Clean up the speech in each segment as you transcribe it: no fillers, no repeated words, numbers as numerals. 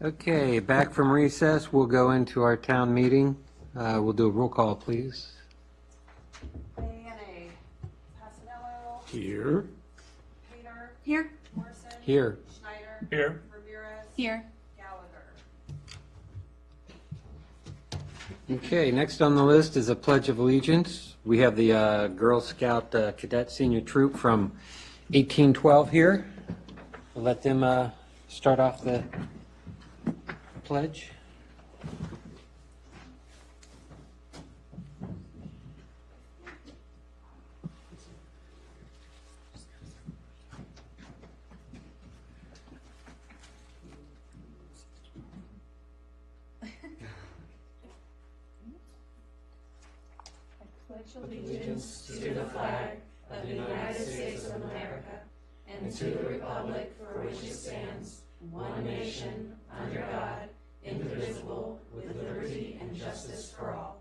Okay, back from recess, we'll go into our town meeting. We'll do a roll call, please. A. Pasanello. Here. Pater. Here. Morrison. Here. Schneider. Here. Ramirez. Here. Gallagher. Okay, next on the list is a Pledge of Allegiance. We have the Girl Scout Cadet Senior Troop from 1812 here. We'll let them start off the pledge. Allegiance to the flag of the United States of America and to the republic for which it stands, one nation, under God, indivisible, with liberty and justice for all.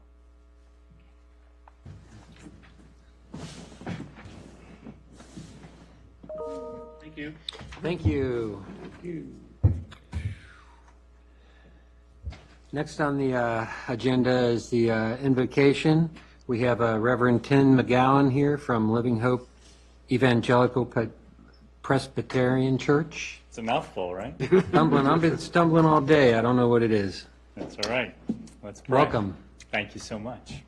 Thank you. Thank you. Next on the agenda is the invocation. We have Reverend Tim McGowan here from Living Hope Evangelical Presbyterian Church. It's a mouthful, right? I've been stumbling all day. I don't know what it is. That's all right. Let's pray. Welcome. Thank you so much.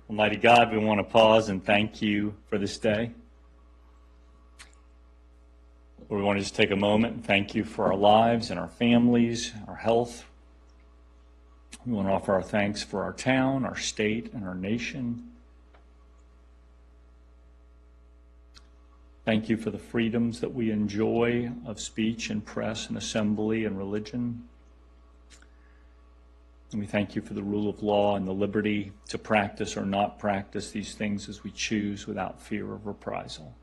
Almighty God, we want to pause and thank you for this day. We want to just take a moment and thank you for our lives and our families, our health. We want to offer our thanks for our town, our state, and our nation. Thank you for the freedoms that we enjoy of speech and press and assembly and religion. And we thank you for the rule of law and the liberty to practice or not practice these things as we choose without fear of reprisal.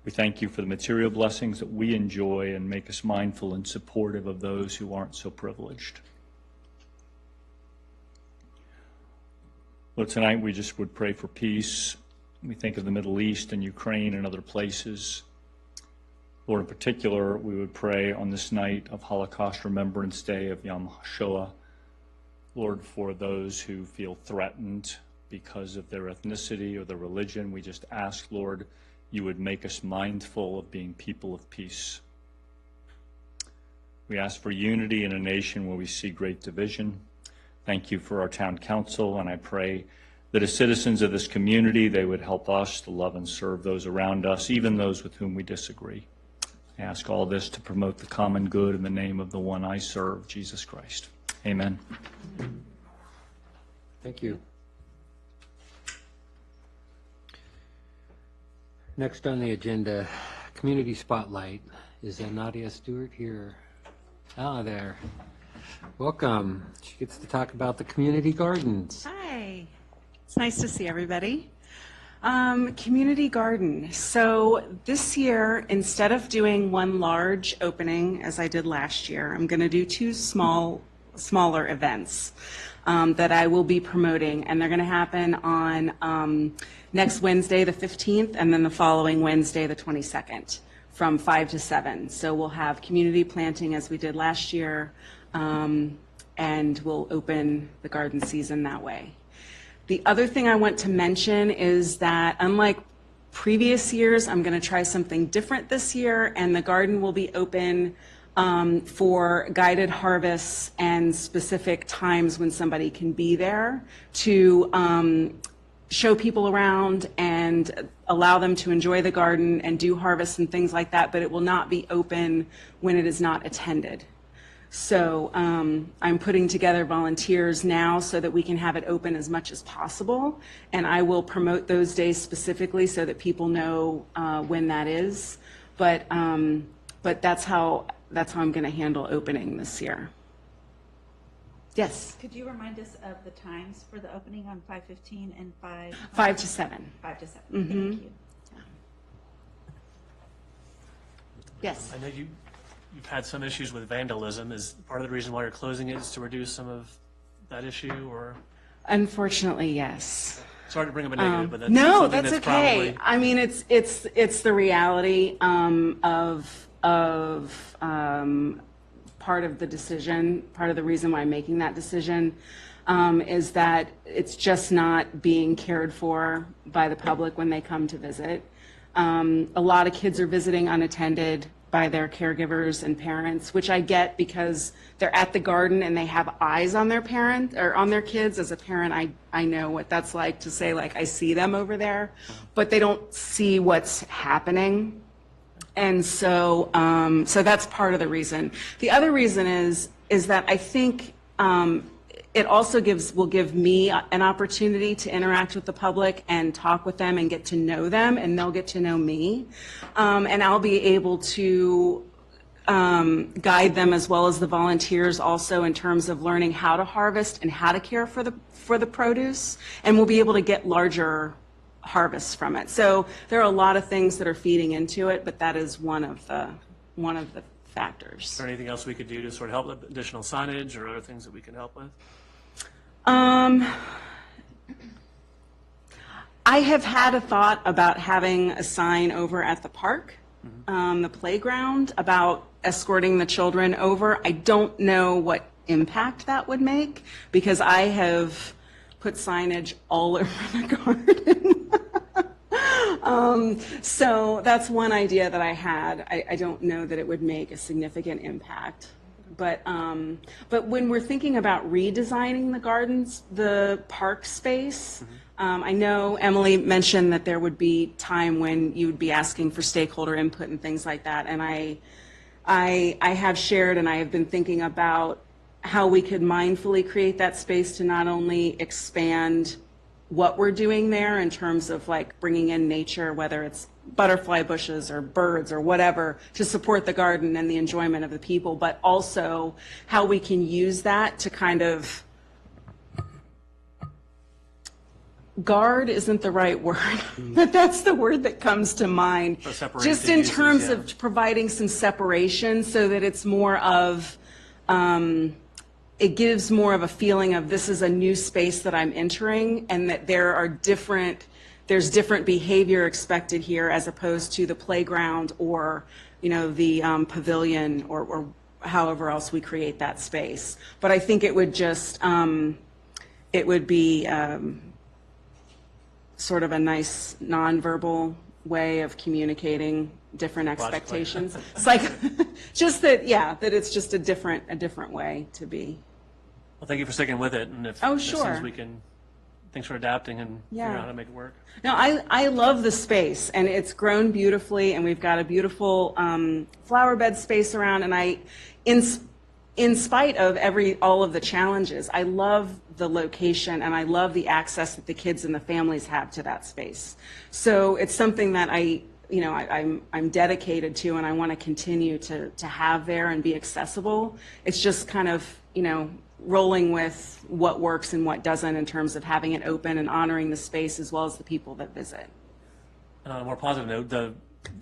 We thank you for the material blessings that we enjoy and make us mindful and supportive of those who aren't so privileged. Lord, tonight we just would pray for peace. We think of the Middle East and Ukraine and other places. Lord, in particular, we would pray on this night of Holocaust Remembrance Day of Yom HaShoah, Lord, for those who feel threatened because of their ethnicity or their religion. We just ask, Lord, you would make us mindful of being people of peace. We ask for unity in a nation where we see great division. Thank you for our town council, and I pray that as citizens of this community, they would help us to love and serve those around us, even those with whom we disagree. I ask all this to promote the common good in the name of the one I serve, Jesus Christ. Amen. Thank you. Next on the agenda, Community Spotlight. Is Nadia Stewart here? Ah, there. Welcome. She gets to talk about the community gardens. Hi. It's nice to see everybody. Community garden. So this year, instead of doing one large opening as I did last year, I'm going to do two smaller events that I will be promoting, and they're going to happen on next Wednesday, the 15th, and then the following Wednesday, the 22nd, from 5 to 7. So we'll have community planting as we did last year, and we'll open the garden season that way. The other thing I want to mention is that unlike previous years, I'm going to try something different this year, and the garden will be open for guided harvests and specific times when somebody can be there to show people around and allow them to enjoy the garden and do harvests and things like that, but it will not be open when it is not attended. So I'm putting together volunteers now so that we can have it open as much as possible, and I will promote those days specifically so that people know when that is. But that's how I'm going to handle opening this year. Yes. Could you remind us of the times for the opening on 5:15 and 5 to 7. 5 to 7? Mm-hmm. Thank you. Yes. I know you've had some issues with vandalism. Is part of the reason why you're closing it is to reduce some of that issue, or? Unfortunately, yes. Sorry to bring up a negative, but that's No, something that's that's okay. probably. I mean, it's the reality of of part of the decision, part of the reason why I'm making that decision is that it's just not being cared for by the public when they come to visit. A lot of kids are visiting unattended by their caregivers and parents, which I get because they're at the garden and they have eyes on their parent or on their kids. As a parent, I know what that's like to say, like, I see them over there, but they don't see what's happening. And so, so that's part of the reason. The other reason is that I think it also will give me an opportunity to interact with the public and talk with them and get to know them, and they'll get to know me. And I'll be able to guide them as well as the volunteers also in terms of learning how to harvest and how to care for the produce, and we'll be able to get larger harvests from it. So there are a lot of things that are feeding into it, but that is one of the factors. Is there anything else we could do to sort of help with additional signage or other things that we can help with? I have had a thought about having a sign over at the park, the playground, about escorting the children over. I don't know what impact that would make because I have put signage all over the garden. So that's one idea that I had. I don't know that it would make a significant impact. But when we're thinking about redesigning the gardens, the park space, I know Emily mentioned that there would be time when you would be asking for stakeholder input and things like that. And I have shared and I have been thinking about how we could mindfully create that space to not only expand what we're doing there in terms of like bringing in nature, whether it's butterfly bushes or birds or whatever, to support the garden and the enjoyment of the people, but also how we can use that to kind of guard isn't the right word, but that's the word that comes to mind. Separate Just the in uses, terms yeah. of providing some separation so that it's more of, it gives more of a feeling of this is a new space that I'm entering and that there's different behavior expected here as opposed to the playground or, you know, the pavilion or however else we create that space. But I think it would just, it would be sort of a nice nonverbal way of communicating different expectations. It's like, just that, yeah, that it's just a different way to be. Well, thank you for sticking with it, and if Oh, as soon sure. as we can, thanks for adapting and Yeah. figuring out how to make it work. No, I love the space, and it's grown beautifully, and we've got a beautiful flower bed space around, and in spite of all of the challenges, I love the location, and I love the access that the kids and the families have to that space. So it's something that I'm dedicated to, and I want to continue to have there and be accessible. It's just kind of, rolling with what works and what doesn't in terms of having it open and honoring the space as well as the people that visit. And on a more positive note,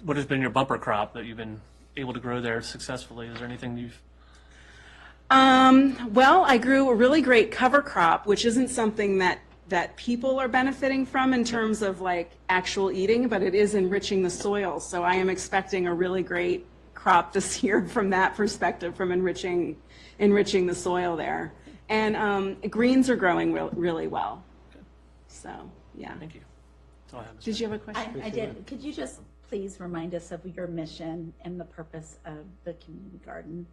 what has been your bumper crop that you've been able to grow there successfully? Is there anything you've... Well, I grew a really great cover crop, which isn't something that people are benefiting from in terms of like actual eating, but it is enriching the soil. So I am expecting a really great crop this year from that perspective, from enriching the soil there. And greens are growing really well. So, yeah. Thank you. That's all I have. Did you have a question? I did. Could you just please remind us of your mission and the purpose of the community garden?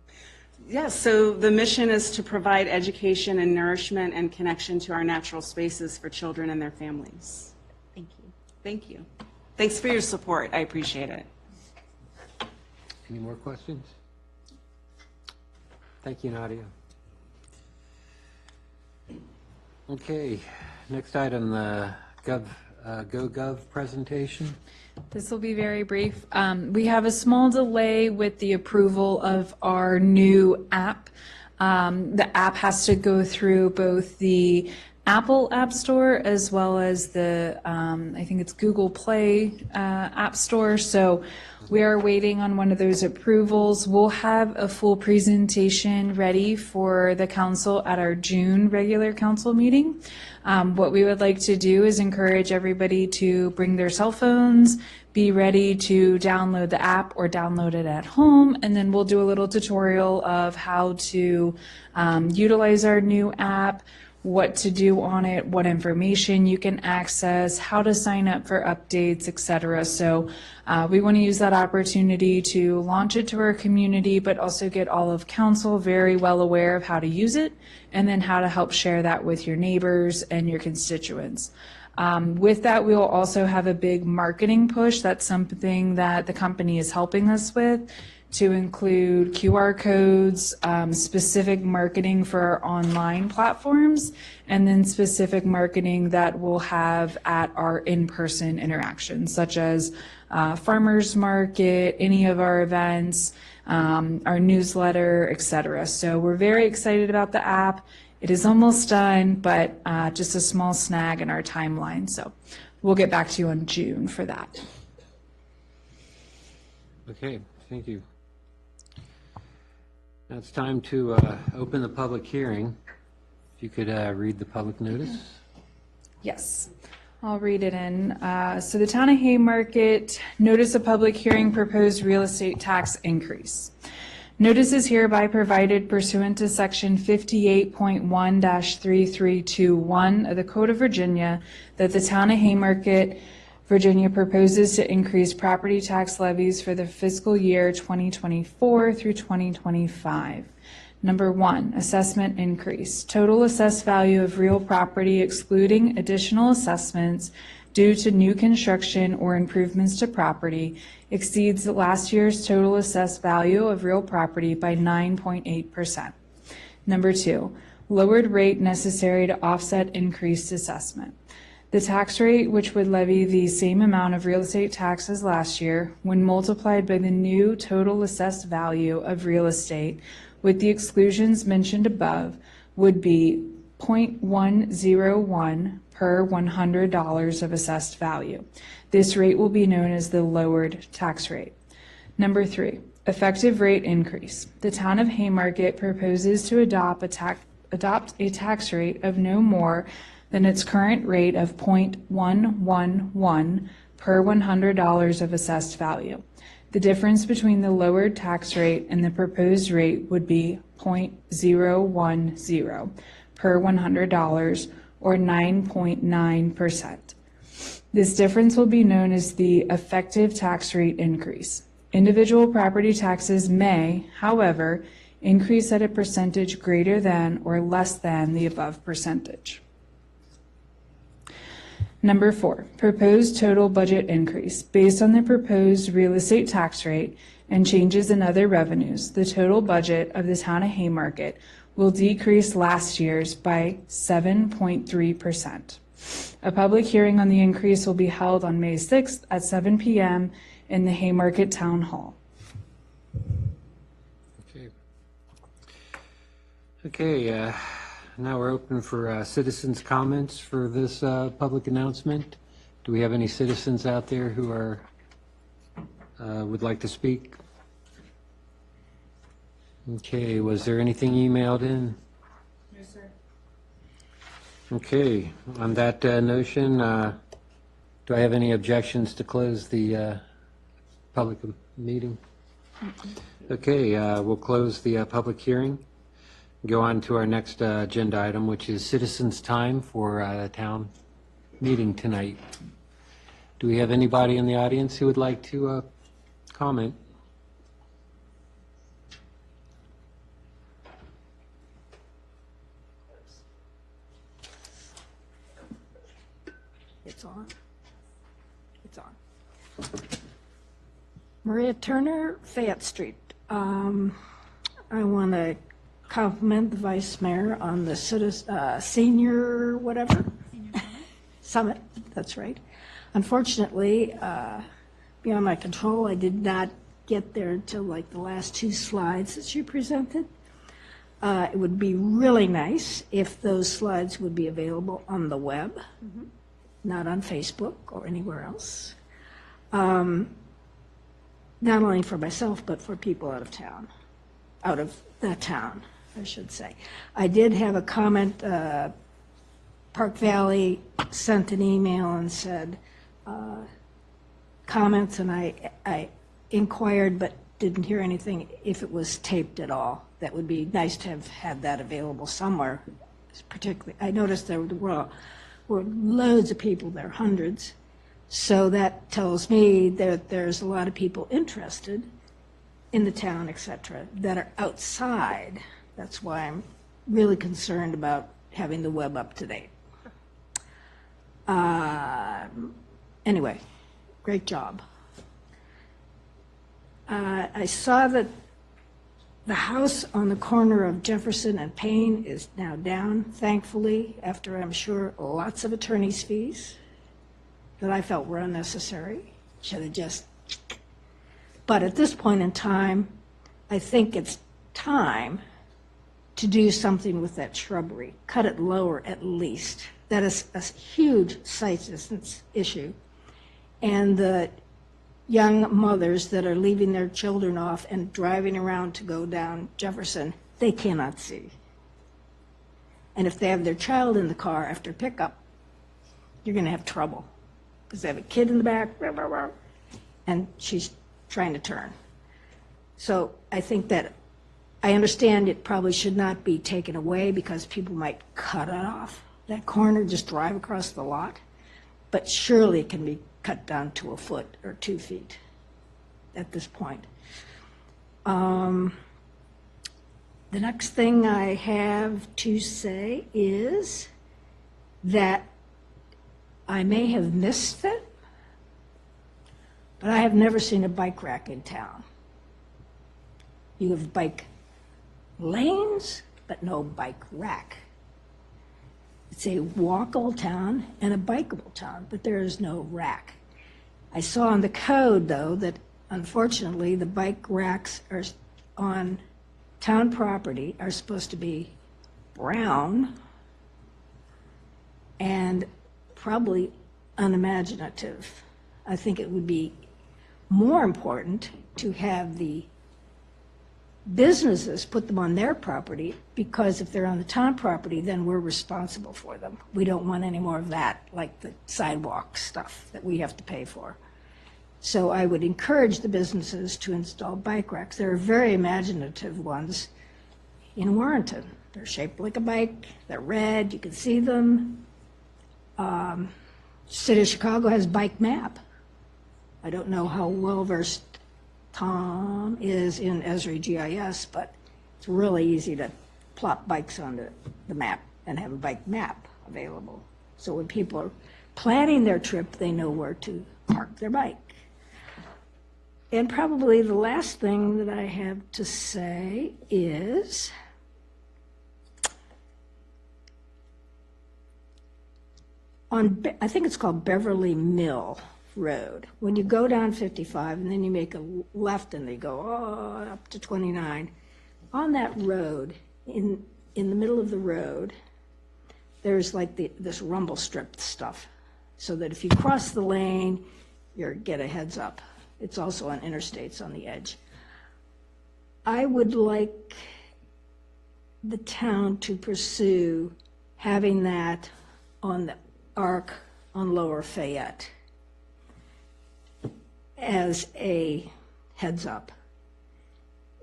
Yes, so the mission is to provide education and nourishment and connection to our natural spaces for children and their families. Thank you. Thank you. Thanks for your support. I appreciate it. Any more questions? Thank you, Nadia. Okay, next item, the GoGov presentation. This will be very brief. We have a small delay with the approval of our new app. The app has to go through both the Apple App Store as well as the, I think it's Google Play App Store. So we are waiting on one of those approvals. We'll have a full presentation ready for the council at our June regular council meeting. What we would like to do is encourage everybody to bring their cell phones, be ready to download the app or download it at home, and then we'll do a little tutorial of how to utilize our new app, what to do on it, what information you can access, how to sign up for updates, etc. So we want to use that opportunity to launch it to our community, but also get all of council very well aware of how to use it, and then how to help share that with your neighbors and your constituents. With that, we will also have a big marketing push. That's something that the company is helping us with, to include QR codes, specific marketing for our online platforms, and then specific marketing that we'll have at our in-person interactions, such as farmers market, any of our events, our newsletter, etc. So we're very excited about the app. It is almost done, but just a small snag in our timeline. So we'll get back to you in June for that. Okay, thank you. Now it's time to open the public hearing. If you could read the public notice. Yes, I'll read it in. So the Town of Haymarket, notice of public hearing, proposed real estate tax increase. Notice is hereby provided pursuant to Section 58.1-3321 of the Code of Virginia that the Town of Haymarket, Virginia proposes to increase property tax levies for the fiscal year 2024 through 2025. Number 1, assessment increase. Total assessed value of real property excluding additional assessments due to new construction or improvements to property exceeds last year's total assessed value of real property by 9.8%. Number 2, lowered rate necessary to offset increased assessment. The tax rate, which would levy the same amount of real estate tax as last year, when multiplied by the new total assessed value of real estate with the exclusions mentioned above, would be 0.101 per $100 of assessed value. This rate will be known as the lowered tax rate. Number 3, effective rate increase. The Town of Haymarket proposes to adopt a tax rate of no more than its current rate of 0.111 per $100 of assessed value. The difference between the lowered tax rate and the proposed rate would be 0.010 per $100, or 9.9%. This difference will be known as the effective tax rate increase. Individual property taxes may, however, increase at a percentage greater than or less than the above percentage. Number 4, proposed total budget increase. Based on the proposed real estate tax rate and changes in other revenues, the total budget of the Town of Haymarket will decrease last year's by 7.3%. A public hearing on the increase will be held on May 6th at 7 p.m. in the Haymarket Town Hall. Okay, now we're open for citizens' comments for this public announcement. Do we have any citizens out there who are would like to speak? Okay, was there anything emailed in? No, sir. Okay, on that notion, do I have any objections to close the public meeting? Okay, we'll close the public hearing. Go on to our next agenda item, which is citizens' time for the town meeting tonight. Do we have anybody in the audience who would like to comment? It's on. It's on. Maria Turner, Fayette Street. I want to compliment the Vice Mayor on the senior whatever. Summit, that's right. Unfortunately, beyond my control, I did not get there until like the last 2 slides that she presented. It would be really nice if those slides would be available on the web, not on Facebook or anywhere else. Not only for myself, but for people out of town, out of the town, I should say. I did have a comment, Park Valley sent an email and said, comments, and I inquired but didn't hear anything if it was taped at all. That would be nice to have had that available somewhere. Particularly, I noticed there were loads of people there, hundreds. So that tells me that there's a lot of people interested in the town, et cetera, that are outside. That's why I'm really concerned about having the web up to date. Anyway, great job. I saw that the house on the corner of Jefferson and Payne is now down, thankfully, after I'm sure lots of attorney's fees that I felt were unnecessary. Should have just. But at this point in time, I think it's time to do something with that shrubbery. Cut it lower at least. That is a huge sight distance issue. And the young mothers that are leaving their children off and driving around to go down Jefferson, they cannot see. And if they have their child in the car after pickup, you're going to have trouble because they have a kid in the back, and she's trying to turn. So I think that I understand it probably should not be taken away because people might cut it off, that corner, just drive across the lot. But surely it can be cut down to a foot or 2 feet at this point. The next thing I have to say is that I may have missed it, but I have never seen a bike rack in town. You have bike lanes, but no bike rack. It's a walkable town and a bikeable town, but there is no rack. I saw in the code, though, that unfortunately the bike racks are on town property are supposed to be brown and probably unimaginative. I think it would be more important to have the businesses put them on their property, because if they're on the town property, then we're responsible for them. We don't want any more of that, like the sidewalk stuff that we have to pay for. So I would encourage the businesses to install bike racks. There are very imaginative ones in Warrenton. They're shaped like a bike, they're red, you can see them. City of Chicago has Bike Map. I don't know how well-versed Tom is in Esri GIS, but it's really easy to plop bikes onto the map and have a bike map available. So when people are planning their trip, they know where to park their bike. And probably the last thing that I have to say is I think it's called Beverly Mill Road. When you go down 55 and then you make a left and they go up to 29, on that road, in the middle of the road, there's like this rumble strip stuff, so that if you cross the lane, you get a heads up. It's also on interstates on the edge. I would like the town to pursue having that on the arc on Lower Fayette as a heads up.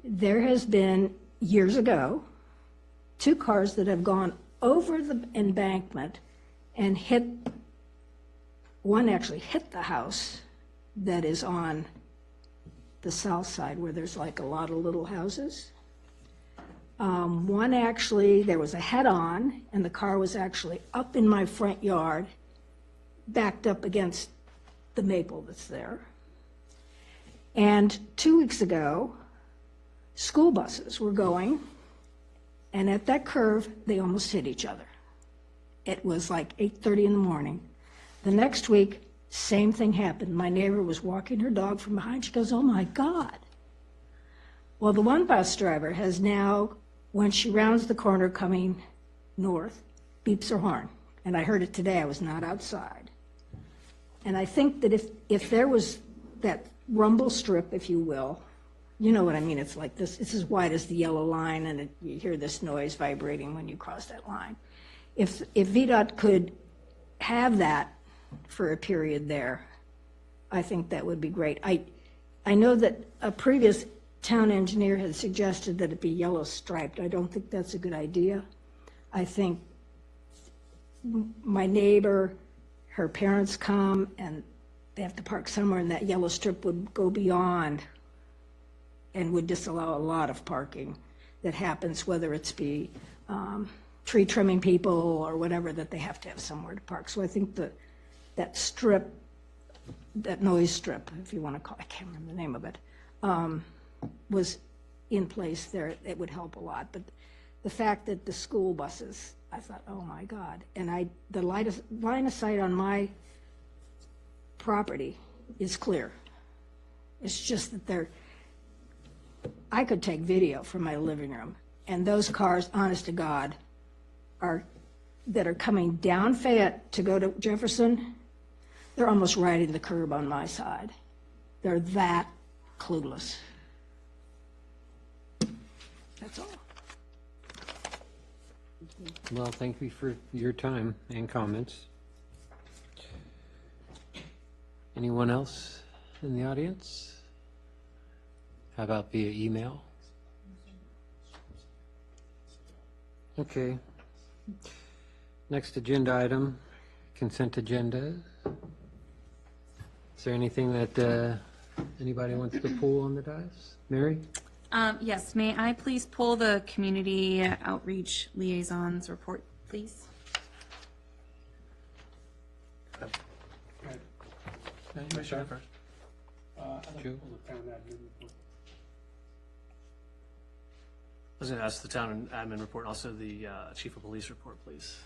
There has been, years ago, 2 cars that have gone over the embankment and one actually hit the house that is on the south side where there's like a lot of little houses. One actually, there was a head-on, and the car was actually up in my front yard, backed up against the maple that's there. And 2 weeks ago, school buses were going, and at that curve, they almost hit each other. It was like 8:30 in the morning. The next week, same thing happened. My neighbor was walking her dog from behind. She goes, "Oh my God." Well, the one bus driver has now when she rounds the corner coming north, beeps her horn. And I heard it today, I was not outside. And I think that if there was that rumble strip, if you will, you know what I mean, it's like this, it's as wide as the yellow line, and you hear this noise vibrating when you cross that line. If VDOT could have that for a period there, I think that would be great. I know that a previous town engineer had suggested that it be yellow striped. I don't think that's a good idea. I think my neighbor, her parents come and they have to park somewhere, and that yellow strip would go beyond and would disallow a lot of parking that happens, whether it's be tree trimming people or whatever, that they have to have somewhere to park. So I think that strip, that noise strip, if you want to call it, I can't remember the name of it, was in place there. It would help a lot. But the fact that the school buses, I thought, oh my God. And the line of sight on my property is clear. It's just that I could take video from my living room, and those cars, honest to God, that are coming down Fayette to go to Jefferson, they're almost riding the curb on my side. They're that clueless. That's all. Well, thank you for your time and comments. Anyone else in the audience? How about via email? Okay. Next agenda item, consent agenda. Is there anything that anybody wants to pull on the dais? Mary? Yes, may I please pull the community outreach liaisons report, please? Commissioner first. Joe? I was going to ask the town admin report, also the chief of police report, please.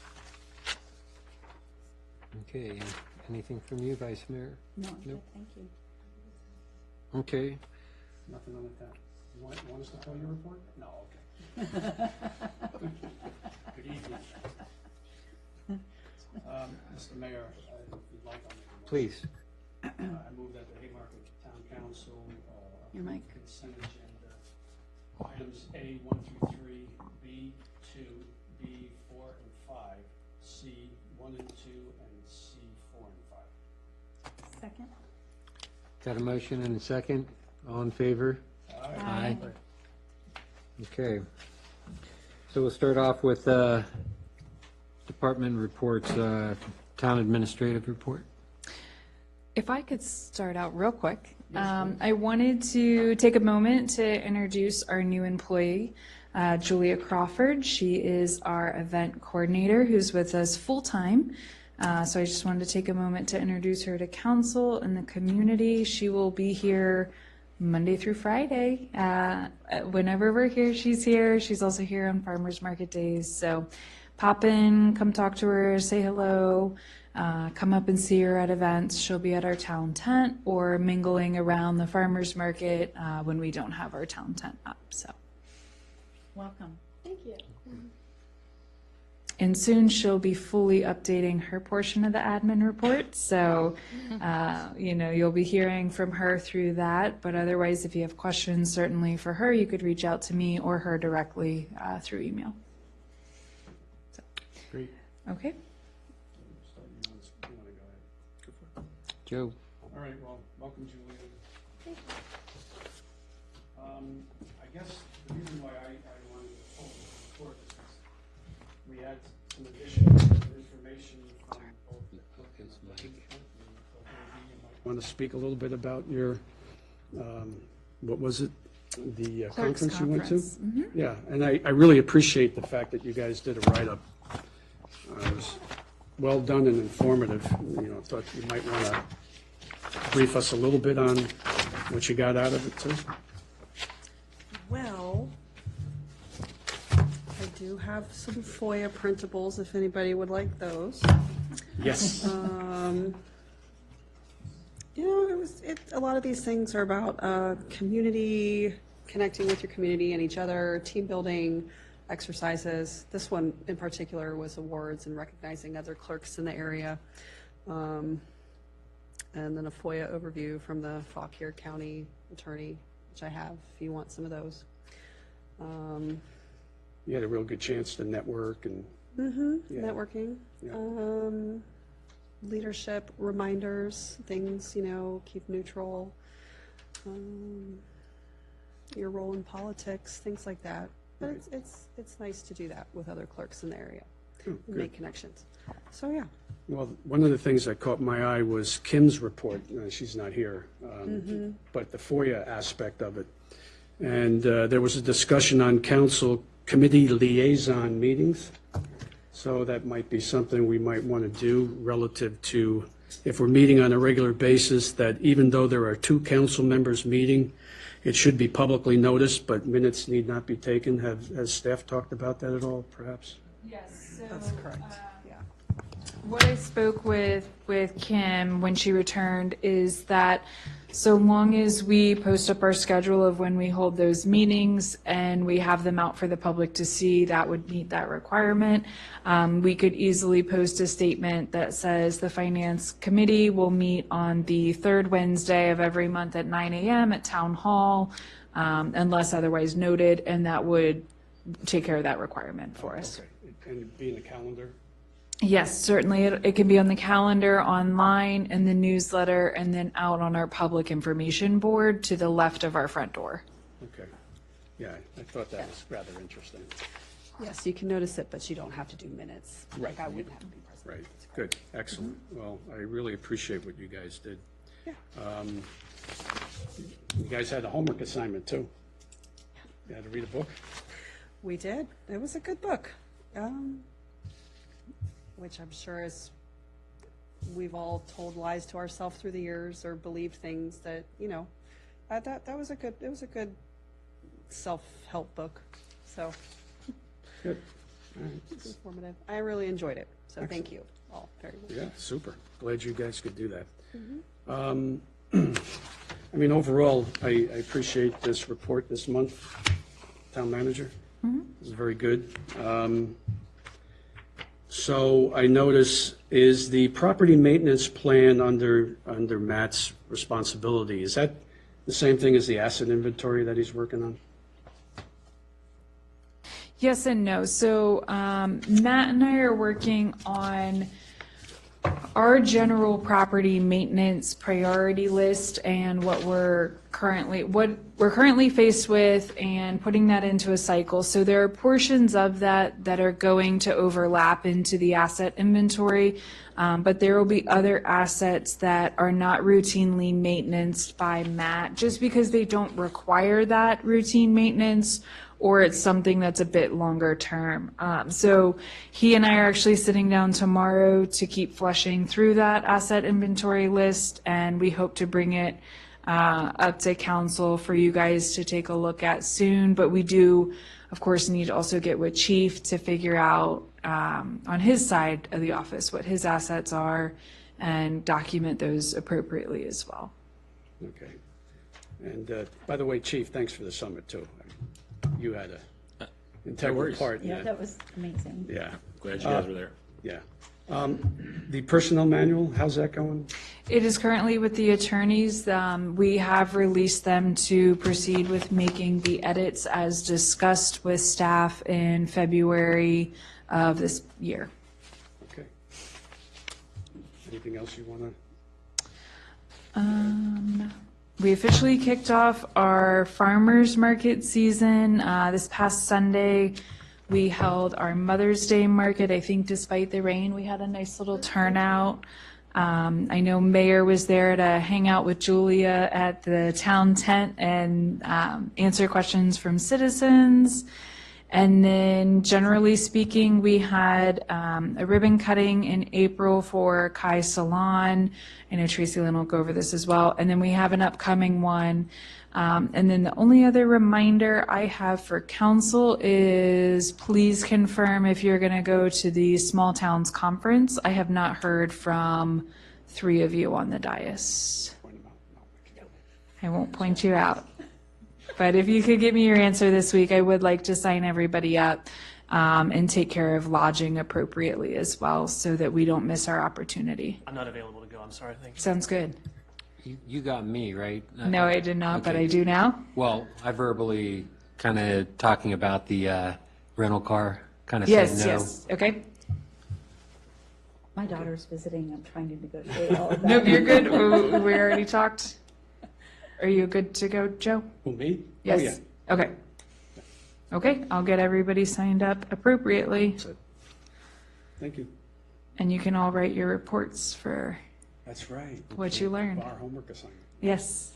Okay, anything from you, Vice Mayor? No, Nope. thank you. Okay, Nothing on the town. You want us to tell your report? No, okay. Good evening. Mr. Mayor, if you'd like, I'll make a motion. please. I move that the Haymarket Town Council Your mic. consent agenda items A 1 through 3, B 2, B 4 and 5, C 1 and 2, and C 4 and 5. Second. Got a motion and a second. All in favor? Aye. Okay. So we'll start off with department reports, town administrative report. If I could start out real quick, I wanted to take a moment to introduce our new employee, Julia Crawford. She is our event coordinator who's with us full-time. So I just wanted to take a moment to introduce her to council and the community. She will be here Monday through Friday. Whenever we're here, she's here. She's also here on farmers market days. So pop in, come talk to her, say hello. Come up and see her at events. She'll be at our town tent or mingling around the farmers market when we don't have our town tent up. So, Welcome. Thank you. and soon she'll be fully updating her portion of the admin report. So, you'll be hearing from her through that. But otherwise, if you have questions, certainly for her, you could reach out to me or her directly through email. So, Great. okay. You want to go ahead? Joe? All right, well, welcome, Julia. I guess the reason why I wanted to pull the report is because we had some additional information from both the clerk and the clerk. You might want to speak a little bit about your, what was it? The Clerk's conference you went to? conference. Mhm. Yeah, and I really appreciate the fact that you guys did a write-up. It was well done and informative. I thought you might want to brief us a little bit on what you got out of it, too. Well, I do have some FOIA printables if anybody would like those. Yes. A lot of these things are about community, connecting with your community and each other, team building, exercises. This one in particular was awards and recognizing other clerks in the area. And then a FOIA overview from the Fauquier County Attorney, which I have if you want some of those. You had a real good chance to network and, yeah. Networking. Yeah. Leadership, reminders, things, keep neutral. Your role in politics, things like that. But Right. it's nice to do that with other clerks in the area, Oh, and good. make connections. So, yeah. Well, one of the things that caught my eye was Kim's report. She's not here, but the FOIA aspect of it. And there was a discussion on council committee liaison meetings. So that might be something we might want to do relative to, if we're meeting on a regular basis, that even though there are two council members meeting, it should be publicly noticed, but minutes need not be taken. Has staff talked about that at all, perhaps? Yes, so. That's correct. Yeah. What I spoke with Kim when she returned is that so long as we post up our schedule of when we hold those meetings and we have them out for the public to see, that would meet that requirement. We could easily post a statement that says the Finance Committee will meet on the third Wednesday of every month at 9 a.m. at Town Hall, unless otherwise noted, and that would take care of that requirement for us. Okay. And be in the calendar? Yes, certainly. It can be on the calendar, online, in the newsletter, and then out on our public information board to the left of our front door. Okay. Yeah, I thought that was rather interesting. Yes, you can notice it, but you don't have to do minutes. Right. Like I wouldn't have to be present. Right, good, excellent. Well, I really appreciate what you guys did. Yeah. You guys had a homework assignment, too. You had to read a book? We did. It was a good book, which I'm sure is, we've all told lies to ourselves through the years or believed things that, that was a good self-help book. So Good. All right. it's informative. I really enjoyed it. So thank you all very much. Yeah, super. Glad you guys could do that. I mean, overall, I appreciate this report this month, Town Manager. It's very good. So I notice, is the property maintenance plan under Matt's responsibility, is that the same thing as the asset inventory that he's working on? Yes and no. So Matt and I are working on our general property maintenance priority list and what we're currently faced with and putting that into a cycle. So there are portions of that are going to overlap into the asset inventory, but there will be other assets that are not routinely maintained by Matt just because they don't require that routine maintenance, or it's something that's a bit longer term. So he and I are actually sitting down tomorrow to keep flushing through that asset inventory list, and we hope to bring it up to council for you guys to take a look at soon. But we do, of course, need to also get with Chief to figure out on his side of the office what his assets are and document those appropriately as well. Okay. And by the way, Chief, thanks for the summit, too. You had a integral worries. part in Yeah, that. that was amazing. Yeah, Glad you guys were there. yeah. The personnel manual, how's that going? It is currently with the attorneys. We have released them to proceed with making the edits as discussed with staff in February of this year. Okay. Anything else you want to? We officially kicked off our farmers market season this past Sunday. We held our Mother's Day market. I think despite the rain, we had a nice little turnout. I know Mayor was there to hang out with Julia at the town tent and answer questions from citizens. And then generally speaking, we had a ribbon cutting in April for Kai Salon. I know Tracy Lynn will go over this as well. And then we have an upcoming one. And then the only other reminder I have for council is please confirm if you're going to go to the Small Towns Conference. I have not heard from 3 of you on the dais. I won't point you out. But if you could give me your answer this week, I would like to sign everybody up and take care of lodging appropriately as well so that we don't miss our opportunity. I'm not available to go, I'm sorry, thank you. Sounds good. You got me, right? No, I did not, but Okay. I do now. Well, I verbally kind of talking about the rental car, kind of Yes, said no. yes. Okay. My daughter's visiting, I'm trying to negotiate all of that. Nope, you're good. We already talked. Are you good to go, Joe? Who, me? Yes. Oh, yeah. Okay. Okay, I'll get everybody signed up appropriately, That's it. Thank you. and you can all write your reports for That's right. what you learned. Our homework assignment. Yes.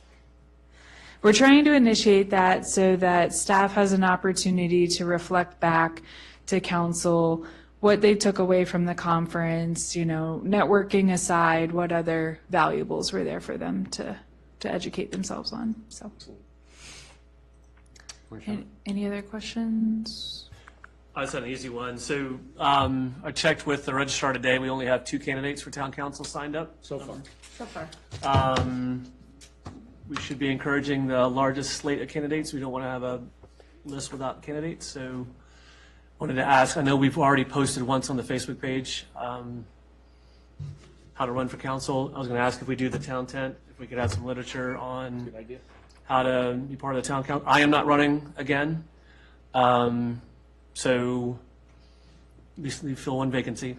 We're trying to initiate that so that staff has an opportunity to reflect back to council what they took away from the conference, you know, networking aside, what other valuables were there for them to educate themselves on. So, any other questions? I just had an easy one. So I checked with the registrar today. We only have 2 candidates for town council signed up. So far. So far. We should be encouraging the largest slate of candidates. We don't want to have a list without candidates. So wanted to ask, I know we've already posted once on the Facebook page how to run for council. I was going to ask if we do the town tent, if we could have some literature on Good idea. how to be part of the town council. I am not running again. So we fill one vacancy.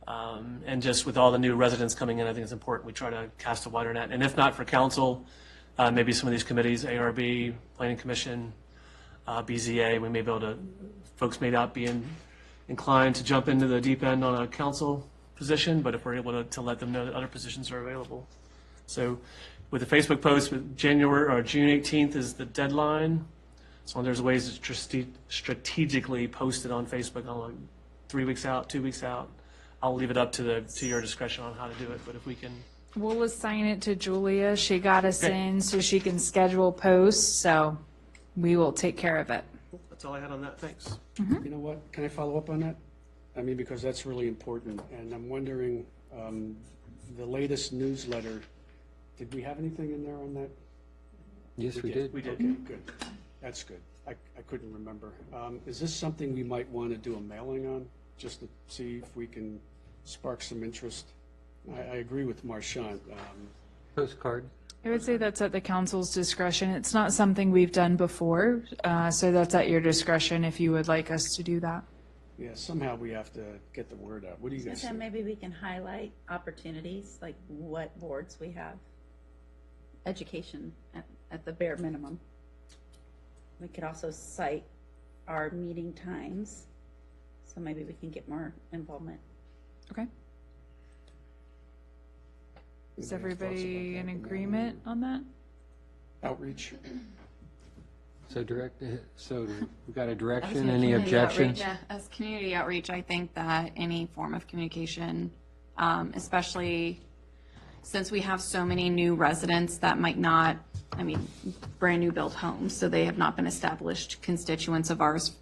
And just with all the new residents coming in, I think it's important we try to cast a wider net. And if not for council, maybe some of these committees, ARB, Planning Commission, BZA, we may be able to, folks may not be inclined to jump into the deep end on a council position, but if we're able to let them know that other positions are available. So with the Facebook post, with June 18th is the deadline. So there's ways to strategically post it on Facebook, I don't know, 3 weeks out, 2 weeks out. I'll leave it up to your discretion on how to do it, but if we can. We'll assign it to Julia. She got us Okay. in so she can schedule posts, so we will take care of it. That's all I had on that, thanks. You know what? Can I follow up on that? I mean, because that's really important. And I'm wondering, the latest newsletter, did we have anything in there on that? Yes, we did. We did. Okay, good. That's good. I couldn't remember. Is this something we might want to do a mailing on, just to see if we can spark some interest? I agree with Marchand. Postcard. I would say that's at the council's discretion. It's not something we've done before, so that's at your discretion if you would like us to do that. Yeah, somehow we have to get the word out. What do you guys So think? maybe we can highlight opportunities, like what boards we have. Education at the bare minimum. We could also cite our meeting times, so maybe we can get more involvement. Okay. Is Anybody have thoughts everybody about in that? agreement on that? Outreach? So we got a direction, As any community objections? outreach- Yeah, as community outreach, I think that any form of communication, especially since we have so many new residents that might not, I mean, brand new built homes, so they have not been established constituents of ours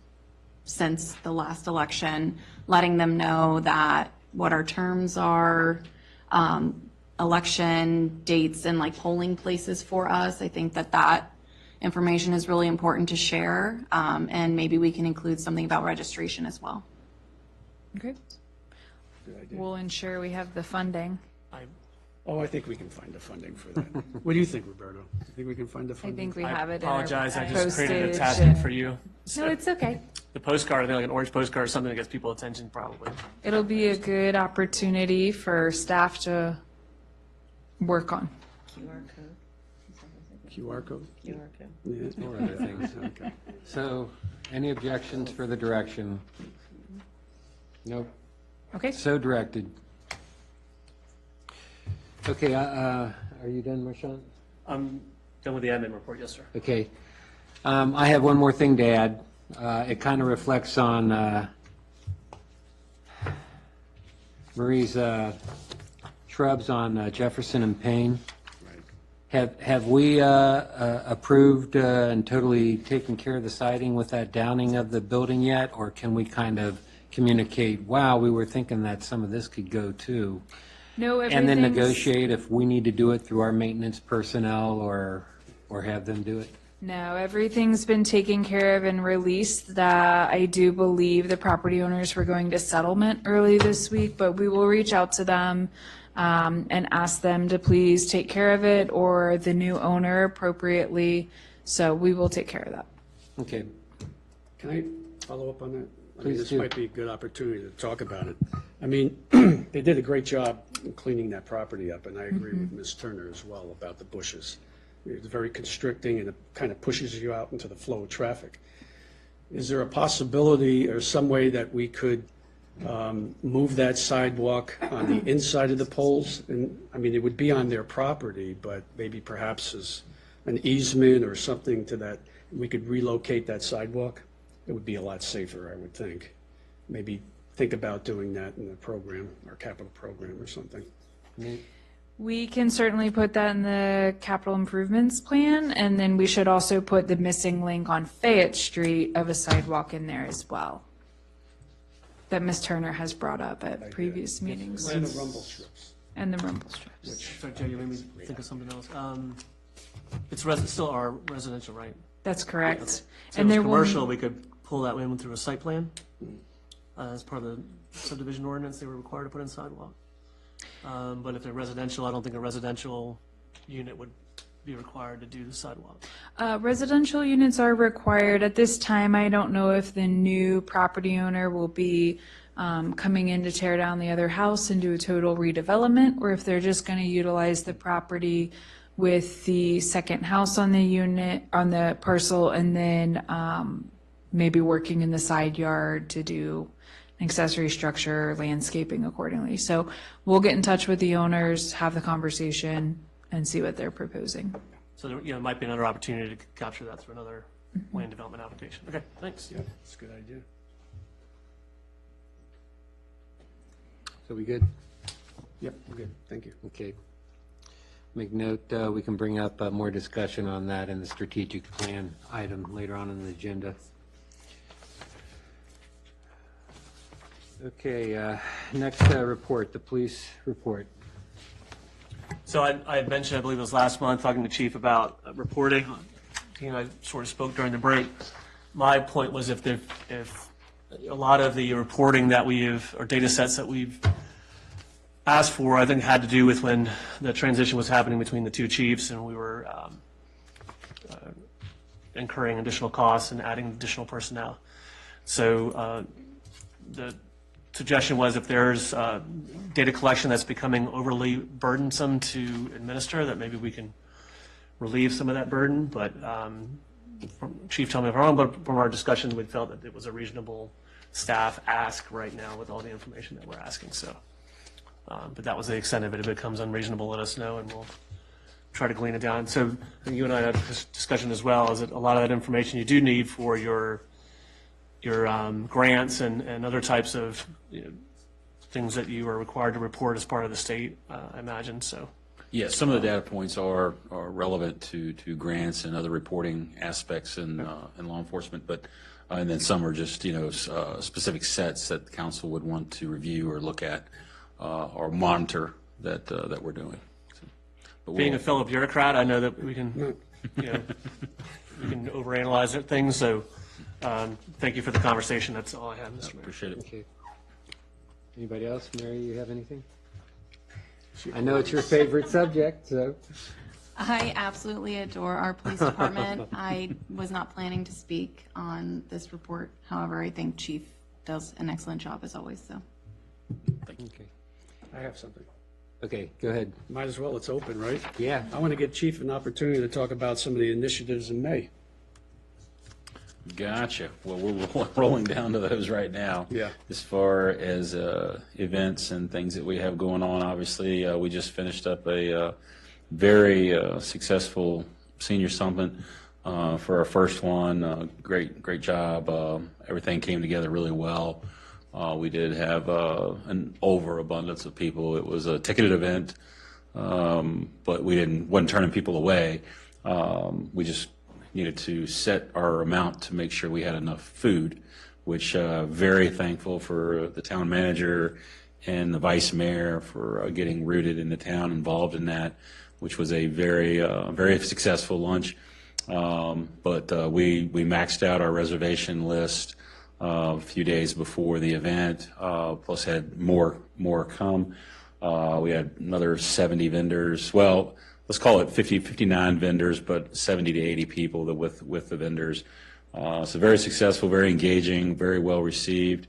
since the last election, letting them know that what our terms are, election dates and like polling places for us. I think that information is really important to share, and maybe we can include something about registration as well. Okay. Good idea. We'll ensure we have the funding. Oh, I think we can find the funding for that. What do you think, Roberto? You think we can find the I funding? think we I have it in our apologize, I just created an postage attachment and- for you. No, it's okay. The postcard, I think like an orange postcard, or something that gets people attention probably. It'll be a good opportunity for staff to work on. QR code. QR code? QR code. Yeah. Or other things. Okay. So, any objections for the direction? Nope. Okay. So directed. Okay, are you done, Marchand? I'm done with the admin report, yes, sir. Okay. I have one more thing to add. It kind of reflects on Marie's shrubs on Jefferson and Payne. Have we approved and totally taken care of the siding with that downing of the building yet? Or can we kind of communicate, wow, we were thinking that some of this could go too? No, And then everything's- negotiate if we need to do it through our maintenance personnel or have them do it? No, everything's been taken care of and released. That I do believe the property owners were going to settlement early this week, but we will reach out to them and ask them to please take care of it, or the new owner appropriately. So we will take care of that. Okay. Can I follow up on that? I mean, Please this do. might be a good opportunity to talk about it. I mean, they did a great job in cleaning that property up, and I agree with Ms. Turner as well about the bushes. It's very constricting, and it kind of pushes you out into the flow of traffic. Is there a possibility or some way that we could move that sidewalk on the inside of the poles? And, I mean, it would be on their property, but maybe perhaps as an easement or something to that, we could relocate that sidewalk? It would be a lot safer, I would think. Maybe think about doing that in the program, our capital program or something. We can certainly put that in the capital improvements plan, and then we should also put the missing link on Fayette Street of a sidewalk in there as well, that Ms. Turner has brought up at previous meetings. And the rumble strips. And the rumble strips. Sorry, Joe, you made me think of something else. It's still our residential, right? That's correct. So And if there it's will, commercial, we could pull that in through a site plan. As part of the subdivision ordinance, they were required to put in sidewalk. But if they're residential, I don't think a residential unit would be required to do the sidewalk. residential units are required. At this time, I don't know if the new property owner will be coming in to tear down the other house and do a total redevelopment, or if they're just going to utilize the property with the second house on the unit, on the parcel, and then maybe working in the side yard to do an accessory structure, landscaping accordingly. So we'll get in touch with the owners, have the conversation, and see what they're proposing. So there might be another opportunity to capture that through another land development application. Okay, thanks. Yeah, that's a good idea. So we good? Yep, we're good. Thank you. Okay. Make note, we can bring up more discussion on that in the strategic plan item later on in the agenda. Okay, next report, the police report. So I had mentioned, I believe it was last month, talking to Chief about reporting. He and I sort of spoke during the break. My point was if a lot of the reporting that or data sets that we've asked for, I think had to do with when the transition was happening between the two chiefs, and we were incurring additional costs and adding additional personnel. So the suggestion was if there's data collection that's becoming overly burdensome to administer, that maybe we can relieve some of that burden. But Chief, tell me if I'm wrong, but from our discussion, we felt that it was a reasonable staff ask right now with all the information that we're asking. So, but that was the extent of it. If it becomes unreasonable, let us know, and we'll try to glean it down. So you and I had this discussion as well, is that a lot of that information you do need for your grants and other types of things that you are required to report as part of the state, I imagine, so. Yes, some of the data points are relevant to grants and other reporting aspects in law enforcement, but and then some are just specific sets that the council would want to review or look at or monitor that we're doing. So, but Being a fellow bureaucrat, I know that we can we can overanalyze things. So thank you for the conversation. That's all I have, Mr. Mayor. appreciate it. Okay. Anybody else? Mary, you have anything? I know it's your favorite subject, so. I absolutely adore our police department. I was not planning to speak on this report. However, I think Chief does an excellent job as always, so. Okay. I have something. Okay, go ahead. Might as well, it's open, right? Yeah. I want to give Chief an opportunity to talk about some of the initiatives in May. Gotcha. Well, we're rolling down to those right now. Yeah. As far as events and things that we have going on, obviously, we just finished up a very successful senior summit for our first one. Great job. Everything came together really well. We did have an overabundance of people. It was a ticketed event, but we wasn't turning people away. We just needed to set our amount to make sure we had enough food, which very thankful for the town manager and the vice mayor for getting rooted in the town, involved in that, which was a very successful lunch. But we maxed out our reservation list a few days before the event, plus had more come. We had another 70 vendors. Well, let's call it 59 vendors, but 70 to 80 people with the vendors. So very successful, very engaging, very well received.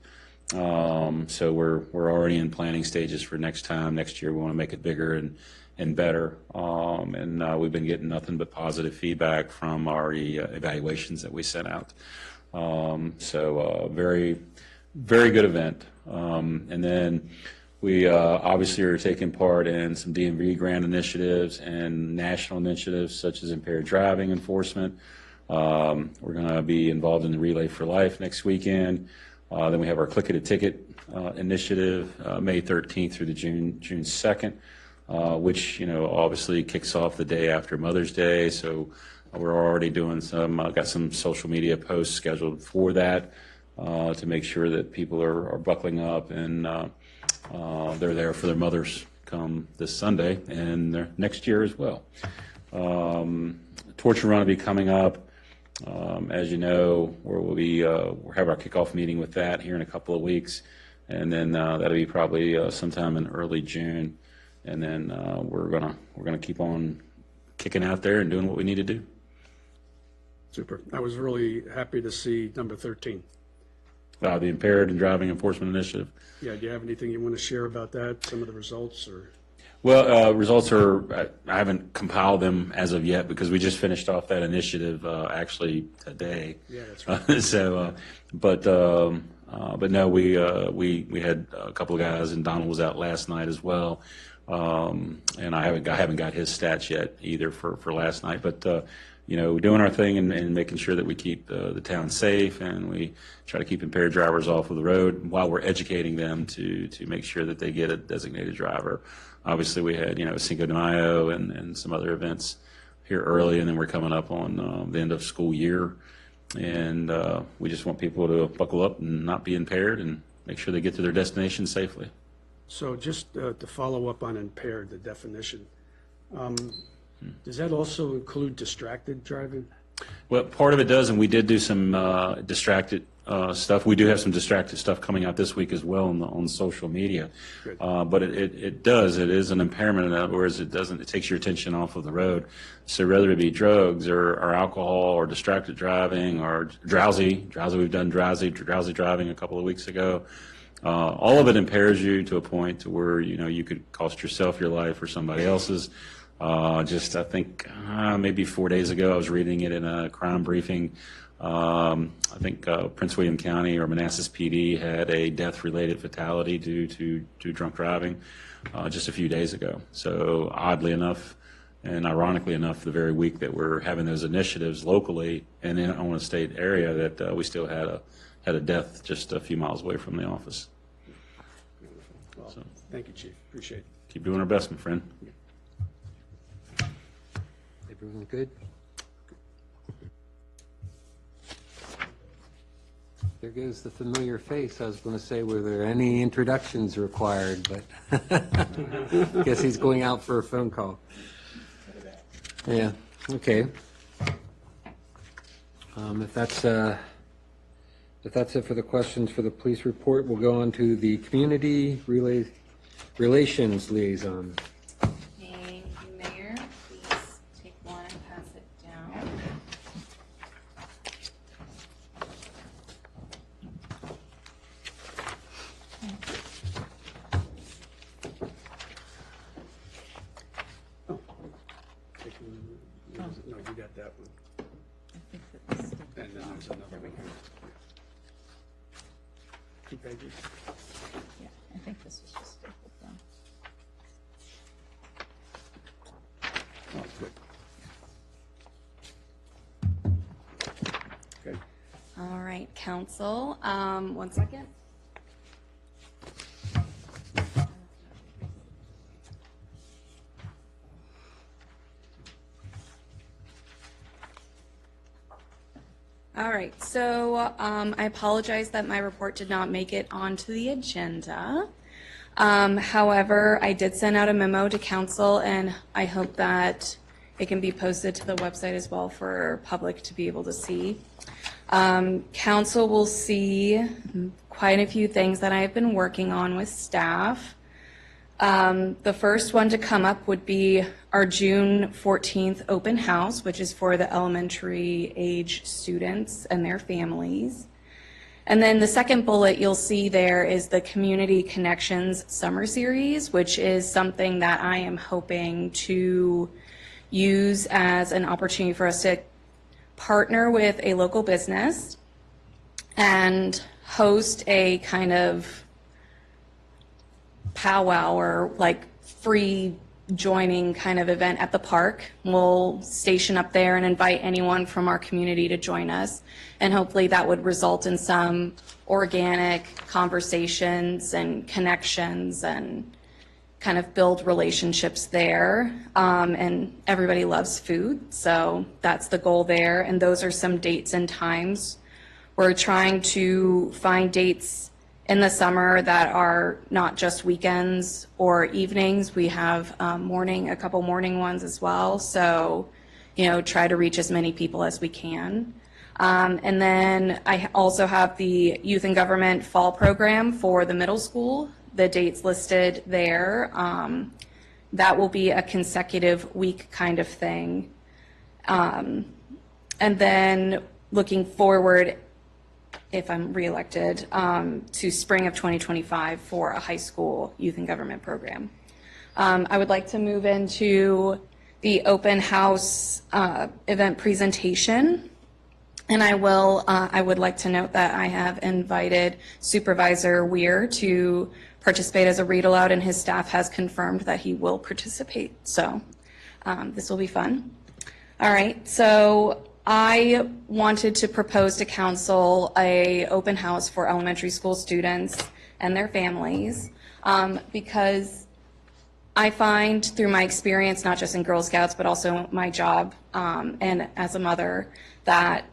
So we're already in planning stages for next time. Next year, we want to make it bigger and better. And we've been getting nothing but positive feedback from our evaluations that we sent out. So very, very good event. And then we obviously are taking part in some DMV grant initiatives and national initiatives such as impaired driving enforcement. We're going to be involved in the Relay for Life next weekend. Then we have our Click It a Ticket initiative, May 13th through the June 2nd, which, obviously kicks off the day after Mother's Day. So we're already doing got some social media posts scheduled for that to make sure that people are buckling up and they're there for their mothers come this Sunday and next year as well. Torture Run will be coming up. As you know, we'll have our kickoff meeting with that here in a couple of weeks, and then that'll be probably sometime in early June, and then we're gonna keep on kicking out there and doing what we need to do. Super. I was really happy to see number 13. The Impaired and Driving Enforcement Initiative. Yeah, do you have anything you want to share about that, some of the results, or? Well, results I haven't compiled them as of yet because we just finished off that initiative actually today. Yeah, that's right. So, but no, we had a couple of guys, and Donald was out last night as well. And I haven't got his stats yet either for last night, but doing our thing and making sure that we keep the town safe, and we try to keep impaired drivers off of the road while we're educating them to make sure that they get a designated driver. Obviously, we had Cinco de Mayo and some other events here early, and then we're coming up on the end of school year, and we just want people to buckle up and not be impaired and make sure they get to their destination safely. So just to follow up on impaired, the definition, does that also include distracted driving? Well, part of it does, and we did do some distracted stuff. We do have some distracted stuff coming out this week as well on social media. But it does. It is an impairment, in other words, it takes your attention off of the road. So whether it be drugs or alcohol or distracted driving or drowsy, we've done drowsy driving a couple of weeks ago. All of it impairs you to a point to where, you could cost yourself your life or somebody else's. I think maybe 4 days ago, I was reading it in a crime briefing. I think Prince William County or Manassas PD had a death-related fatality due to drunk driving just a few days ago. So oddly enough, and ironically enough, the very week that we're having those initiatives locally and in on a state area, that we still had a death just a few miles away from the office. Well, thank you, Chief. Appreciate it. Keep doing our best, my friend. Everyone good? There goes the familiar face. I was going to say, were there any introductions required, but guess he's going out for a phone call. Yeah, okay. If that's it for the questions for the police report, we'll go on to the community relations liaison. Thank you, Mayor. Please take one and pass it down. No, you got that one. And then there's another one here. 2 pages. Yeah, I think this was just stapled down. Oh, good. Okay. All right, council. 1 second. All right, so I apologize that my report did not make it onto the agenda. However, I did send out a memo to council, and I hope that it can be posted to the website as well for public to be able to see. Council will see quite a few things that I've been working on with staff. The first one to come up would be our June 14th open house, which is for the elementary age students and their families. And then the second bullet you'll see there is the Community Connections Summer Series, which is something that I am hoping to use as an opportunity for us to partner with a local business and host a kind of powwow or like free joining kind of event at the park. We'll station up there and invite anyone from our community to join us. And hopefully that would result in some organic conversations and connections and kind of build relationships there. And everybody loves food, so that's the goal there. And those are some dates and times. We're trying to find dates in the summer that are not just weekends or evenings. We have a couple morning ones as well. So, try to reach as many people as we can. And then I also have the Youth and Government Fall Program for the middle school. The dates listed there. That will be a consecutive week kind of thing. And then looking forward, if I'm reelected, to spring of 2025 for a high school youth and government program. I would like to move into the open house event presentation. And I would like to note that I have invited Supervisor Weir to participate as a read aloud, and his staff has confirmed that he will participate. So this will be fun. All right, so I wanted to propose to council a open house for elementary school students and their families because I find through my experience, not just in Girl Scouts, but also my job and as a mother, that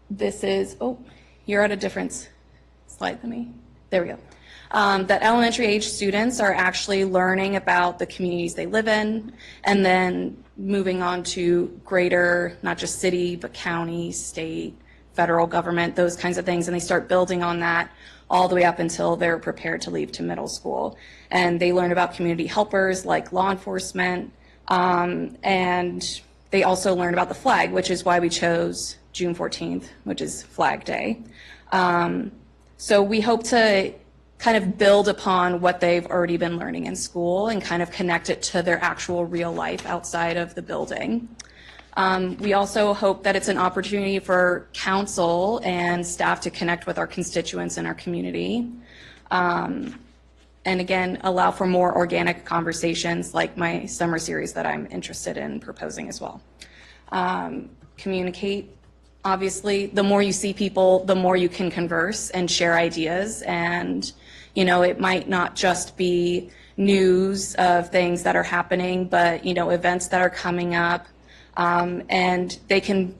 this is, you're at a different slide than me. There we go. That elementary age students are actually learning about the communities they live in and then moving on to greater, not just city, but county, state, federal government, those kinds of things. And they start building on that all the way up until they're prepared to leave to middle school. And they learn about community helpers like law enforcement. And they also learn about the flag, which is why we chose June 14th, which is Flag Day. So we hope to kind of build upon what they've already been learning in school and kind of connect it to their actual real life outside of the building. We also hope that it's an opportunity for council and staff to connect with our constituents in our community. And again, allow for more organic conversations like my summer series that I'm interested in proposing as well. Communicate. Obviously, the more you see people, the more you can converse and share ideas. And, it might not just be news of things that are happening, but, events that are coming up. And they can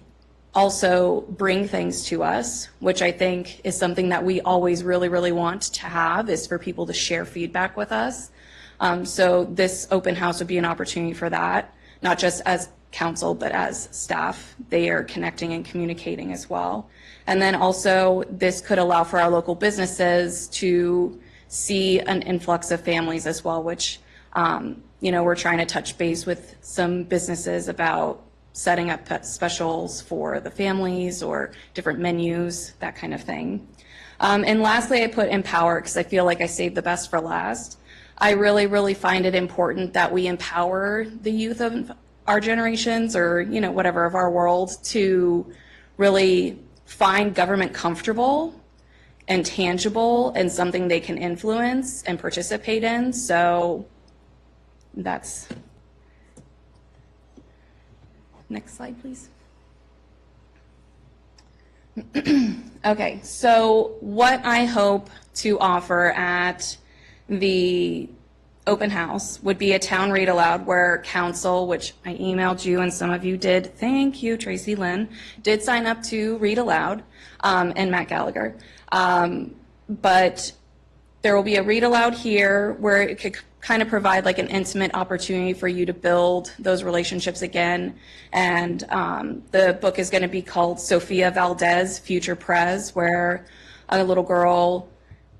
also bring things to us, which I think is something that we always really, really want to have, is for people to share feedback with us. So this open house would be an opportunity for that, not just as council, but as staff. They are connecting and communicating as well. And then also this could allow for our local businesses to see an influx of families as well, which, we're trying to touch base with some businesses about setting up specials for the families or different menus, that kind of thing. And lastly, I put empower because I feel like I saved the best for last. I really, really find it important that we empower the youth of our generations or, whatever of our world to really find government comfortable and tangible and something they can influence and participate in. So that's, next slide, please. Okay, so what I hope to offer at the open house would be a town read aloud where council, which I emailed you and some of you did, thank you, Tracy Lynn, did sign up to read aloud, and Matt Gallagher. But there will be a read aloud here where it could kind of provide like an intimate opportunity for you to build those relationships again. And the book is going to be called Sophia Valdez, Future Prez, where a little girl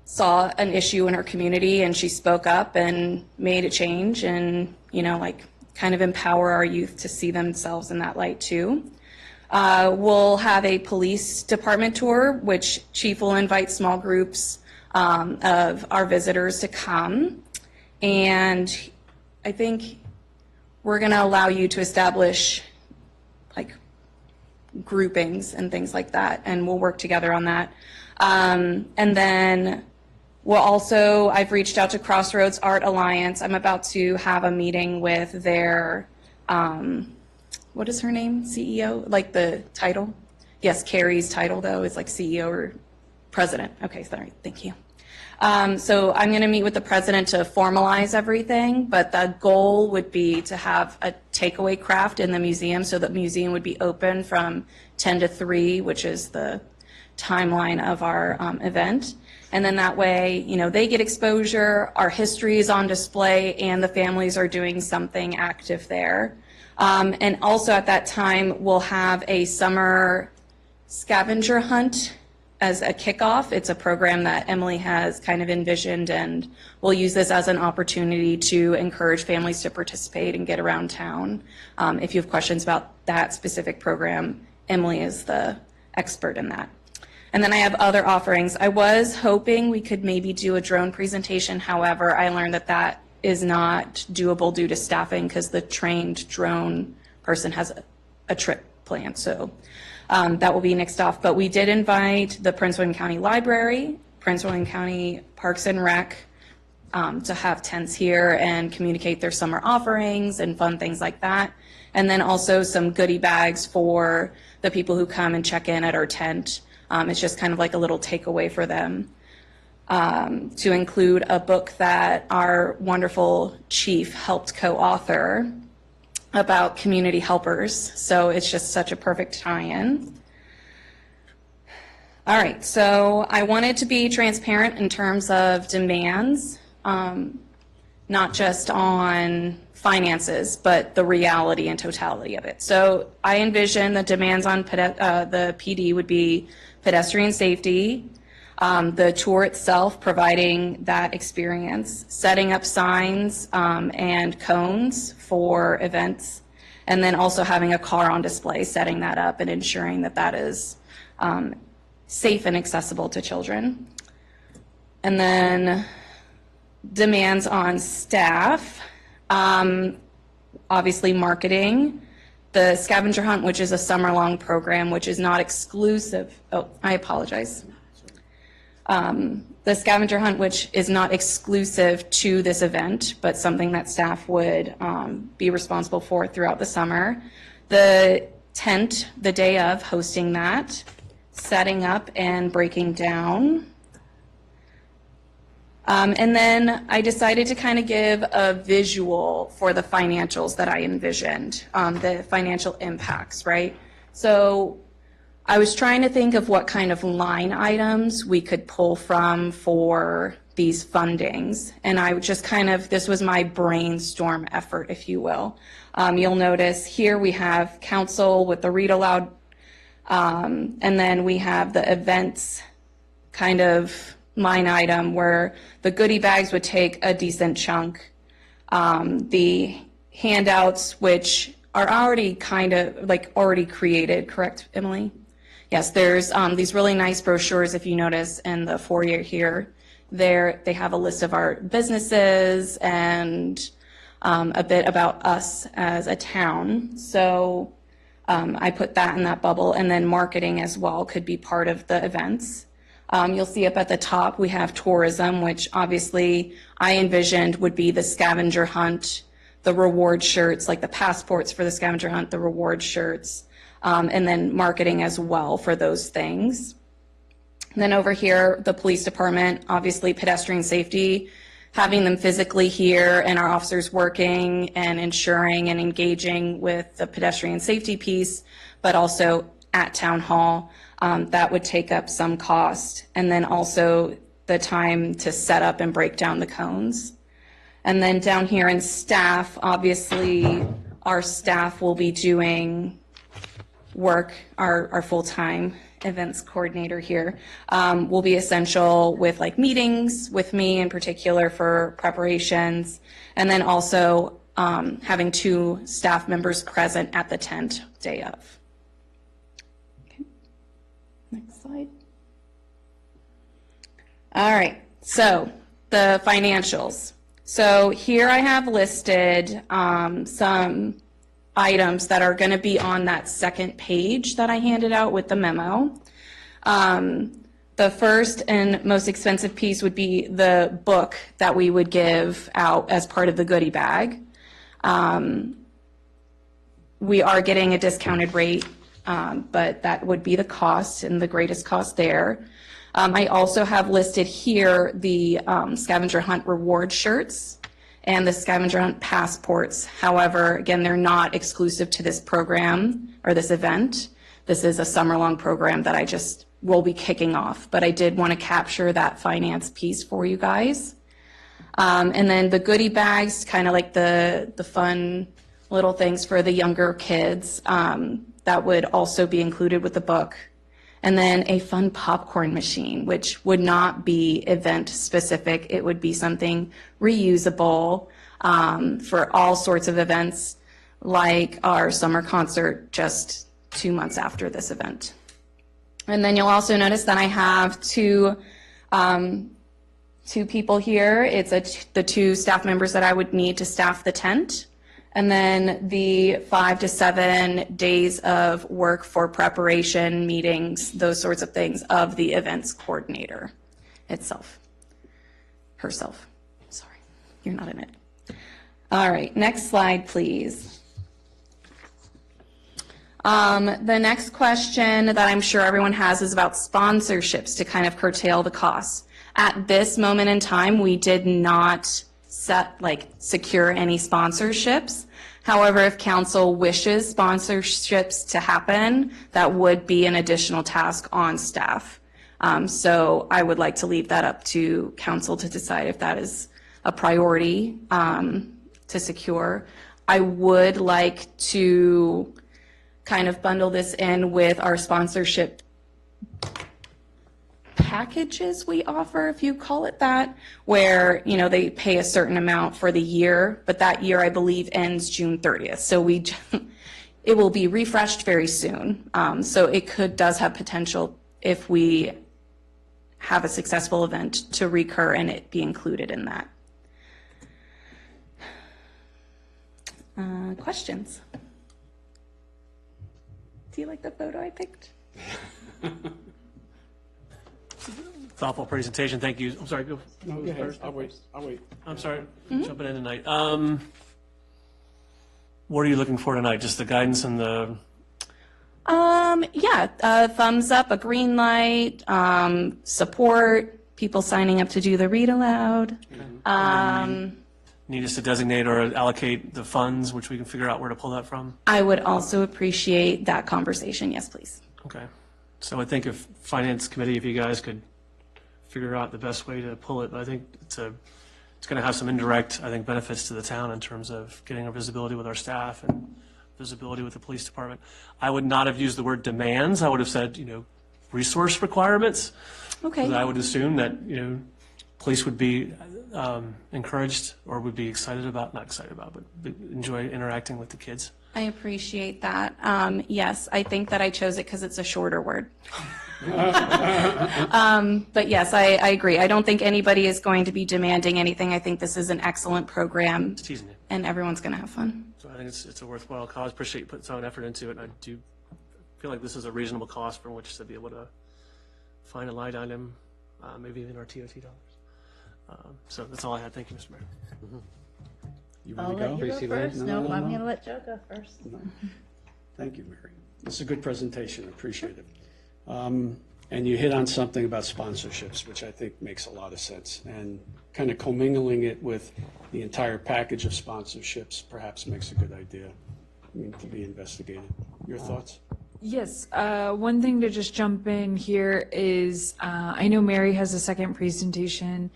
saw an issue in her community and she spoke up and made a change, and, you know, like kind of empower our youth to see themselves in that light too. We'll have a police department tour, which Chief will invite small groups of our visitors to come. And I think we're going to allow you to establish like groupings and things like that, and we'll work together on that. And then we'll also, I've reached out to Crossroads Art Alliance. I'm about to have a meeting with their, what is her name? CEO? Like the title? Yes, Carrie's title though is like CEO or president. Okay, sorry, thank you. So I'm going to meet with the president to formalize everything, but the goal would be to have a takeaway craft in the museum, so the museum would be open from 10 to 3, which is the timeline of our event. And then that way, you know, they get exposure, our history is on display, and the families are doing something active there. And also at that time, we'll have a summer scavenger hunt as a kickoff. It's a program that Emily has kind of envisioned, and we'll use this as an opportunity to encourage families to participate and get around town. If you have questions about that specific program, Emily is the expert in that. And then I have other offerings. I was hoping we could maybe do a drone presentation. However, I learned that that is not doable due to staffing because the trained drone person has a trip planned. So that will be next off. But we did invite the Prince William County Library, Prince William County Parks and Rec to have tents here and communicate their summer offerings and fun things like that. And then also some goodie bags for the people who come and check in at our tent. It's just kind of like a little takeaway for them, to include a book that our wonderful chief helped co-author about community helpers. So it's just such a perfect tie-in. All right, so I wanted to be transparent in terms of demands, not just on finances, but the reality and totality of it. So I envision the demands on the PD would be pedestrian safety, the tour itself providing that experience, setting up signs and cones for events, and then also having a car on display, setting that up and ensuring that that is safe and accessible to children. And then demands on staff, obviously marketing, the scavenger hunt, which is a summer-long program, which is not exclusive. Oh, I apologize. The scavenger hunt, which is not exclusive to this event, but something that staff would be responsible for throughout the summer. The tent, the day of, hosting that, setting up and breaking down. And then I decided to kind of give a visual for the financials that I envisioned, the financial impacts, right? So I was trying to think of what kind of line items we could pull from for these fundings. And I just kind of, this was my brainstorm effort, if you will. You'll notice here we have council with the read aloud, and then we have the events kind of line item where the goodie bags would take a decent chunk. The handouts, which are already kind of like already created, correct, Emily? Yes, there's these really nice brochures, if you notice, in the foyer here. There, they have a list of our businesses and a bit about us as a town. So I put that in that bubble, and then marketing as well could be part of the events. You'll see up at the top, we have tourism, which obviously I envisioned would be the scavenger hunt, the reward shirts, like the passports for the scavenger hunt, the reward shirts, and then marketing as well for those things. And then over here, the police department, obviously pedestrian safety, having them physically here and our officers working and ensuring and engaging with the pedestrian safety piece, but also at town hall. That would take up some cost, and then also the time to set up and break down the cones. And then down here in staff, obviously, our staff will be doing work, our full-time events coordinator here, will be essential with like meetings with me in particular for preparations, and then also having 2 staff members present at the tent day of. Okay. Next slide. All right, so the financials. So here I have listed some items that are going to be on that second page that I handed out with the memo. The first and most expensive piece would be the book that we would give out as part of the goodie bag. We are getting a discounted rate, but that would be the cost and the greatest cost there. I also have listed here the scavenger hunt reward shirts and the scavenger hunt passports. However, again, they're not exclusive to this program or this event. This is a summer-long program that I just will be kicking off, but I did want to capture that finance piece for you guys. And then the goodie bags, kind of like the fun little things for the younger kids, that would also be included with the book. And then a fun popcorn machine, which would not be event specific. It would be something reusable for all sorts of events, like our summer concert just 2 months after this event. And then you'll also notice that I have two people here. It's the 2 staff members that I would need to staff the tent. And then the 5 to 7 days of work for preparation, meetings, those sorts of things of the events coordinator itself. Herself. Sorry, you're not in it. All right, next slide, please. The next question that I'm sure everyone has is about sponsorships to kind of curtail the costs. At this moment in time, we did not secure any sponsorships. However, if council wishes sponsorships to happen, that would be an additional task on staff. So I would like to leave that up to council to decide if that is a priority to secure. I would like to kind of bundle this in with our sponsorship packages we offer, if you call it that, where, you know, they pay a certain amount for the year, but that year I believe ends June 30th. So it will be refreshed very soon. So it does have potential if we have a successful event to recur and it be included in that. Questions? Do you like the photo I picked? Thoughtful presentation, thank you. I'm sorry, go. No, go ahead. I'll wait. I'm sorry, jumping in tonight. What are you looking for tonight? Just the guidance and the? Yeah, a thumbs up, a green light, support, people signing up to do the read aloud. Need us to designate or allocate the funds, which we can figure out where to pull that from? I would also appreciate that conversation. Yes, please. Okay. So I think if Finance Committee, if you guys could figure out the best way to pull it, but I think it's going to have some indirect, I think, benefits to the town in terms of getting our visibility with our staff and visibility with the police department. I would not have used the word demands. I would have said, resource requirements. Okay. Because I would assume that, police would be encouraged or would be excited about, not excited about, but enjoy interacting with the kids. I appreciate that. Yes, I think that I chose it because it's a shorter word. But yes, I agree. I don't think anybody is going to be demanding anything. I think this is an excellent program. Just teasing you. And everyone's going to have fun. So I think it's a worthwhile cause. Appreciate you putting some effort into it. And I do feel like this is a reasonable cost from which to be able to find a line item, maybe even our TOT dollars. So that's all I had. Thank you, Mr. Mayor. You I'll want to let go? you go first. No, I'm going to let Joe go first. Thank you, Mary. It's a good presentation. I appreciate it. And you hit on something about sponsorships, which I think makes a lot of sense. And kind of commingling it with the entire package of sponsorships perhaps makes a good idea to be investigated. Your thoughts? Yes, one thing to just jump in here is I know Mary has a second presentation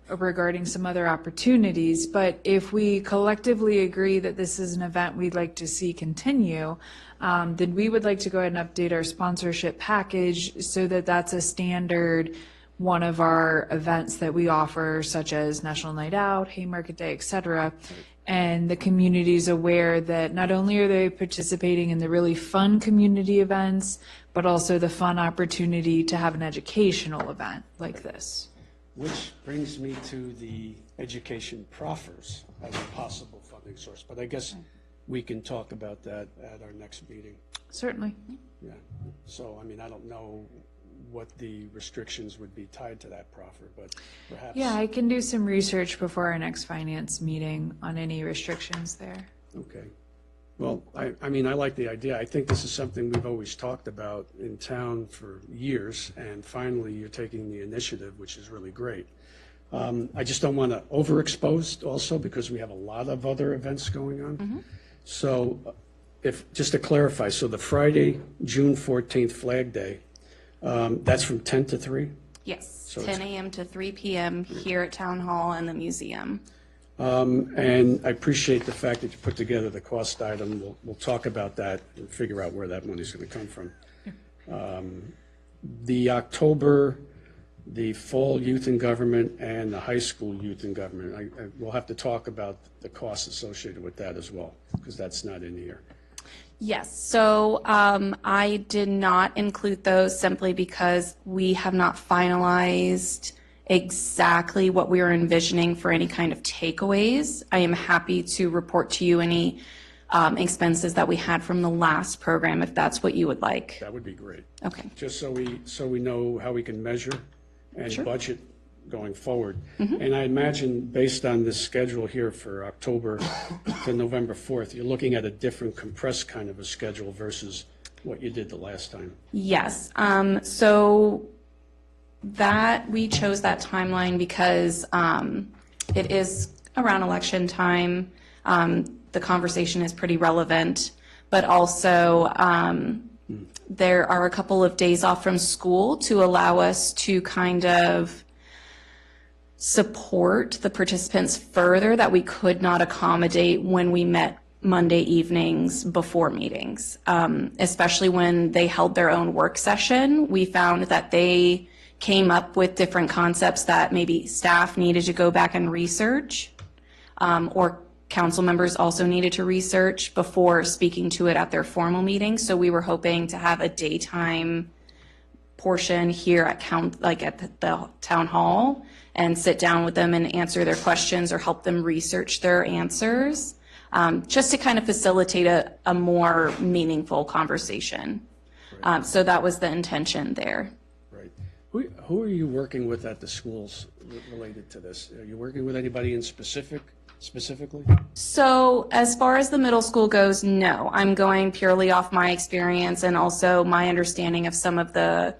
regarding some other opportunities. But if we collectively agree that this is an event we'd like to see continue, then we would like to go ahead and update our sponsorship package so that that's a standard one of our events that we offer, such as National Night Out, Haymarket Day, et cetera. And the community is aware that not only are they participating in the really fun community events, but also the fun opportunity to have an educational event like this. Which brings me to the education proffers as a possible funding source, but I guess we can talk about that at our next meeting. Certainly. Yeah, so, I mean, I don't know what the restrictions would be tied to that proffer, but perhaps. Yeah, I can do some research before our next finance meeting on any restrictions there. Okay. Well, I mean, I like the idea. I think this is something we've always talked about in town for years, and finally you're taking the initiative, which is really great. I just don't want to overexpose also because we have a lot of other events going on. So just to clarify, so the Friday, June 14th Flag Day, that's from 10 to 3? Yes, So 10 a.m. to 3 p.m. here at Town Hall and the museum. And I appreciate the fact that you put together the cost item. We'll talk about that and figure out where that money's going to come from. The October, the fall youth in government and the high school youth in government, we'll have to talk about the costs associated with that as well, because that's not in here. Yes, so I did not include those simply because we have not finalized exactly what we are envisioning for any kind of takeaways. I am happy to report to you any expenses that we had from the last program, if that's what you would like. That would be great. Okay. Just so we know how we can measure and Sure. budget going forward. And I imagine, based on this schedule here for October to November 4th, you're looking at a different compressed kind of a schedule versus what you did the last time. Yes, so that, we chose that timeline because it is around election time. The conversation is pretty relevant, but also there are a couple of days off from school to allow us to kind of support the participants further that we could not accommodate when we met Monday evenings before meetings, especially when they held their own work session. We found that they came up with different concepts that maybe staff needed to go back and research, or council members also needed to research before speaking to it at their formal meetings. So we were hoping to have a daytime portion here at the town hall and sit down with them and answer their questions or help them research their answers, just to kind of facilitate a more meaningful conversation. So that was the intention there. Right. Who are you working with at the schools related to this? Are you working with anybody in specifically? So as far as the middle school goes, no. I'm going purely off my experience and also my understanding of some of the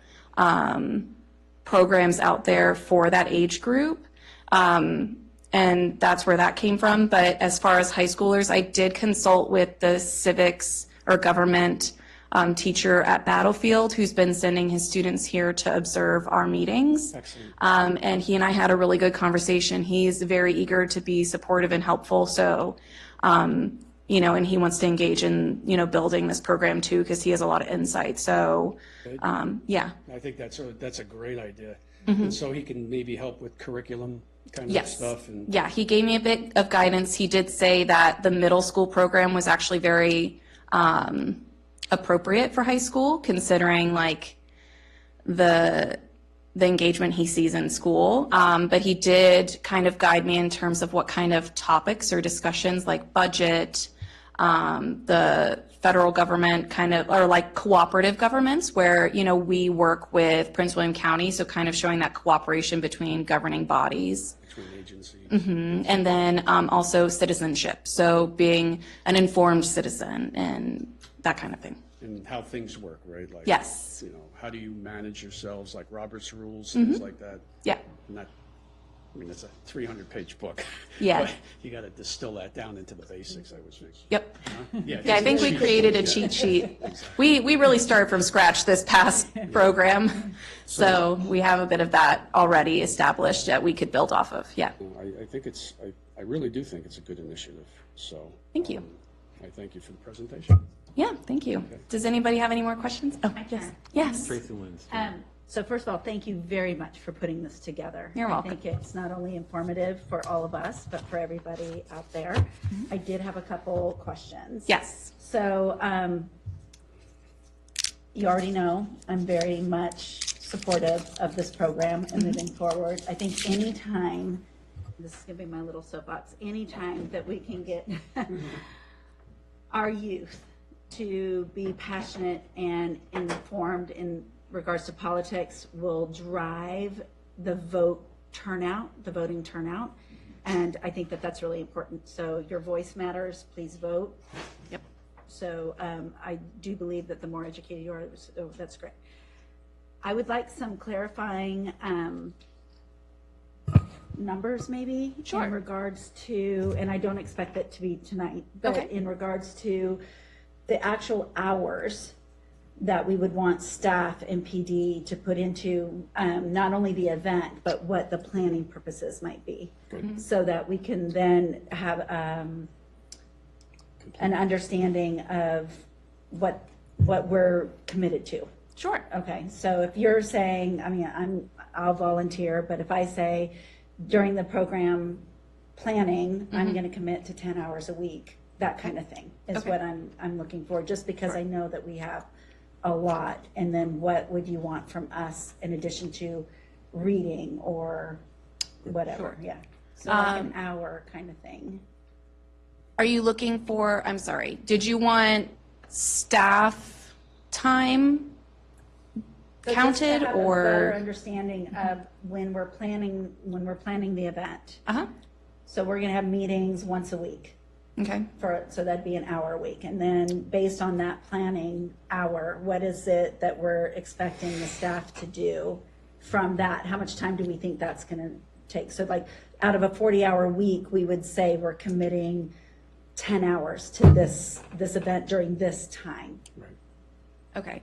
programs out there for that age group. And that's where that came from. But as far as high schoolers, I did consult with the civics or government teacher at Battlefield who's been sending his students here to observe our meetings. Excellent. And he and I had a really good conversation. He's very eager to be supportive and helpful. So, and he wants to engage in, building this program too, because he has a lot of insight. So, yeah. I think that's a great idea. And so he can maybe help with curriculum kind of stuff. And Yeah, he gave me a bit of guidance. He did say that the middle school program was actually very appropriate for high school, considering like the engagement he sees in school. But he did kind of guide me in terms of what kind of topics or discussions like budget, the federal government or like cooperative governments where, we work with Prince William County. So kind of showing that cooperation between governing bodies. between agencies. And then also citizenship. So being an informed citizen and that kind of thing. And how things work, right? Like, Yes. how do you manage yourselves, like Robert's rules, things like that? Yeah. And that I mean, it's a 300-page book. Yeah. But you got to distill that down into the basics, I would think. Yep. Yeah, Yeah, I think we created a cheat sheet. We really started from scratch this past program, so we have a bit of that already established that we could build off of. Yeah. I think I really do think it's a good initiative, so. Thank you. I thank you for the presentation. Yeah, thank you. Does anybody have any more questions? Oh, yes. Tracy wins. So first of all, thank you very much for putting this together. You're welcome. I think it's not only informative for all of us, but for everybody out there. I did have a couple questions. Yes. So you already know I'm very much supportive of this program and moving forward. I think anytime, this is going to be my little soapbox, anytime that we can get our youth to be passionate and informed in regards to politics will drive the voting turnout. And I think that that's really important. So your voice matters, please vote. Yep. So I do believe that the more educated you are, so that's great. I would like some clarifying numbers maybe in regards to, and I don't expect it to be tonight, but in regards to the actual hours that we would want staff and PD to put into not only the event, but what the planning purposes might be. So that we can then have an understanding of what we're committed to. Sure. Okay, so if you're saying, I mean, I'll volunteer, but if I say during the program planning, I'm going to commit to 10 hours a week, that kind of thing is what I'm looking for, just because I know that we have a lot. And then what would you want from us in addition to reading or whatever? Yeah. So like an hour kind of thing. Are you looking for, I'm sorry, did you want staff time counted Just to have a better or? understanding of when we're planning the event. Uh-huh. So we're going to have meetings once a week. Okay. So that'd be an hour a week. And then based on that planning hour, what is it that we're expecting the staff to do from that? How much time do we think that's going to take? So like out of a 40-hour week, we would say we're committing 10 hours to this event during this time. Right. Okay.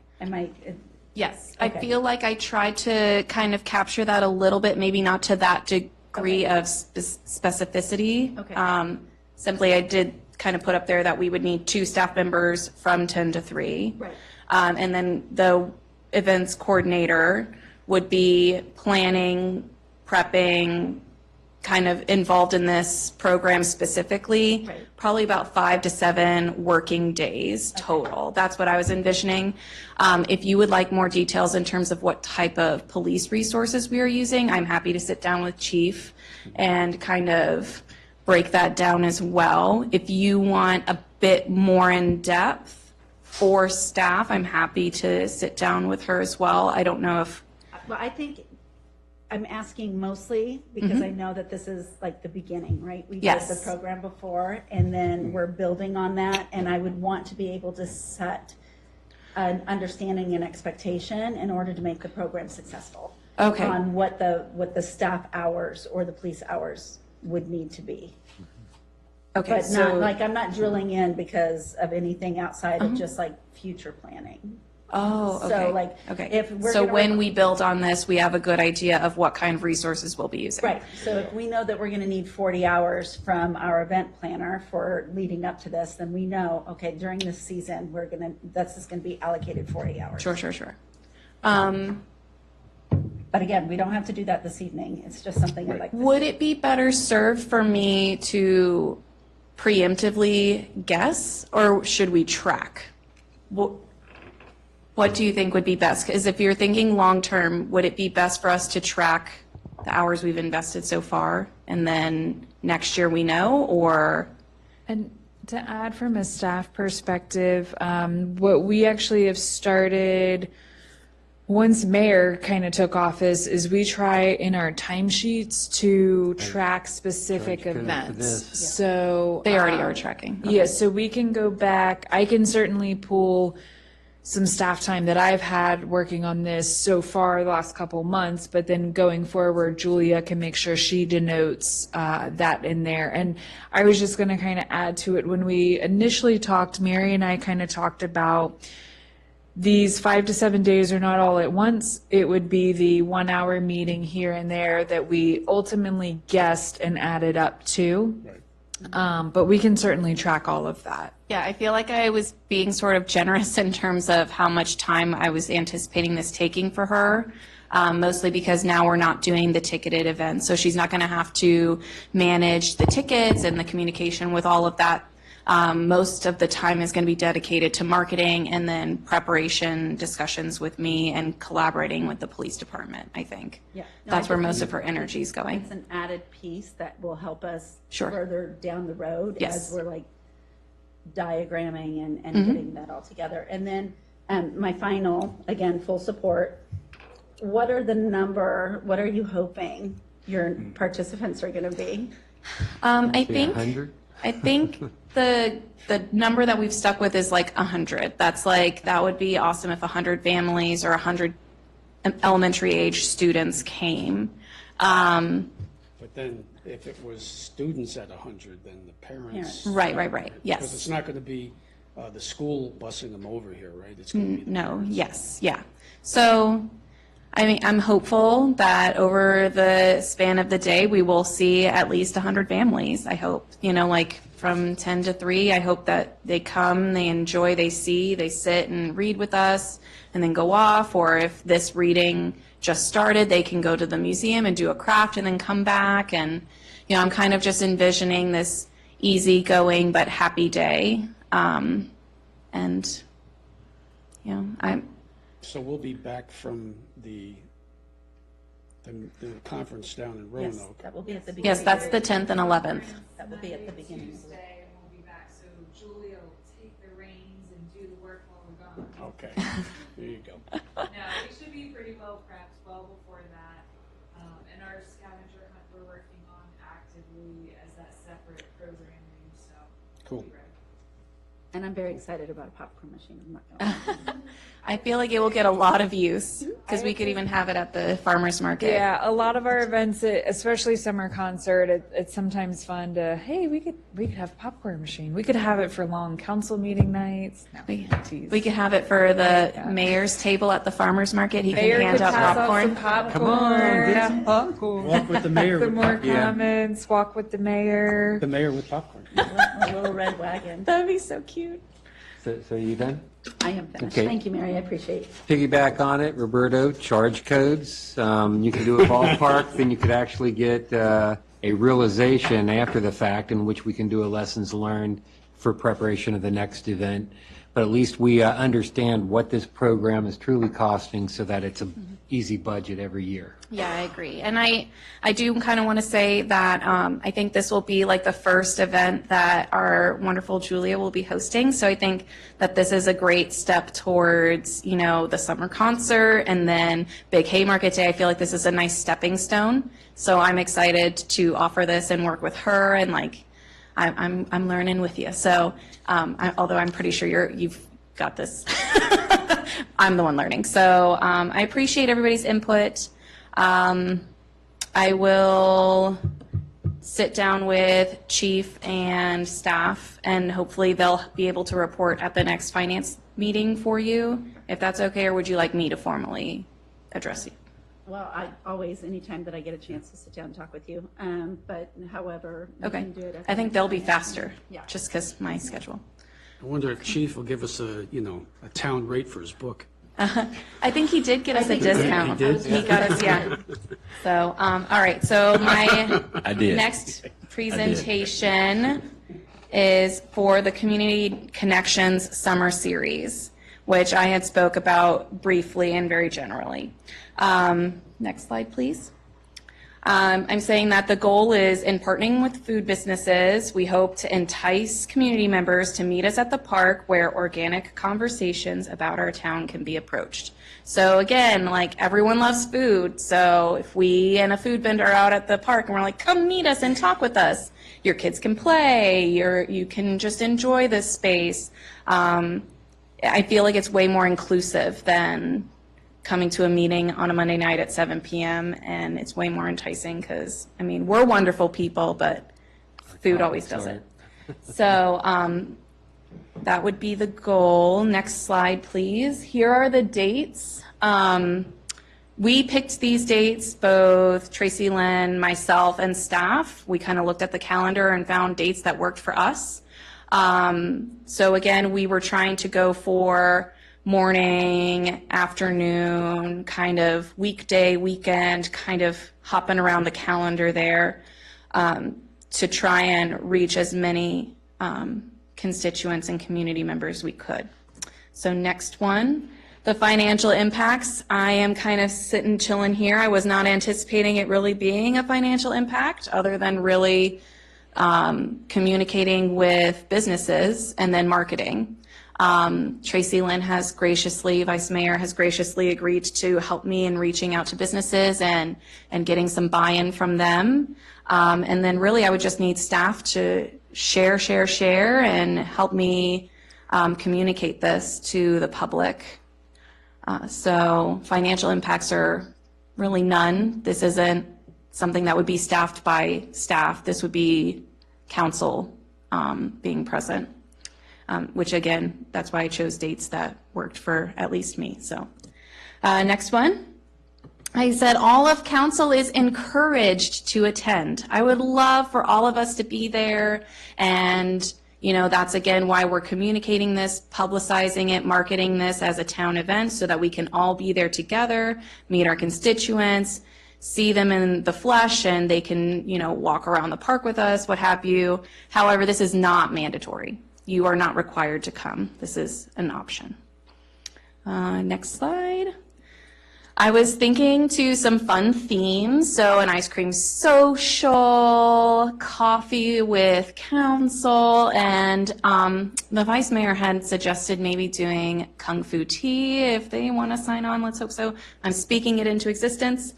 Yes. I feel like I tried to kind of capture that a little bit, maybe not to that degree of specificity. Okay. Simply, I did kind of put up there that we would need 2 staff members from 10 to 3. Right. And then the events coordinator would be planning, prepping, kind of involved in this program specifically, Right. probably about 5 to 7 working days total. That's what I was envisioning. If you would like more details in terms of what type of police resources we are using, I'm happy to sit down with Chief and kind of break that down as well. If you want a bit more in depth for staff, I'm happy to sit down with her as well. I don't know if. Well, I think I'm asking mostly because I know that this is like the beginning, right? We did the program before and then we're building on that. And I would want to be able to set an understanding and expectation in order to make the program successful. Okay. On what the staff hours or the police hours would need to be. Okay, But not, like, I'm not drilling in because of anything outside of just like future planning. Oh, okay. So like, okay. if we're so gonna when we build on this, we have a good idea of what kind of resources we'll be using. Right, so if we know that we're gonna need 40 hours from our event planner for leading up to this, then we know, okay, during this season, that's just gonna be allocated 40 hours. Sure. But again, we don't have to do that this evening, it's just something I'd like to. Would it be better served for me to preemptively guess, or should we track? What do you think would be best? Because if you're thinking long-term, would it be best for us to track the hours we've invested so far, and then next year we know, or? And to add from a staff perspective, what we actually have started once mayor kind of took office is we try in our timesheets to track specific Good for events. this. So They already are tracking. yeah, so we can go back. I can certainly pull some staff time that I've had working on this so far the last couple months, but then going forward, Julia can make sure she denotes that in there. And I was just going to kind of add to it, when we initially talked, Mary and I kind of talked about these 5 to 7 days are not all at once. It would be the 1 hour meeting here and there that we ultimately guessed and added up to. But we can certainly track all of that. Yeah, I feel like I was being sort of generous in terms of how much time I was anticipating this taking for her, mostly because now we're not doing the ticketed events. So she's not going to have to manage the tickets and the communication with all of that. Most of the time is going to be dedicated to marketing and then preparation discussions with me and collaborating with the police department, I think. Yeah. No, That's I where think most of her energy is going. It's an added piece that will help us Sure. further down the road Yes. as we're like diagramming and Mm-hmm. getting that all together. And then my final, again, full support. What are you hoping your participants are going to be? I think 100? I think the number that we've stuck with is like 100. That's like, that would be awesome if 100 families or 100 elementary age students came. But then if it was students at 100, then the parents. Right, yes. Because it's not going to be the school busing them over here, right? It's going to be the No, parents. yes, yeah. So, I mean, I'm hopeful that over the span of the day, we will see at least 100 families, I hope. You know, like from 10 to 3, I hope that they come, they enjoy, they see, they sit and read with us and then go off. Or if this reading just started, they can go to the museum and do a craft and then come back. And, you know, I'm kind of just envisioning this easygoing but happy day. And, you know, So we'll be back from the conference down in Yes, Roanoke. that will be at the beginning. yes, that's the 10th and 11th. That will be at the beginning. Tuesday, and we'll be back, so Julia will take the reins and do the work while we're gone. Okay, there you go. No, we should be pretty well prepped well before that. And our scavenger hunt we're working on actively as that separate programming, so. Cool. be ready. And I'm very excited about a popcorn machine. I'm not gonna lie. I feel like it will get a lot of use because we could even have it at the farmer's market. Yeah, a lot of our events, especially summer concert, it's sometimes fun to, hey, we could have a popcorn machine. We could have it for long council meeting nights. No, tease. We could have it for the mayor's table at the farmer's market. He Mayor can hand could out pass popcorn. some popcorn. Come on, get some popcorn. Walk with the mayor. Some with more popcorn. comments, walk with the mayor. The mayor with popcorn. A little red wagon. That'd be so cute. So are you done? I am finished. Okay. Thank you, Mary. I appreciate it. Piggyback on it, Roberto, charge codes. You can do a ballpark, then you could actually get a realization after the fact in which we can do a lessons learned for preparation of the next event. But at least we understand what this program is truly costing so that it's an easy budget every year. Yeah, I agree. And I do kind of want to say that I think this will be like the first event that our wonderful Julia will be hosting. So I think that this is a great step towards, you know, the summer concert and then Big Haymarket Day. I feel like this is a nice stepping stone. So I'm excited to offer this and work with her and like I'm learning with you. So although I'm pretty sure you've got this, I'm the one learning. So I appreciate everybody's input. I will sit down with chief and staff and hopefully they'll be able to report at the next finance meeting for you, if that's okay, or would you like me to formally address you? Well, I always, anytime that I get a chance to sit down and talk with you. But however, we Okay. can do it. at I the think next they'll be finance faster, meeting. Yeah. just because my schedule. I wonder if Chief will give us a town rate for his book. I think he did get us a discount. He did? He got us, yeah. So, all right, so my I did. next presentation is for the Community Connections Summer Series, which I had spoke about briefly and very generally. Next slide, please. I'm saying that the goal is in partnering with food businesses, we hope to entice community members to meet us at the park where organic conversations about our town can be approached. So again, like everyone loves food. So if we and a food vendor are out at the park and we're like, come meet us and talk with us, your kids can play, you can just enjoy this space. I feel like it's way more inclusive than coming to a meeting on a Monday night at 7 p.m. and it's way more enticing because, I mean, we're wonderful people, but food always does it. So that would be the goal. Next slide, please. Here are the dates. We picked these dates, both Tracy Lynn, myself, and staff. We kind of looked at the calendar and found dates that worked for us. So again, we were trying to go for morning, afternoon, kind of weekday, weekend, kind of hopping around the calendar there to try and reach as many constituents and community members we could. So next one, the financial impacts. I am kind of sitting, chilling here. I was not anticipating it really being a financial impact other than really communicating with businesses and then marketing. Tracy Lynn has graciously, Vice Mayor has graciously agreed to help me in reaching out to businesses and getting some buy-in from them. And then really I would just need staff to share and help me communicate this to the public. So financial impacts are really none. This isn't something that would be staffed by staff. This would be council being present, which again, that's why I chose dates that worked for at least me. So next one. I said all of council is encouraged to attend. I would love for all of us to be there, and you know, that's again why we're communicating this, publicizing it, marketing this as a town event so that we can all be there together, meet our constituents, see them in the flesh, and they can, you know, walk around the park with us, what have you. However, this is not mandatory. You are not required to come. This is an option. Next slide. I was thinking to some fun themes, so an ice cream social, coffee with council, and the Vice Mayor had suggested maybe doing Kung Fu tea if they want to sign on. Let's hope so. I'm speaking it into existence.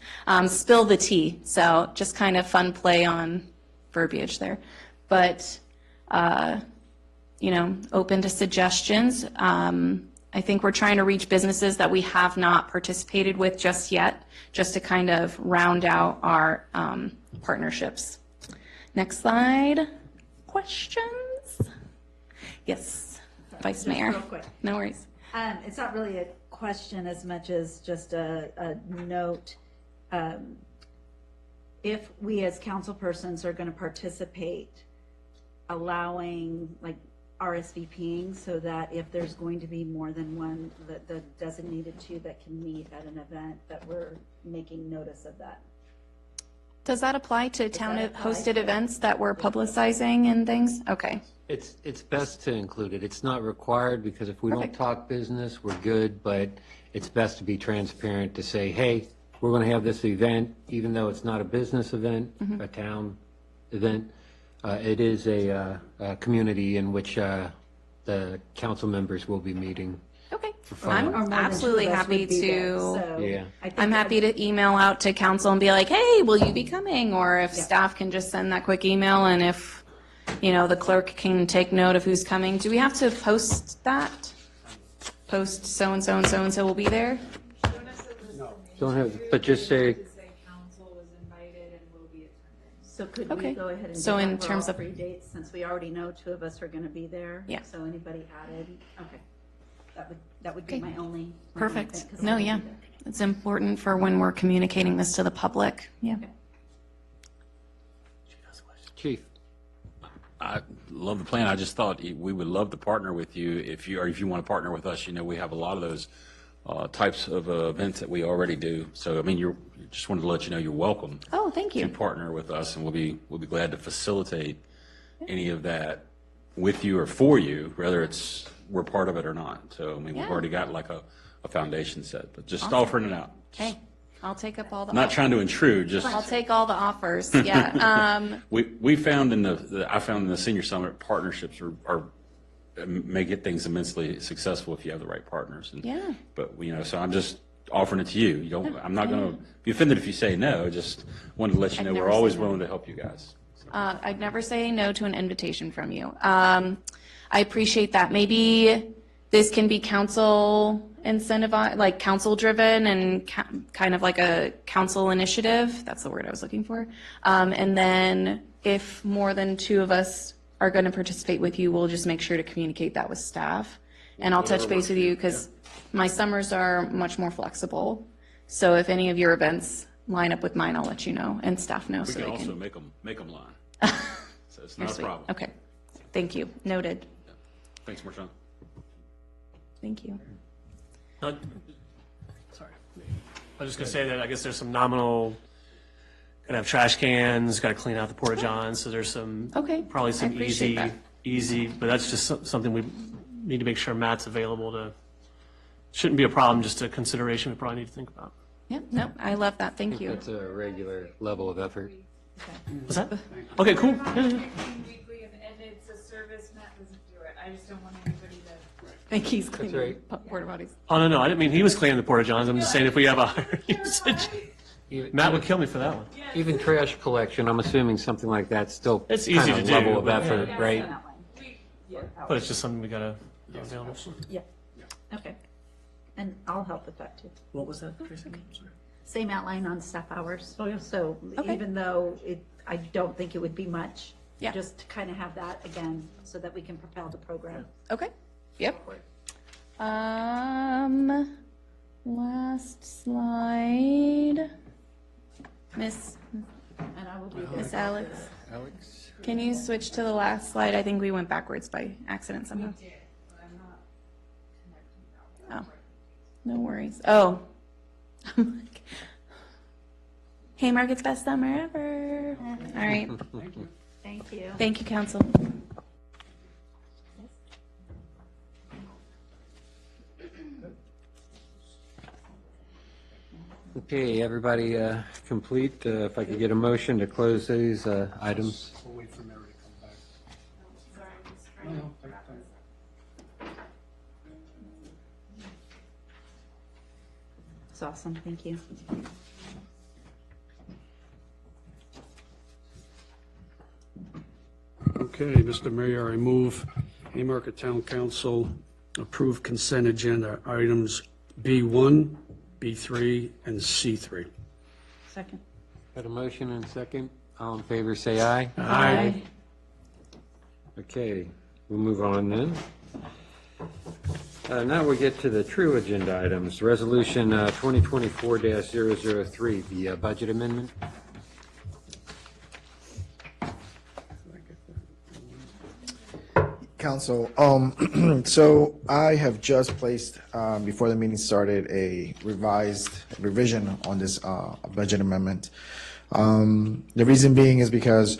Spill the tea, so just kind of fun play on verbiage there. But, you know, open to suggestions. I think we're trying to reach businesses that we have not participated with just yet, just to kind of round out our partnerships. Next slide. Questions? Yes, Vice Mayor. Real quick. No worries. It's not really a question as much as just a note. If we as council persons are going to participate, allowing like RSVPing so that if there's going to be more than one, the designated two that can meet at an event, that we're making notice of that. Does that apply to town-hosted events that we're publicizing and things? Okay. It's best to include it. It's not required because if we don't talk business, we're good, but it's best to be transparent to say, hey, we're going to have this event, even though it's not a business event, a town event. It is a community in which the council members will be meeting. Okay. For fun. I'm absolutely happy to. Yeah. I'm happy to email out to council and be like, hey, will you be coming? Or if staff can just send that quick email, and if, you know, the clerk can take note of who's coming. Do we have to post that? Post so-and-so and so-and-so will be there? Don't have, but just say, council was invited and will be attending. So could Okay. we go ahead and So do in that for terms all of- 3 dates, since we already know 2 of us are going to be there? Yeah. So anybody added? Okay. That would be Okay. my only. Perfect. thing, 'cause No, I yeah. will be there. It's important for when we're communicating this to the public. Yeah. Chief. I love the plan. I just thought we would love to partner with you if you want to partner with us. You know, we have a lot of those types of events that we already do. So, I mean, just wanted to let you know you're welcome Oh, thank to you. partner with us, and we'll be glad to facilitate any of that with you or for you, whether it's we're part of it or not. So, I mean, we've Yeah. already got like a foundation set, but just Awesome. offering it out. Hey, I'll take up all the. Not trying to intrude, just I'll take all the offers. Yeah. we found I found in the Senior Summit partnerships are make it things immensely successful if you have the right partners. And, Yeah. But you know, so I'm just offering it to you. You don't. I'm not going to be offended if you say no. Just wanted to let you know never we're always say no. willing to help you guys. I'd never say no to an invitation from you. I appreciate that. Maybe this can be council incentivized, like council driven and kind of like a council initiative. That's the word I was looking for. And then if more than 2 of us are going to participate with you, we'll just make sure to communicate that with staff. And I'll touch base with you because my summers are much more flexible. So if any of your events line up with mine, I'll let you know and staff know. We so can they also can. make them line. So it's You're not a sweet. problem. Okay. Thank you. Noted. Thanks, Marshawn. Thank you. Sorry. I was just gonna say that I guess there's some nominal, gotta have trash cans, gotta clean out the porta johns, so there's some, Okay. probably I some appreciate that. easy, but that's just something we need to make sure Matt's available to, shouldn't be a problem, just a consideration we probably need to think about. Yeah, no, I love that. Thank you. It's a regular level of effort. What's that? Okay, cool. Yeah, yeah. Weekly, and it's a service, Matt doesn't do it. I just don't want anybody to. Thank he's cleaning right. porta potties. Oh, no, I didn't mean he was cleaning the porta johns. I'm just saying if we have a higher usage. Matt would kill me for that one. Even trash collection, I'm assuming something like that's still It's easy kind to of do, level of but- effort, Yeah. right? But it's just something we gotta be available. Yeah, okay. And I'll help with that too. What was that, Tracy? Sorry. Same outline on staff hours. Oh, yeah. So Okay. even though I don't think it would be much, Yeah. just to kind of have that again, so that we can propel the program. Okay. Yep. Last slide. Miss And I will be there. Miss Alex, Alex? can you switch to the last slide? I think we went backwards by accident somehow. Oh, no worries. Oh. Haymarket's best summer ever. All right. Thank you. Thank you, council. Okay, everybody complete? If I could get a motion to close these items. We'll wait for Mary to come back. Sorry, I'm just No, trying no, to take wrap time. this up. It's awesome, thank you. Okay, Mr. Mayor, I move Haymarket Town Council approve consent agenda items B1, B3, and C3. Second. Got a motion and a second? All in favor, say aye. Aye. Okay, we'll move on then. Now we get to the true agenda items. Resolution 2024-003, the budget amendment. Council, so I have just placed, before the meeting started, a revision on this budget amendment. The reason being is because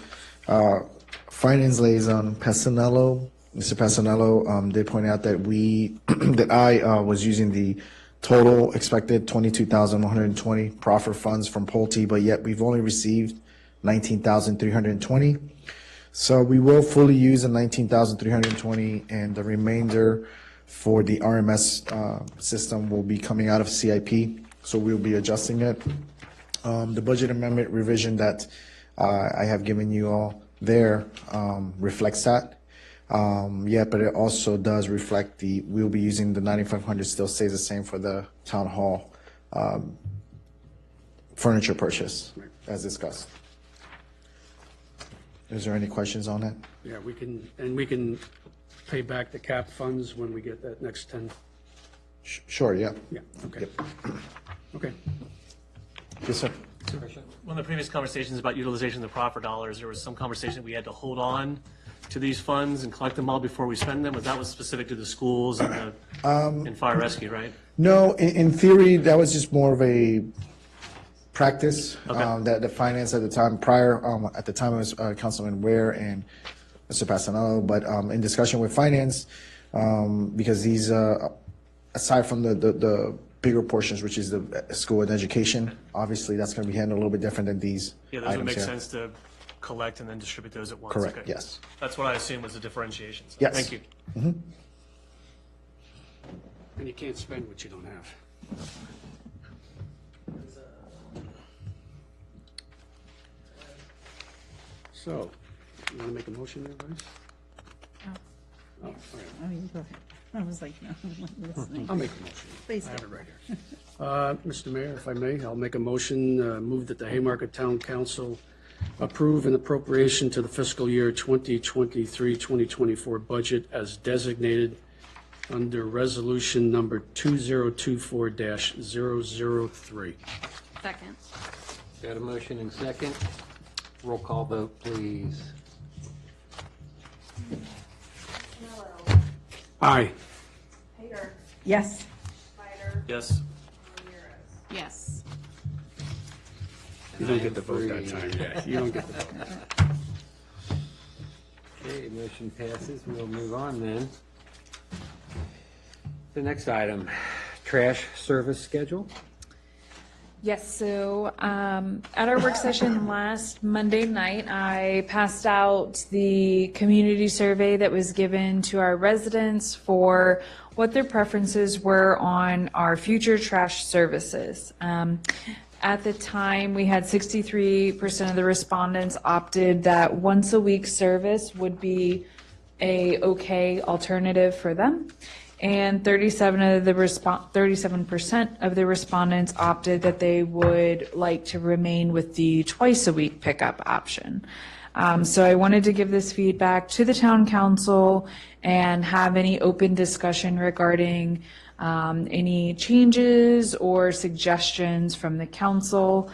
Finance Liaison Passanello, Mr. Passanello, did point out that that I was using the total expected 22,120 proffer funds from Pulte, but yet we've only received 19,320. So we will fully use the 19,320, and the remainder for the RMS system will be coming out of CIP. So we'll be adjusting it. The budget amendment revision that I have given you all there reflects that. Yeah, but it also does reflect we'll be using the 9,500 still stays the same for the town hall furniture purchase as discussed. Is there any questions on that? Yeah, we can pay back the cap funds when we get that next 10. Sure, yeah. Yeah, okay. Yep. Okay. Yes, sir. One of the previous conversations about utilization of the proffer dollars, there was some conversation that we had to hold on to these funds and collect them all before we spend them. That was specific to the schools and and fire rescue, right? No, in theory, that was just more of a practice Okay. that the finance at the time, at the time it was Councilman Ware and Mr. Passanello, but in discussion with finance, because these, aside from the bigger portions, which is the school and education, obviously that's going to be handled a little bit different than these Yeah, those would items make here. sense to collect and then distribute those at once. Correct, Okay. yes. That's what I assumed was the differentiation. So Yes. Thank you. And you can't spend what you don't have. So, you want to make a motion there, Bryce? Oh, all right. Oh, you go ahead. I was like, no, I'm not listening. I'll make a motion. Please I have do. it right here. Mr. Mayor, if I may, I'll make a motion, move that the Haymarket Town Council approve an appropriation to the fiscal year 2023-2024 budget as designated under resolution number 2024-003. Second. Got a motion and second. Roll call vote, please. Aye. Hager, Yes. Snyder, Yes. Ramirez. Yes. You don't get the vote that time, yeah. You don't get the vote. Okay, motion passes. We'll move on then. The next item, trash service schedule. Yes, so at our work session last Monday night, I passed out the community survey that was given to our residents for what their preferences were on our future trash services. At the time, we had 63% of the respondents opted that once a week service would be a okay alternative for them. And 37% of the respondents opted that they would like to remain with the twice a week pickup option. So I wanted to give this feedback to the town council and have any open discussion regarding any changes or suggestions from the council.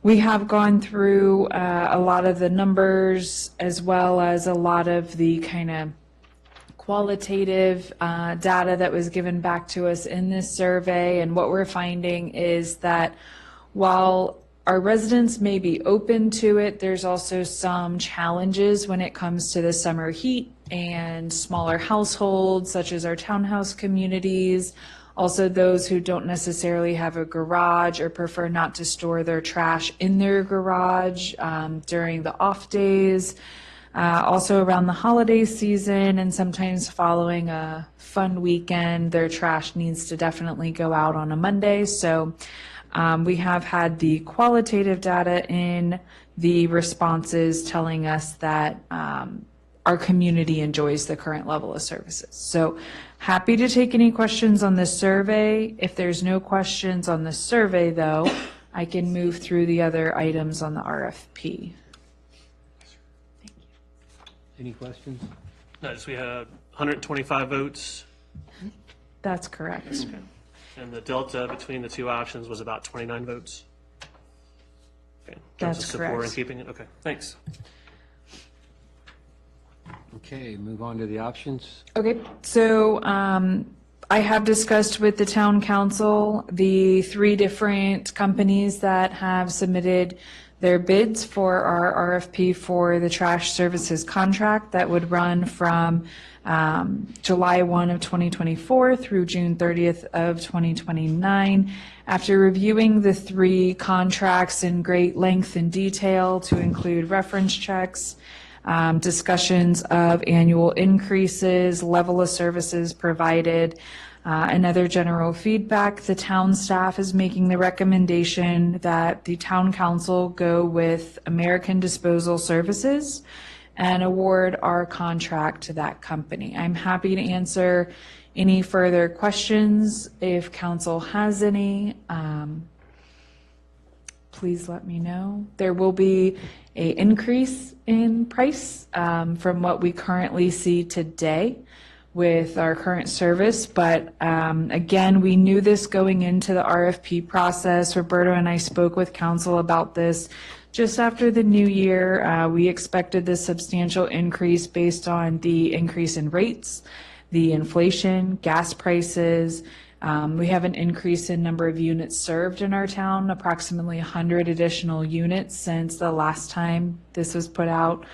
We have gone through a lot of the numbers as well as a lot of the kind of qualitative data that was given back to us in this survey. And what we're finding is that while our residents may be open to it, there's also some challenges when it comes to the summer heat and smaller households, such as our townhouse communities. Also, those who don't necessarily have a garage or prefer not to store their trash in their garage during the off days. Also around the holiday season and sometimes following a fun weekend, their trash needs to definitely go out on a Monday. So we have had the qualitative data in the responses telling us that our community enjoys the current level of services. So happy to take any questions on this survey. If there's no questions on the survey, though, I can move through the other items on the RFP. Any questions? No, so we had 125 votes, That's correct. and the delta between the two options was about 29 votes. Okay. In terms That's of support correct. and keeping it, okay, thanks. Okay, move on to the options. Okay, so I have discussed with the town council the 3 different companies that have submitted their bids for our RFP for the trash services contract that would run from July 1 of 2024 through June 30th of 2029. After reviewing the 3 contracts in great length and detail to include reference checks, discussions of annual increases, level of services provided, and other general feedback, the town staff is making the recommendation that the town council go with American Disposal Services and award our contract to that company. I'm happy to answer any further questions if council has any. Please let me know. There will be an increase in price from what we currently see today with our current service. But again, we knew this going into the RFP process. Roberto and I spoke with council about this just after the new year. We expected this substantial increase based on the increase in rates, the inflation, gas prices. We have an increase in number of units served in our town, approximately 100 additional units since the last time this was put out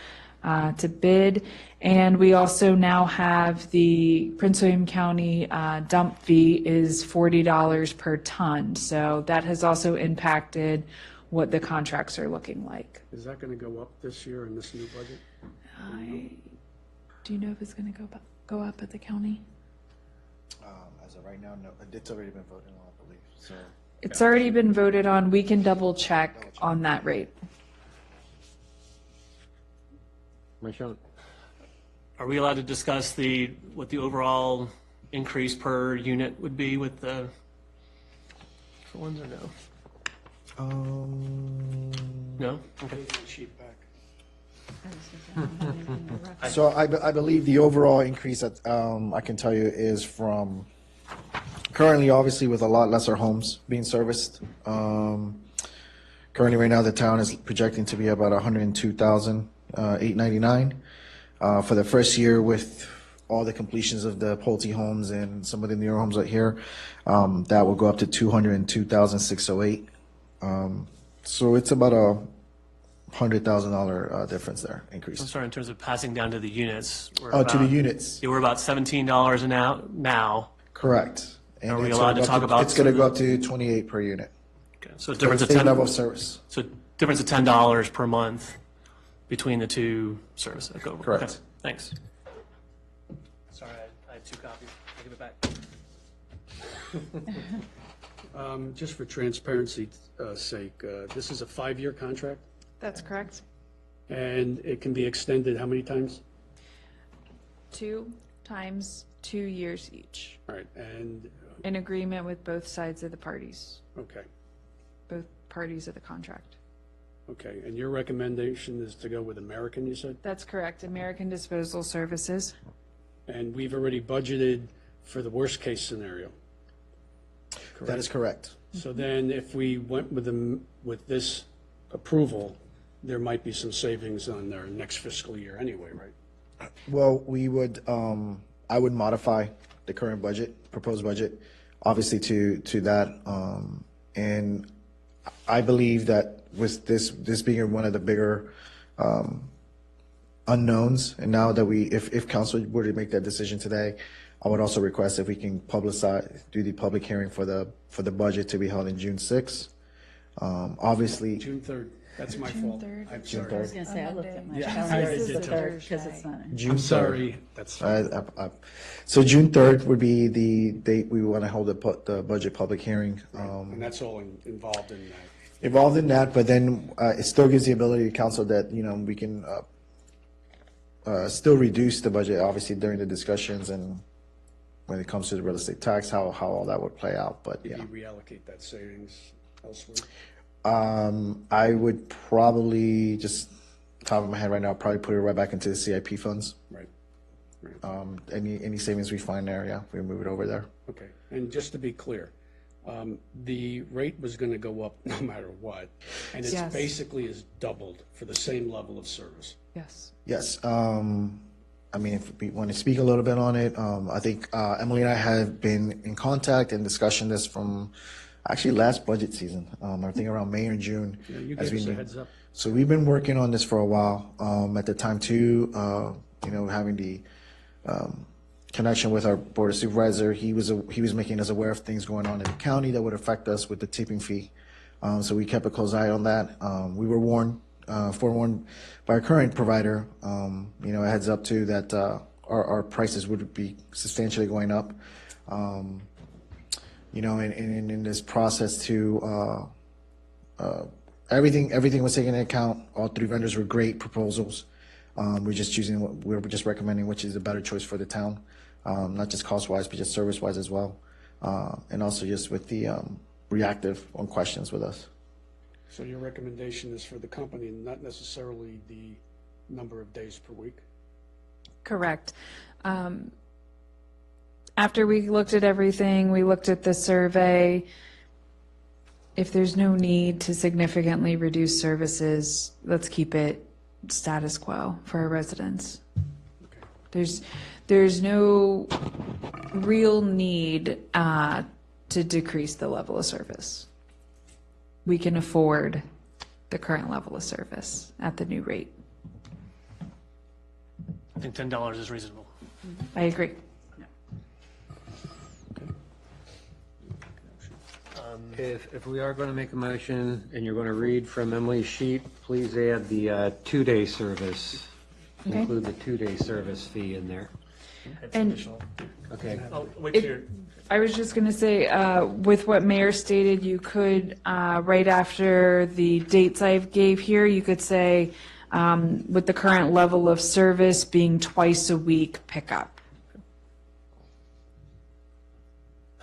to bid. And we also now have the Prince William County dump fee is $40 per ton. So that has also impacted what the contracts are looking like. Is that going to go up this year in this new budget? Do you know if it's going to go up at the county? As of right now, no, it's already been voted on, I believe, so. It's already been voted on. We can double check on that rate. Marshawn? Are we allowed to discuss what the overall increase per unit would be with the ones or no? No? Okay. Sheet back. So I believe the overall increase that I can tell you is from currently, obviously, with a lot lesser homes being serviced. Currently, right now, the town is projecting to be about 102,899 for the first year with all the completions of the Pulte homes and some of the newer homes right here. That will go up to 202,608. So it's about a $100,000 difference there, increase. I'm sorry, in terms of passing down to the units. We're Oh, to the about- units. Yeah, we're about $17 an hour now. Correct. And Are we it's allowed gonna to go talk up about It's going to some go of up to 28 per unit. Okay, so a difference of Same 10. level of service. So difference of $10 per month between the two services. Okay, Correct. okay, thanks. Sorry, I had 2 copies. I'll give it back. Just for transparency's sake, this is a 5-year contract, That's correct. and it can be extended how many times? 2 times 2 years each, All right, and, in agreement with both sides of the parties, okay, both parties of the contract. okay. And your recommendation is to go with American, you said? That's correct. American Disposal Services. And we've already budgeted for the worst-case scenario. That is correct. So then if we went with them, with this approval, there might be some savings on our next fiscal year anyway, right? Well, we would, I would modify the current budget, proposed budget, obviously to that. And I believe that with this being one of the bigger unknowns, and now that if council were to make that decision today, I would also request if we can do the public hearing for the budget to be held in June 6th. Obviously, June 3rd, that's my fault. 3rd. I'm June sorry. I was going to say, I looked at my Yeah, calendar. I This is did the too. 3rd, because it's not. June I'm 3rd. sorry, that's fine. So June 3rd would be the date we want to hold the budget public hearing. And that's all involved in that. Involved in that, but then it still gives the ability to council that, we can still reduce the budget, obviously, during the discussions and when it comes to the real estate tax, how all that would play out, but yeah. Maybe reallocate that savings elsewhere. I would probably, just top of my head right now, probably put it right back into the CIP funds. Right. Any savings we find there, yeah, we move it over there. Okay, and just to be clear, the rate was going to go up no matter what, and it's Yes. basically is doubled for the same level of service. Yes. Yes, I mean, if we want to speak a little bit on it, I think Emily and I have been in contact and discussion this from actually last budget season, I think around May or June. Yeah, you as gave we us a knew. heads up. So we've been working on this for a while. At the time too, having the connection with our board of supervisor, he was making us aware of things going on in the county that would affect us with the tipping fee. So we kept a close eye on that. We were forewarned by our current provider, a heads up too that our prices would be substantially going up. And in this process too, everything was taken into account. All 3 vendors were great proposals. We're just recommending which is a better choice for the town, not just cost wise, but just service wise as well, and also just with the reactive on questions with us. So your recommendation is for the company, not necessarily the number of days per week? Correct. After we looked at everything, we looked at the survey. If there's no need to significantly reduce services, let's keep it status quo for our residents. There's no real need to decrease the level of service. We can afford the current level of service at the new rate. I think $10 is reasonable. I agree. If we are going to make a motion and you're going to read from Emily's sheet, please add the 2-day service. Okay. Include the 2-day service fee in there. And Okay. I'll wait till you're- I was just going to say, with what Mayor stated, you could, right after the dates I gave here, you could say, with the current level of service being twice a week pickup.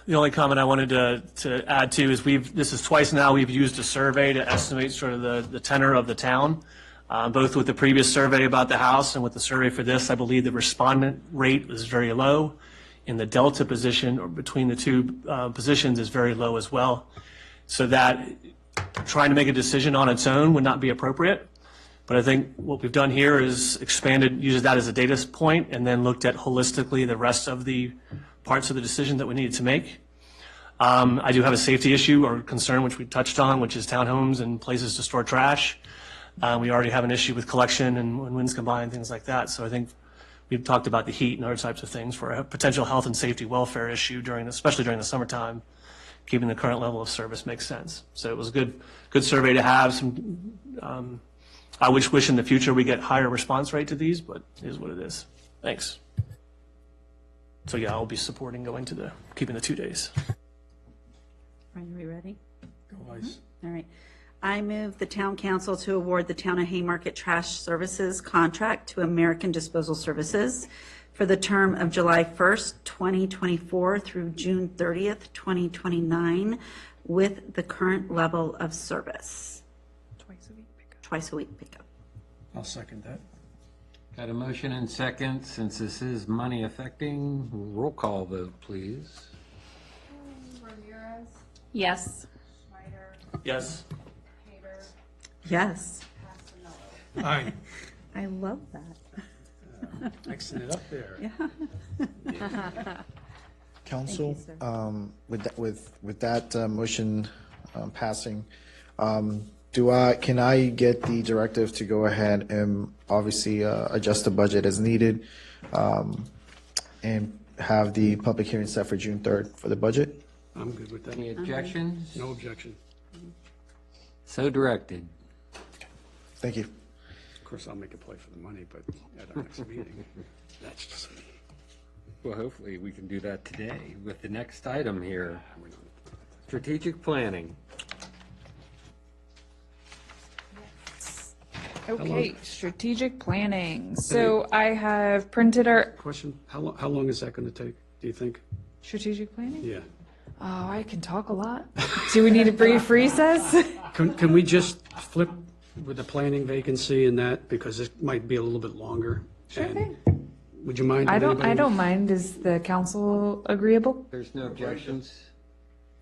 The only comment I wanted to add to is this is twice now we've used a survey to estimate sort of the tenor of the town. Both with the previous survey about the house and with the survey for this, I believe the respondent rate was very low. And the delta position or between the two positions is very low as well. So that trying to make a decision on its own would not be appropriate. But I think what we've done here is uses that as a data point and then looked at holistically the rest of the parts of the decision that we needed to make. I do have a safety issue or concern, which we touched on, which is townhomes and places to store trash. We already have an issue with collection and when winds combine, things like that. So I think we've talked about the heat and other types of things for a potential health and safety welfare issue especially during the summertime. Keeping the current level of service makes sense. So it was a good survey to have. I wish in the future we get higher response rate to these, but it is what it is. Thanks. So yeah, I'll be supporting keeping the 2 days. Are we ready? Go Vice. All right. I move the town council to award the Town of Haymarket Trash Services contract to American Disposal Services for the term of July 1st, 2024 through June 30th, 2029, with the current level of service. Twice a week pickup. I'll second that. Got a motion and second. Since this is money affecting, roll call vote, please. Ramirez, Yes. Schneider, Yes. Haber, Yes. Castanello. Aye. I love that. Mixing it up there. Yeah. Council, Thank you, with that motion passing, can I get the directive to go ahead and obviously adjust the budget as needed, and have the public hearing set for June 3rd for the budget? I'm good with that. Any objections? No objection. So directed. Thank you. Of course, I'll make a play for the money, but at our next meeting, that's just me. Well, hopefully we can do that today with the next item here. Strategic planning. Okay, strategic planning. So I have printed our Question, how long is that going to take, do you think? strategic planning. Yeah. Oh, I can talk a lot. Do we need a brief recess? Can we just flip with the planning vacancy and that, because it might be a little bit longer? Sure And thing. Would you mind? I Would don't anybody- mind. Is the council agreeable? There's no objections?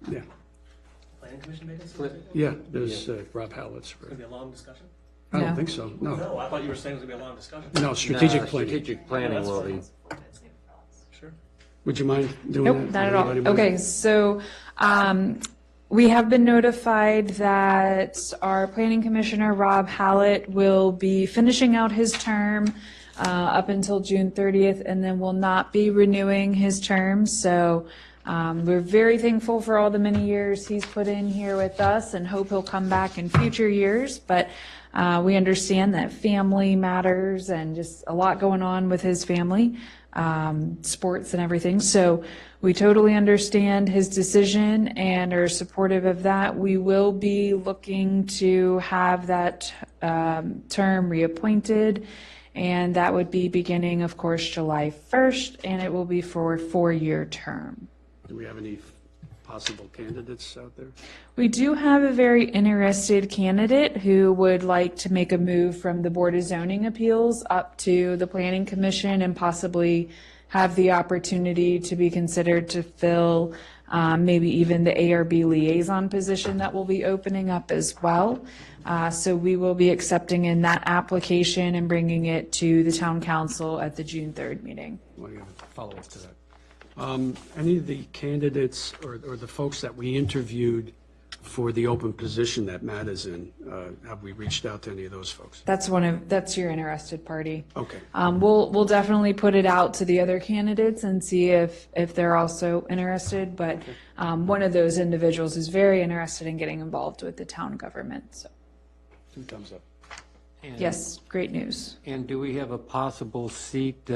Yeah, Planning Commission vacancy? Flip. yeah, there's Rob Hallett's. It's going to be a long discussion? I No. don't think so, no. No, I thought you were saying it was going to be a long discussion. No, strategic No, planning. Strategic planning will be. Sure. Would you mind doing Nope, that? not at Would all. anybody mind? Okay, so we have been notified that our planning commissioner, Rob Hallett, will be finishing out his term up until June 30th, and then will not be renewing his term. So we're very thankful for all the many years he's put in here with us and hope he'll come back in future years. But we understand that family matters and just a lot going on with his family, sports and everything. So we totally understand his decision and are supportive of that. We will be looking to have that term reappointed, and that would be beginning, of course, July 1st, and it will be for a 4-year term. Do we have any possible candidates out there? We do have a very interested candidate who would like to make a move from the Board of Zoning Appeals up to the Planning Commission and possibly have the opportunity to be considered to fill maybe even the ARB liaison position that will be opening up as well. So we will be accepting in that application and bringing it to the town council at the June 3rd meeting. Well, you have a follow-up to that. Any of the candidates or the folks that we interviewed for the open position that Matt is in, have we reached out to any of those folks? That's your interested party. Okay. We'll definitely put it out to the other candidates and see if they're also interested. But one of those individuals is very interested in getting involved with the town government. So 2 thumbs up. And- yes, great news. And do we have a possible seat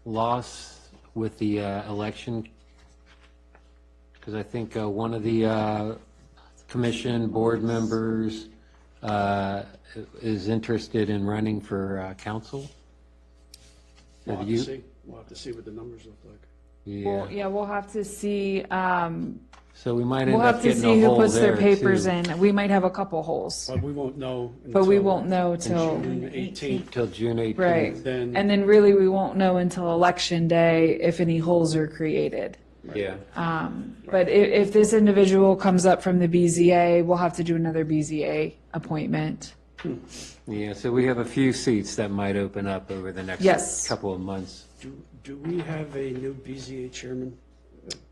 loss with the election? Because I think one of the commission board members is interested in running for council. We'll Have have you? to see. We'll have to see what the numbers look like. Well, Yeah, yeah, we'll have to see, so we might we'll end have up to getting see a who hole puts their there, papers too. in. We might have a couple holes, But we won't know. but we until won't know till, June 18th. Till June 18th. right. Then- And then really, we won't know until Election Day if any holes are created. Yeah. But if this individual comes up from the BZA, we'll have to do another BZA appointment. Yeah, so we have a few seats that might open up over the next Yes. couple of months. Do we have a new BZA chairman?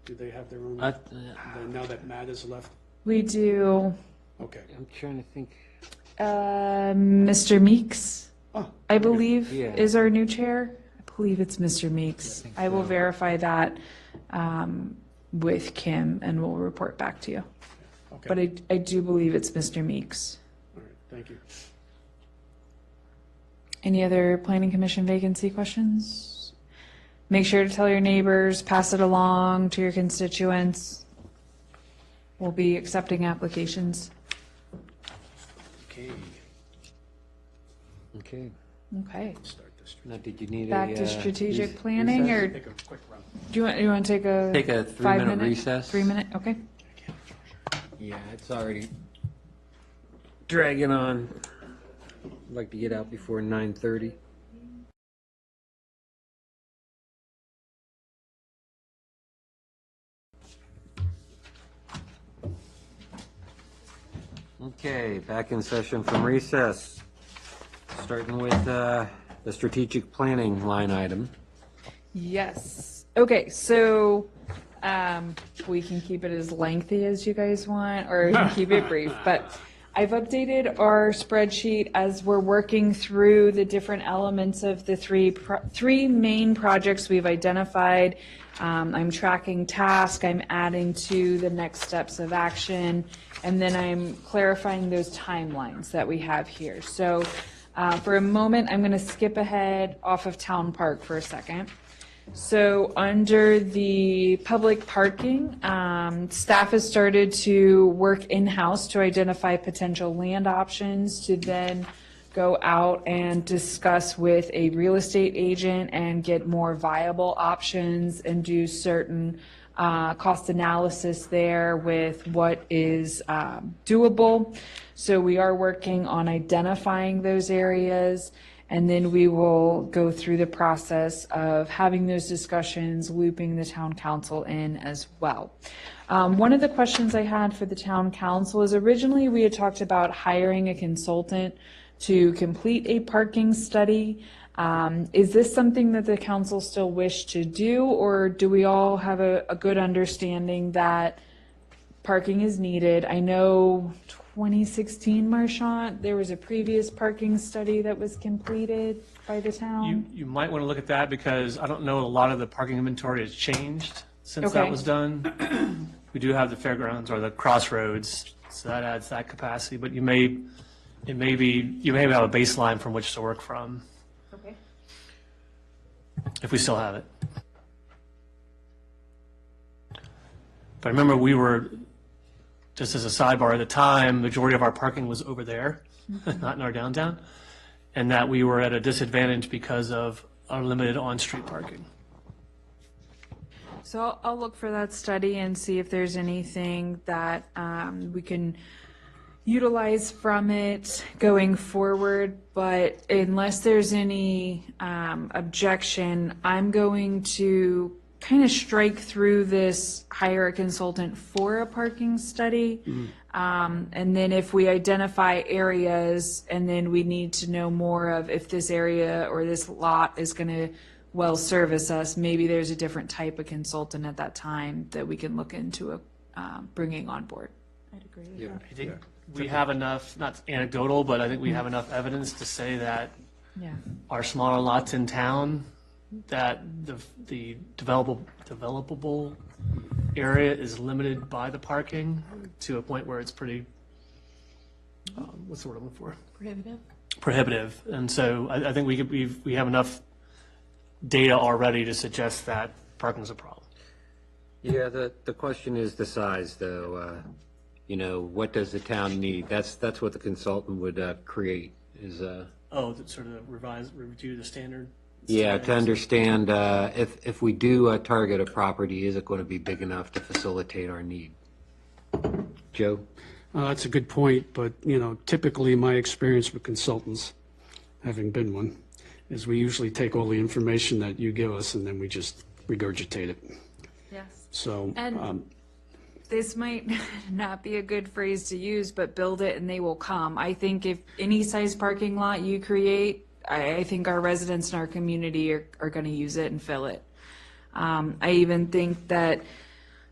Do they have their own, now that Matt has left? We do, Okay. I'm trying to think. Mr. Meeks, Oh, I believe, Yeah. is our new chair. I believe it's Mr. Meeks. I will verify that with Kim, and we'll report back to you. okay. But I do believe it's Mr. Meeks. All right, thank you. Any other planning commission vacancy questions? Make sure to tell your neighbors, pass it along to your constituents. We'll be accepting applications. Okay, Okay. Okay. start this. Now, did you need a? Back to strategic recess? planning, or Take a quick run. do you want to take a? Take a 3-minute 5-minute recess? 3-minute, okay. Yeah, it's already dragging on. I'd like to get out before 9:30. Okay, back in session from recess. Starting with the strategic planning line item. Yes. Okay, so we can keep it as lengthy as you guys want, or we can keep it brief. But I've updated our spreadsheet as we're working through the different elements of the three main projects we've identified. I'm tracking task, I'm adding to the next steps of action, and then I'm clarifying those timelines that we have here. So for a moment, I'm going to skip ahead off of Town Park for a second. So under the public parking, staff has started to work in-house to identify potential land options to then go out and discuss with a real estate agent and get more viable options and do certain cost analysis there with what is doable. So we are working on identifying those areas, and then we will go through the process of having those discussions, looping the town council in as well. One of the questions I had for the town council is originally we had talked about hiring a consultant to complete a parking study. Is this something that the council still wish to do, or do we all have a good understanding that parking is needed? I know 2016, Marchant, there was a previous parking study that was completed by the town. You might want to look at that because I don't know, a lot of the parking inventory has changed since that Okay. was done. We do have the fairgrounds or the crossroads, so that adds that capacity, but you may have a baseline from which to work from. Okay. If we still have it. But I remember we were, just as a sidebar, at the time, majority of our parking was over there, not in our downtown, and that we were at a disadvantage because of our limited on-street parking. So I'll look for that study and see if there's anything that we can utilize from it going forward. But unless there's any objection, I'm going to kind of strike through this, hire a consultant for a parking study. And then if we identify areas and then we need to know more of if this area or this lot is going to well service us, maybe there's a different type of consultant at that time that we can look into bringing on board. I'd agree with that. I think we have enough, not anecdotal, but I think we have enough evidence to say that Yeah. our smaller lots in town, that the developable area is limited by the parking to a point where it's pretty, what's the word I'm looking for? Prohibitive. And so I think we have enough data already to suggest that parking is a problem. Yeah, the question is the size, though. What does the town need? That's what the consultant would create, is, Oh, that sort of review the standard? Yeah, to understand if we do target a property, is it going to be big enough to facilitate our need? Joe? That's a good point, but, typically my experience with consultants, having been one, is we usually take all the information that you give us and then we just regurgitate it. Yes. So, And this might not be a good phrase to use, but build it and they will come. I think if any size parking lot you create, I think our residents in our community are going to use it and fill it. I even think that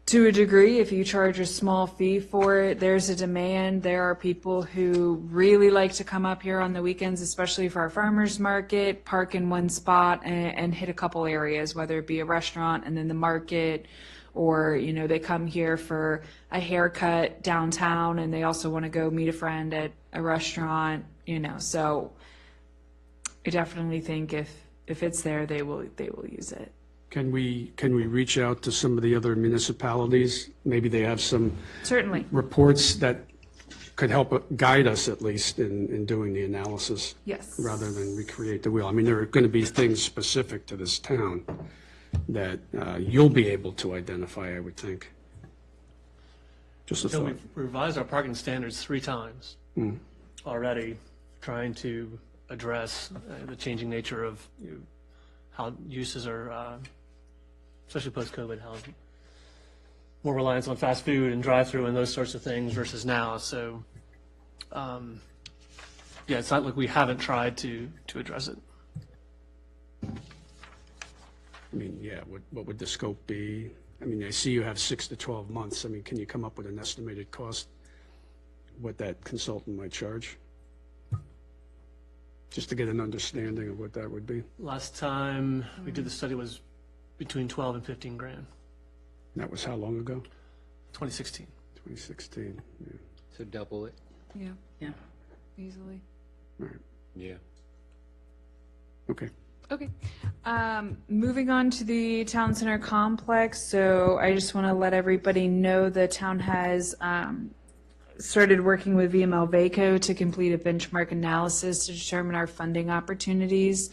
to a degree, if you charge a small fee for it, there's a demand. There are people who really like to come up here on the weekends, especially for our farmers market, park in one spot and hit a couple areas, whether it be a restaurant and then the market, or, they come here for a haircut downtown and they also want to go meet a friend at a restaurant, so I definitely think if it's there, they will use it. can we reach out to some of the other municipalities? Maybe they have some Certainly. reports that could help guide us at least in doing the analysis. Yes. Rather than recreate the wheel. I mean, there are going to be things specific to this town that you'll be able to identify, I would think. Just a So thought. we've revised our parking standards 3 times already, trying to address the changing nature of how uses are, especially post-COVID, how more reliance on fast food and drive-through and those sorts of things versus now. So, yeah, it's not like we haven't tried to address it. I mean, yeah, what would the scope be? I mean, I see you have 6 to 12 months. I mean, can you come up with an estimated cost, what that consultant might charge? Just to get an understanding of what that would be. Last time we did the study was between 12 and 15 grand, That was how long ago? 2016. 2016, yeah. So double it? Yeah. Yeah. Easily. All right, Yeah. okay. Okay. Moving on to the town center complex. So I just want to let everybody know the town has started working with VML VACO to complete a benchmark analysis to determine our funding opportunities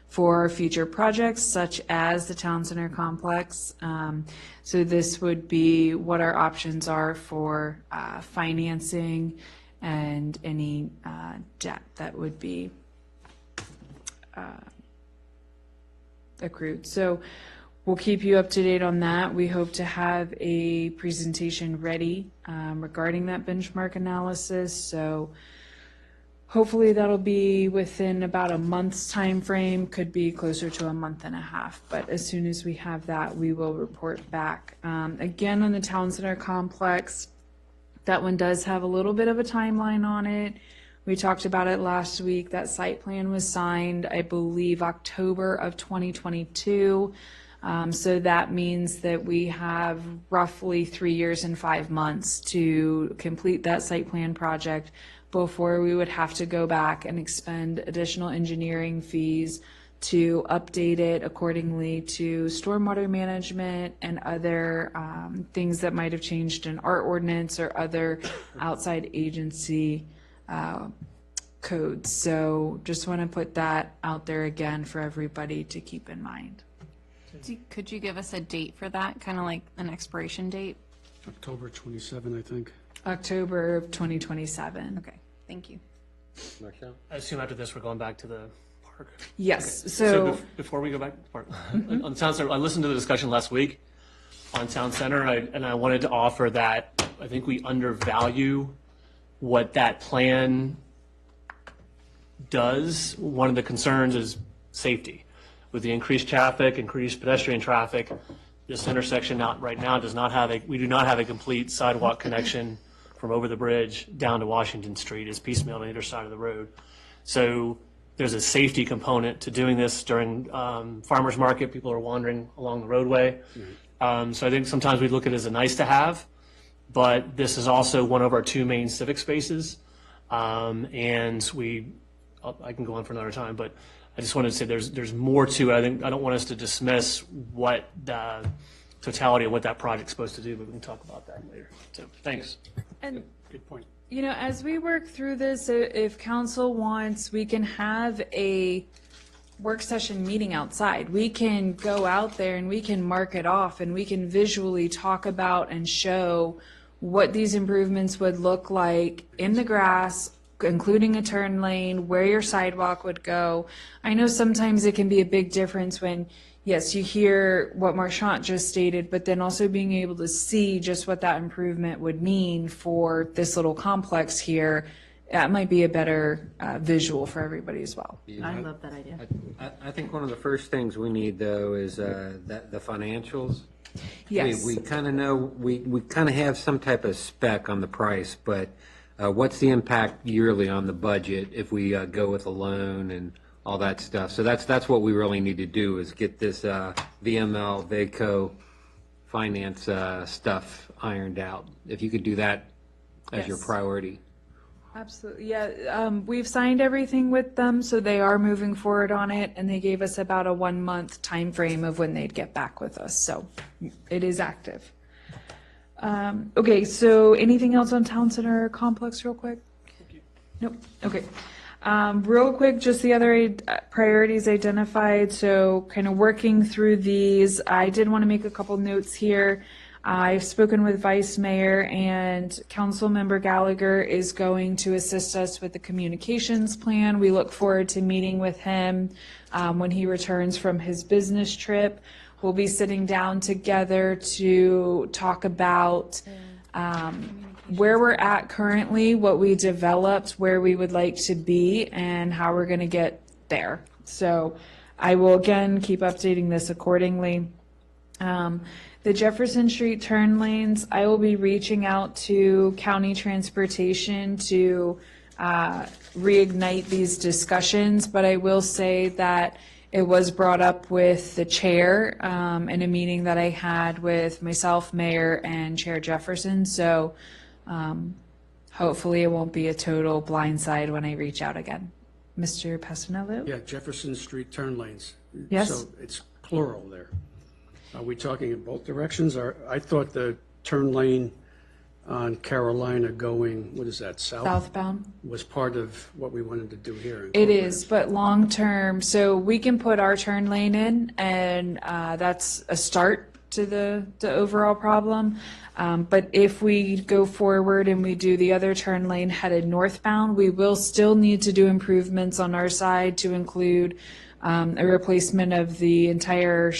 for future projects such as the town center complex. So this would be what our options are for financing and any debt that would be accrued. So we'll keep you up to date on that. We hope to have a presentation ready regarding that benchmark analysis. So hopefully that'll be within about a month's time frame, could be closer to a month and a half. But as soon as we have that, we will report back. Again, on the town center complex, that one does have a little bit of a timeline on it. We talked about it last week. That site plan was signed, I believe, October of 2022. So that means that we have roughly 3 years and 5 months to complete that site plan project before we would have to go back and expend additional engineering fees to update it accordingly to stormwater management and other things that might have changed in our ordinance or other outside agency codes. So just want to put that out there again for everybody to keep in mind. Could you give us a date for that, kind of like an expiration date? October 27, I think. October of 2027. Okay, thank you. Marcel? I assume after this, we're going back to the park. Yes, Okay. so- Before we go back to the park, on town center, I listened to the discussion last week on town center, and I wanted to offer that I think we undervalue what that plan does. One of the concerns is safety. With the increased traffic, increased pedestrian traffic, this intersection right now we do not have a complete sidewalk connection from over the bridge down to Washington Street. It's piecemeal on either side of the road. So there's a safety component to doing this during farmers market. People are wandering along the roadway. So I think sometimes we look at it as a nice to have, but this is also one of our 2 main civic spaces. And I can go on for another time, but I just wanted to say there's more to it. I don't want us to dismiss what the totality of what that project's supposed to do, but we can talk about that later. So thanks. And Good point. you know, as we work through this, if council wants, we can have a work session meeting outside. We can go out there and we can mark it off and we can visually talk about and show what these improvements would look like in the grass, including a turn lane, where your sidewalk would go. I know sometimes it can be a big difference when, yes, you hear what Marchant just stated, but then also being able to see just what that improvement would mean for this little complex here. That might be a better visual for everybody as well. I love that idea. I think one of the first things we need, though, is the financials. Yes. We kind of know, we kind of have some type of spec on the price, but what's the impact yearly on the budget if we go with a loan and all that stuff? So that's what we really need to do, is get this VML, VACO finance stuff ironed out. If you could do that as your Yes. priority. Absolutely, yeah. We've signed everything with them, so they are moving forward on it, and they gave us about a 1-month time frame of when they'd get back with us, so it is active. Okay, so anything else on Town Center Complex real quick? Nope, okay. Real quick, just the other priorities identified, so kind of working through these. I did want to make a couple notes here. I've spoken with Vice Mayor, and Council Member Gallagher is going to assist us with the communications plan. We look forward to meeting with him when he returns from his business trip. We'll be sitting down together to talk about where we're at currently, what we developed, where we would like to be, and how we're going to get there. So I will again keep updating this accordingly. The Jefferson Street turn lanes, I will be reaching out to County Transportation to reignite these discussions, but I will say that it was brought up with the chair in a meeting that I had with myself, Mayor, and Chair Jefferson, so hopefully it won't be a total blindside when I reach out again. Mr. Passanello? Yeah, Jefferson Street turn lanes. Yes. So it's plural there. Are we talking in both directions? Or I thought the turn lane on Carolina going, what is that, south? Southbound? Was part of what we wanted to do here. It is, but long-term, so we can put our turn lane in, and that's a start to the overall problem. But if we go forward and we do the other turn lane headed northbound, we will still need to do improvements on our side to include a replacement of the entire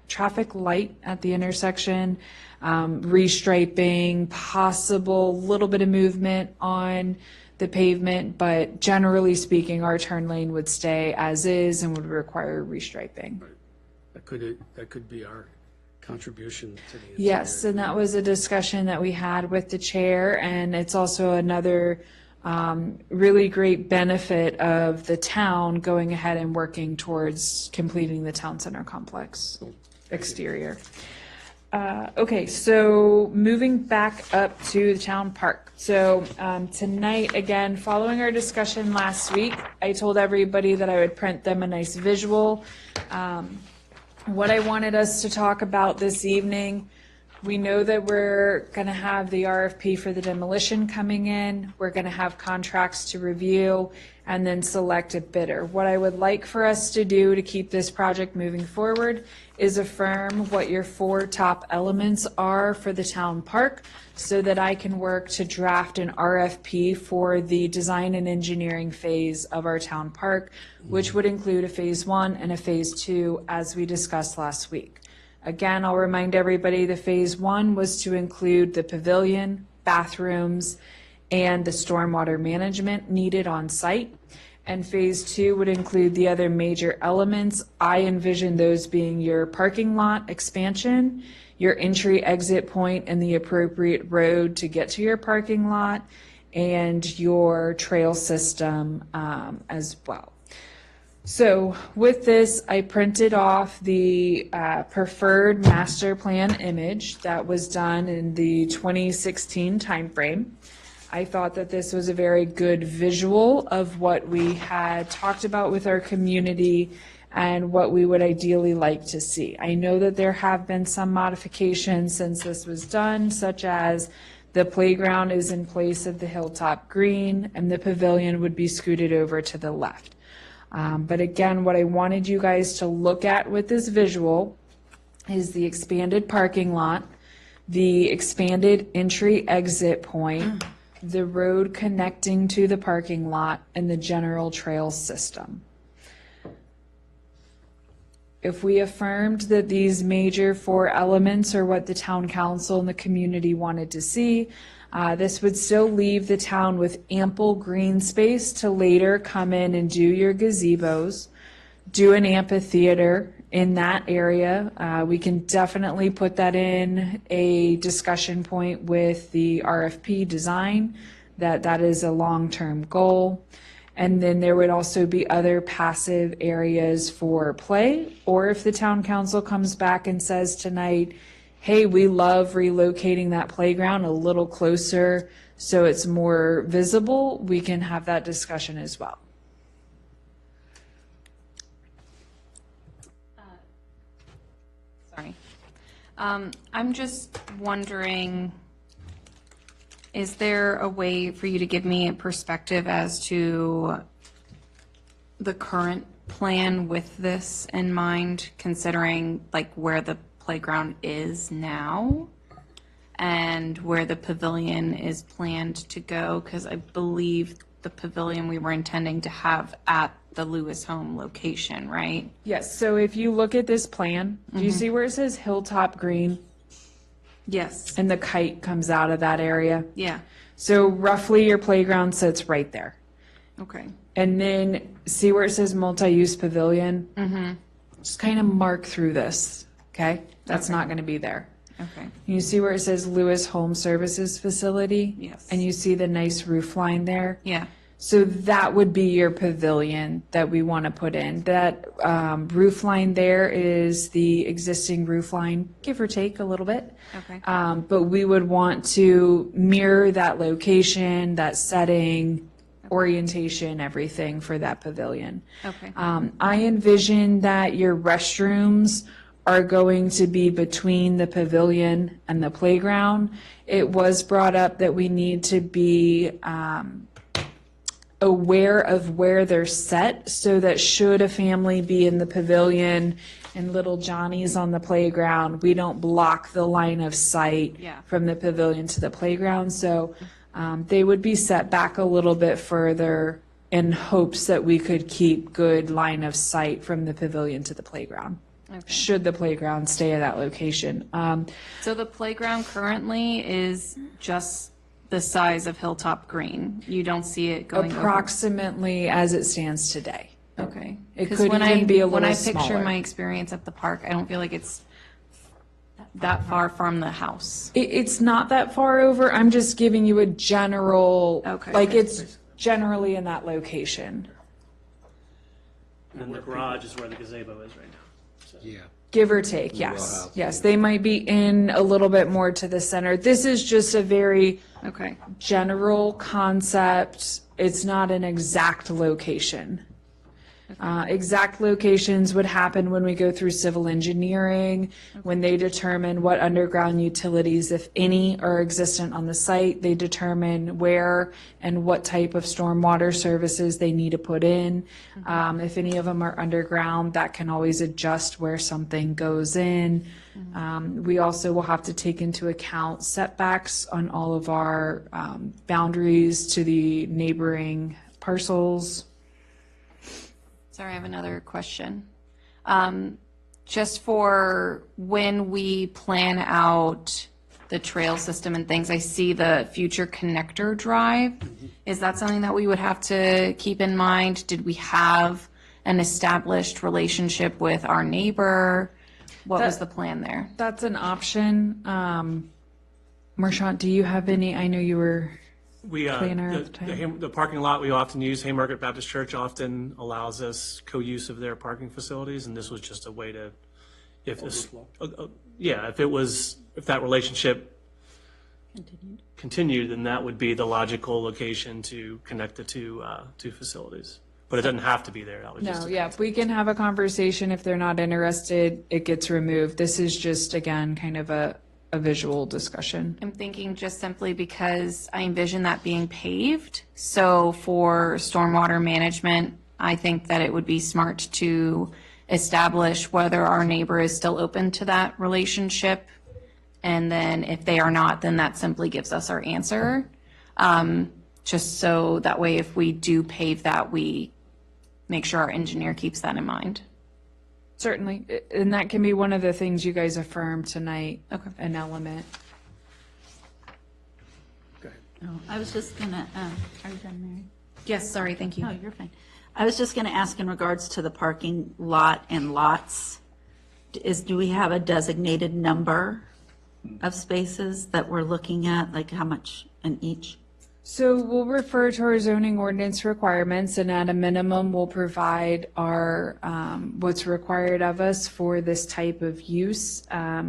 traffic light at the intersection, restriping, possible little bit of movement on the pavement, but generally speaking, our turn lane would stay as is and would require restriping. That could be our contribution to the. Yes, and that was a discussion that we had with the chair, and it's also another really great benefit of the town going ahead and working towards completing the town center complex exterior. Okay, so moving back up to the town park. So tonight, again, following our discussion last week, I told everybody that I would print them a nice visual. What I wanted us to talk about this evening, we know that we're going to have the RFP for the demolition coming in. We're going to have contracts to review and then select a bidder. What I would like for us to do to keep this project moving forward is affirm what your 4 top elements are for the town park so that I can work to draft an RFP for the design and engineering phase of our town park, which would include a phase 1 and a phase 2 as we discussed last week. Again, I'll remind everybody the phase 1 was to include the pavilion, bathrooms, and the stormwater management needed on site. And phase 2 would include the other major elements. I envision those being your parking lot expansion, your entry exit point and the appropriate road to get to your parking lot, and your trail system as well. So with this, I printed off the preferred master plan image that was done in the 2016 timeframe. I thought that this was a very good visual of what we had talked about with our community and what we would ideally like to see. I know that there have been some modifications since this was done, such as the playground is in place of the Hilltop Green and the pavilion would be scooted over to the left. But again, what I wanted you guys to look at with this visual is the expanded parking lot, the expanded entry-exit point, the road connecting to the parking lot, and the general trail system. If we affirmed that these major 4 elements are what the town council and the community wanted to see, this would still leave the town with ample green space to later come in and do your gazebos, do an amphitheater in that area. We can definitely put that in a discussion point with the RFP design, that is a long-term goal. And then there would also be other passive areas for play, or if the town council comes back and says tonight, hey, we love relocating that playground a little closer so it's more visible, we can have that discussion as well. Sorry. I'm just wondering, is there a way for you to give me a perspective as to the current plan with this in mind, considering like where the playground is now and where the pavilion is planned to go? Because I believe the pavilion we were intending to have at the Lewis Home location, right? Yes, so if you look at this plan, do you see where it says Hilltop Green? Yes. And the kite comes out of that area? Yeah. So roughly your playground sits right there. Okay. And then see where it says multi-use pavilion? Mm-hmm. Just kind of mark through this, okay? That's not going to be there. Okay. You see where it says Lewis Home Services Facility? Yes. And you see the nice roof line there? Yeah. So that would be your pavilion that we want to put in. That roof line there is the existing roof line, give or take a little bit. Okay. But we would want to mirror that location, that setting, orientation, everything for that pavilion. Okay. I envision that your restrooms are going to be between the pavilion and the playground. It was brought up that we need to be aware of where they're set so that should a family be in the pavilion and little Johnny's on the playground, we don't block the line of sight from the pavilion to the playground. So they would be set back a little bit further in hopes that we could keep good line of sight from the pavilion to the playground. Okay. Should the playground stay at that location. So the playground currently is just the size of Hilltop Green. You don't see it going Approximately as it stands today. Okay. It 'Cause could when even be a when little I picture smaller. my experience at the park, I don't feel like it's that far from the house. It's not that far over. I'm just giving you a general, Okay. like it's generally in that location. And the garage is where the gazebo is right now. So. Yeah. Give or take, yes. Yes, they might be in a little bit more to the center. This is just a very Okay. general concept. It's not an exact location. Exact locations would happen when we go through civil engineering, when they determine what underground utilities, if any, are existent on the site. They determine where and what type of stormwater services they need to put in. If any of them are underground, that can always adjust where something goes in. We also will have to take into account setbacks on all of our boundaries to the neighboring parcels. Sorry, I have another question. Just for when we plan out the trail system and things, I see the future connector drive. Is that something that we would have to keep in mind? Did we have an established relationship with our neighbor? What was the plan there? That's an option. Marchant, do you have any? I know you were planner at the time. The parking lot we often use, Haymarket Baptist Church often allows us co-use of their parking facilities, and this was just a way to, if this, if that relationship continued, then that would be the logical location to connect the two facilities. But it doesn't have to be there. That was just If we can have a conversation, if they're not interested, it gets removed. This is just, again, kind of a visual discussion. I'm thinking just simply because I envision that being paved. So for stormwater management, I think that it would be smart to establish whether our neighbor is still open to that relationship. And then if they are not, then that simply gives us our answer. Just so that way, if we do pave that, we make sure our engineer keeps that in mind. Certainly, and that can be one of the things you guys affirm tonight, Okay. an element. Oh, I was just gonna, are you done, Mary? Yes, sorry, thank you. No, you're fine. I was just gonna ask in regards to the parking lot and lots, do we have a designated number of spaces that we're looking at, like how much in each? So we'll refer to our zoning ordinance requirements, and at a minimum, we'll provide our, what's required of us for this type of use.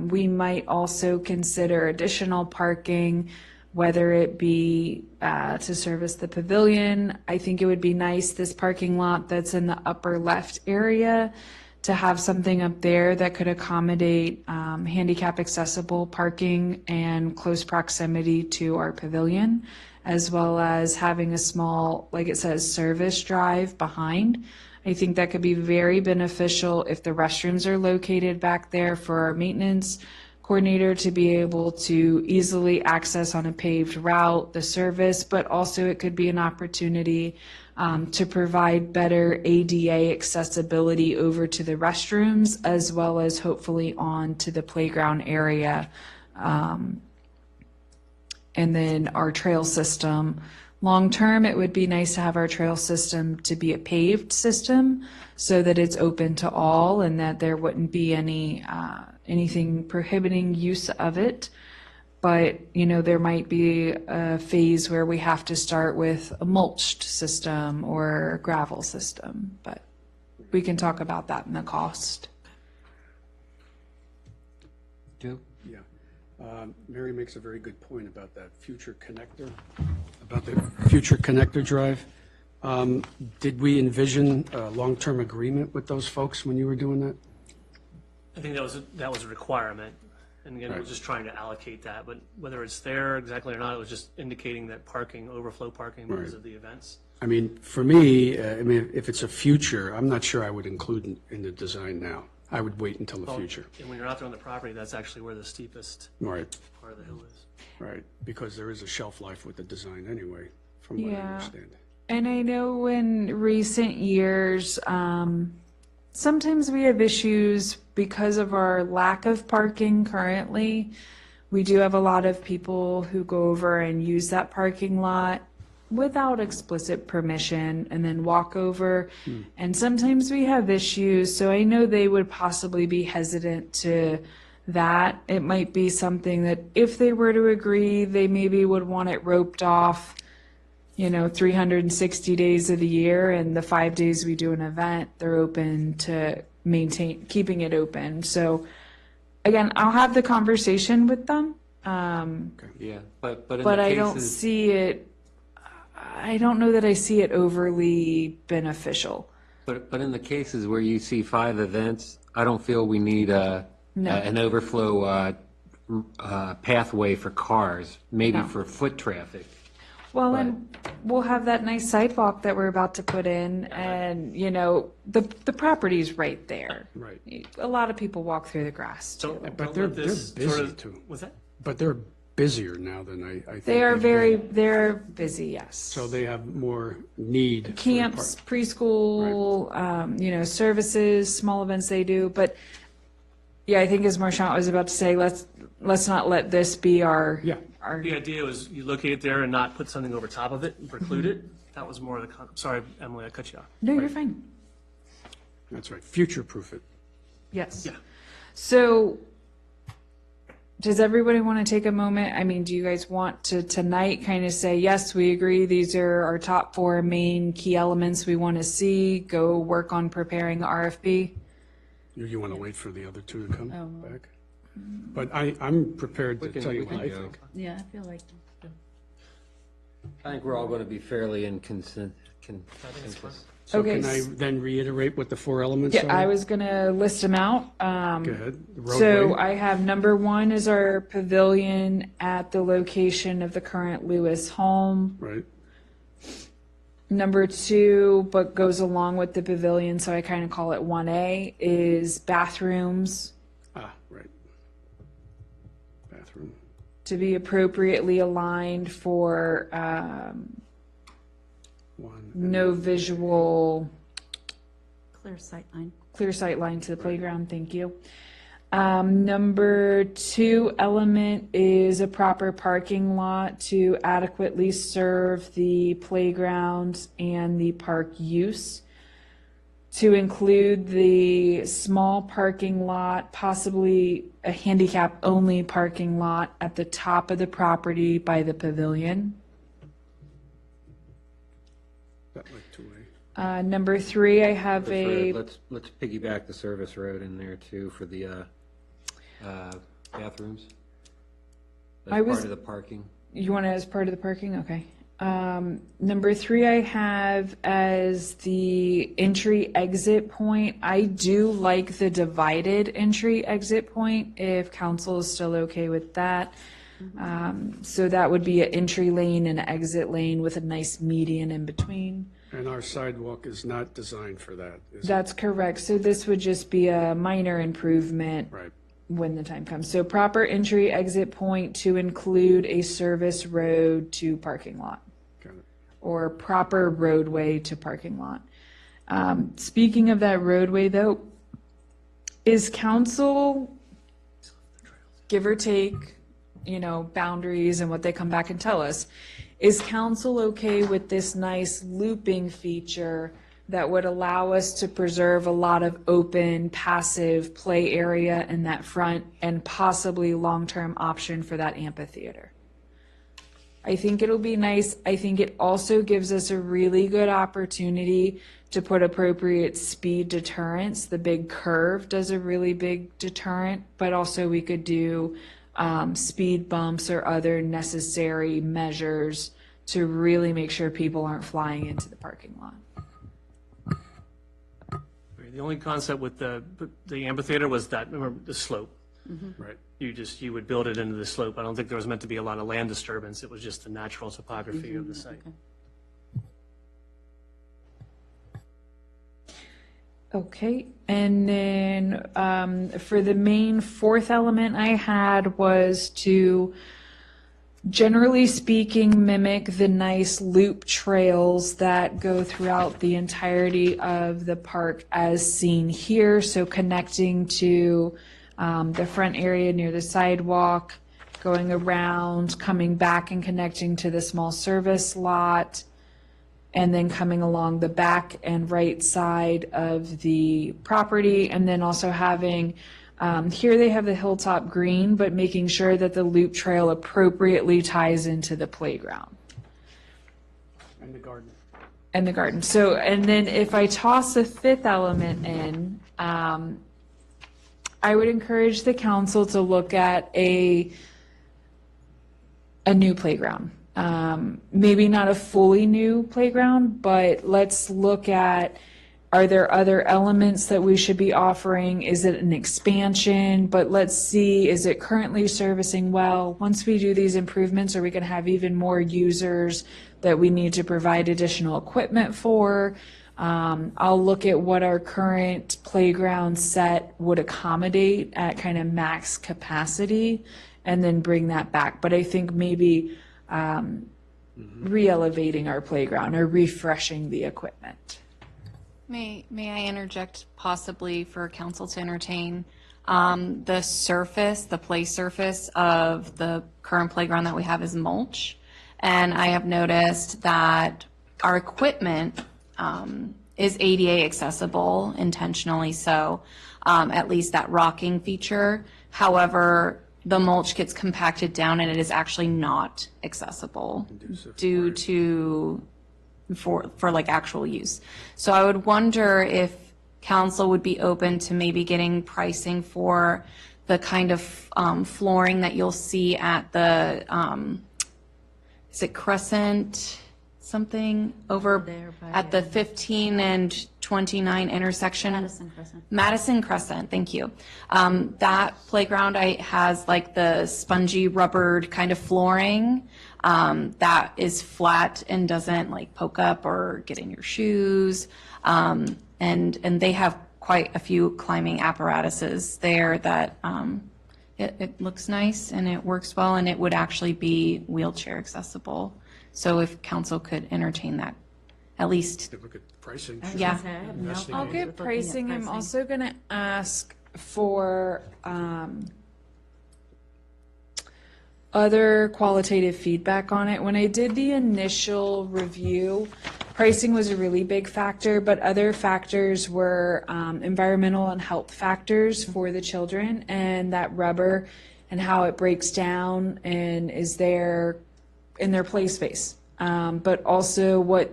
We might also consider additional parking, whether it be to service the pavilion. I think it would be nice, this parking lot that's in the upper left area, to have something up there that could accommodate handicap accessible parking and close proximity to our pavilion, as well as having a small, like it says, service drive behind. I think that could be very beneficial if the restrooms are located back there for our maintenance coordinator to be able to easily access on a paved route the service, but also it could be an opportunity to provide better ADA accessibility over to the restrooms, as well as hopefully on to the playground area. And then our trail system. Long term, it would be nice to have our trail system to be a paved system so that it's open to all and that there wouldn't be any anything prohibiting use of it. But, you know, there might be a phase where we have to start with a mulched system or a gravel system, but we can talk about that in the cost. Joe? Yeah. Mary makes a very good point about that future connector, about the future connector drive. Did we envision a long-term agreement with those folks when you were doing that? I think that was a requirement. And again, we're Right. just trying to allocate that, but whether it's there exactly or not, it was just indicating that parking, overflow parking because Right. of the events. I mean, for me, I mean, if it's a future, I'm not sure I would include in the design now. I would wait until the Well, future. And when you're out there on the property, that's actually where the steepest Right, part of the hill is. right, because there is a shelf life with the design anyway, from what I Yeah. understand. And I know in recent years, sometimes we have issues because of our lack of parking currently. We do have a lot of people who go over and use that parking lot without explicit permission and then walk over. And sometimes we have issues. So I know they would possibly be hesitant to that. It might be something that if they were to agree, they maybe would want it roped off, 360 days of the year, and the 5 days we do an event, they're open to keeping it open. So again, I'll have the conversation with them. Yeah, but in But the I don't cases, see it, I don't know that I see it overly beneficial. but in the cases where you see 5 events, I don't feel we need No. an overflow pathway for cars, maybe No. for foot traffic. Well, and we'll have that nice sidewalk that we're about to put in, and, the property's right there. Right. A lot of people walk through the grass. So, But don't they're let this busy sort of- too. What's that? But they're busier now than I think. They are they've been. they're busy, yes. So they have more need. for Camps, park- preschool, services, small events they do, but yeah, I think as Marchant was about to say, let's not let this be our. Yeah. The idea was you locate it there and not put something over top of it and preclude it. That was more of the, sorry, Emily, I cut you off. No, you're fine. That's right, future-proof it. Yes. Yeah. So, does everybody want to take a moment? I mean, do you guys want to tonight kind of say, yes, we agree, these are our top 4 main key elements we want to see, go work on preparing the RFP? You want to wait for the other 2 to come back? But I'm prepared to tell you what I think. Yeah, I feel like. I think we're all going to be fairly in consensus. So Okay, can I then reiterate what the 4 elements are? Yeah, I was going to list them out. Go ahead. So Roadway. I have number 1 is our pavilion at the location of the current Lewis home. Right, Number 2, but goes along with the pavilion, so I kind of call it 1A, is bathrooms Right. Bathroom. to be appropriately aligned for no visual, Clear sight line. clear sight line to the playground. Thank you. Number 2 element is a proper parking lot to adequately serve the playground and the park use. To include the small parking lot, possibly a handicap-only parking lot at the top of the property by the pavilion. That like 2A. Number 3, I have a, Let's piggyback the service road in there too for the bathrooms. I That's was- part of the parking. you want it as part of the parking? Okay. Number 3, I have as the entry exit point. I do like the divided entry exit point if council is still okay with that. So that would be an entry lane and an exit lane with a nice median in between. And our sidewalk is not designed for that, is it? That's correct. So this would just be a minor improvement Right. when the time comes. So proper entry exit point to include a service road to parking lot. Got it. Or proper roadway to parking lot. Speaking of that roadway though, is council, give or take, boundaries and what they come back and tell us, is council okay with this nice looping feature that would allow us to preserve a lot of open, passive play area in that front and possibly long-term option for that amphitheater? I think it'll be nice. I think it also gives us a really good opportunity to put appropriate speed deterrence. The big curve does a really big deterrent, but also we could do speed bumps or other necessary measures to really make sure people aren't flying into the parking lot. The only concept with the amphitheater was that, remember, the slope. Right. You would build it into the slope. I don't think there was meant to be a lot of land disturbance. It was just the natural topography of the site. Okay, and then for the main 4th element I had was to, generally speaking, mimic the nice loop trails that go throughout the entirety of the park as seen here. So connecting to the front area near the sidewalk, going around, coming back and connecting to the small service lot, and then coming along the back and right side of the property, and then also having, here they have the Hilltop Green, but making sure that the loop trail appropriately ties into the playground. And the garden. And the garden. So, and then if I toss a 5th element in, I would encourage the council to look at a new playground. Maybe not a fully new playground, but let's look at, are there other elements that we should be offering? Is it an expansion? But let's see, is it currently servicing well? Once we do these improvements, are we going to have even more users that we need to provide additional equipment for? I'll look at what our current playground set would accommodate at kind of max capacity and then bring that back. But I think maybe re-elevating our playground or refreshing the equipment. May I interject possibly for council to entertain? The surface, the play surface of the current playground that we have is mulch. And I have noticed that our equipment is ADA accessible, intentionally so, at least that rocking feature. However, the mulch gets compacted down and it is actually not accessible due to, for like actual use. So I would wonder if council would be open to maybe getting pricing for the kind of flooring that you'll see at the, is it Crescent something over There by at the 15 and 29 intersection. Madison Crescent. Madison Crescent, thank you. That playground has like the spongy rubbered kind of flooring that is flat and doesn't like poke up or get in your shoes. And they have quite a few climbing apparatuses there that it looks nice and it works well, and it would actually be wheelchair accessible. So if council could entertain that, at least. Look at pricing. Yeah. I'll get pricing. I'm also going to ask for other qualitative feedback on it. When I did the initial review, pricing was a really big factor, but other factors were environmental and health factors for the children, and that rubber and how it breaks down and is there in their play space. But also what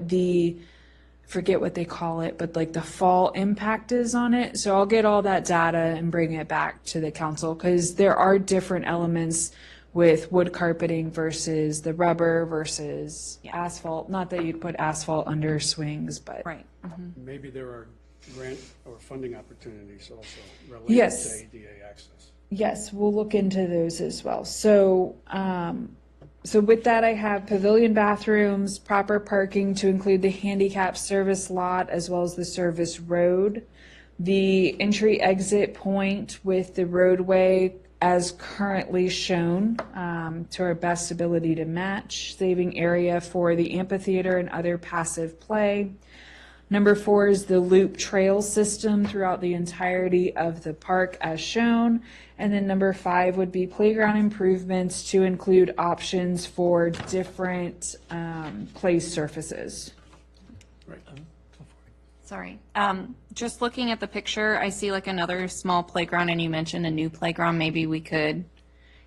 forget what they call it, but like the fall impact is on it. So I'll get all that data and bring it back to the council, because there are different elements with wood carpeting versus the rubber versus asphalt. Not that you'd put asphalt under swings, but. Right. Maybe there are grant or funding opportunities also related Yes. to ADA access. Yes, we'll look into those as well. So, so with that, I have pavilion bathrooms, proper parking to include the handicap service lot as well as the service road, the entry exit point with the roadway as currently shown to our best ability to match, saving area for the amphitheater and other passive play. Number 4 is the loop trail system throughout the entirety of the park as shown. And then number 5 would be playground improvements to include options for different play surfaces. Right. Sorry. Just looking at the picture, I see like another small playground, and you mentioned a new playground. Maybe we could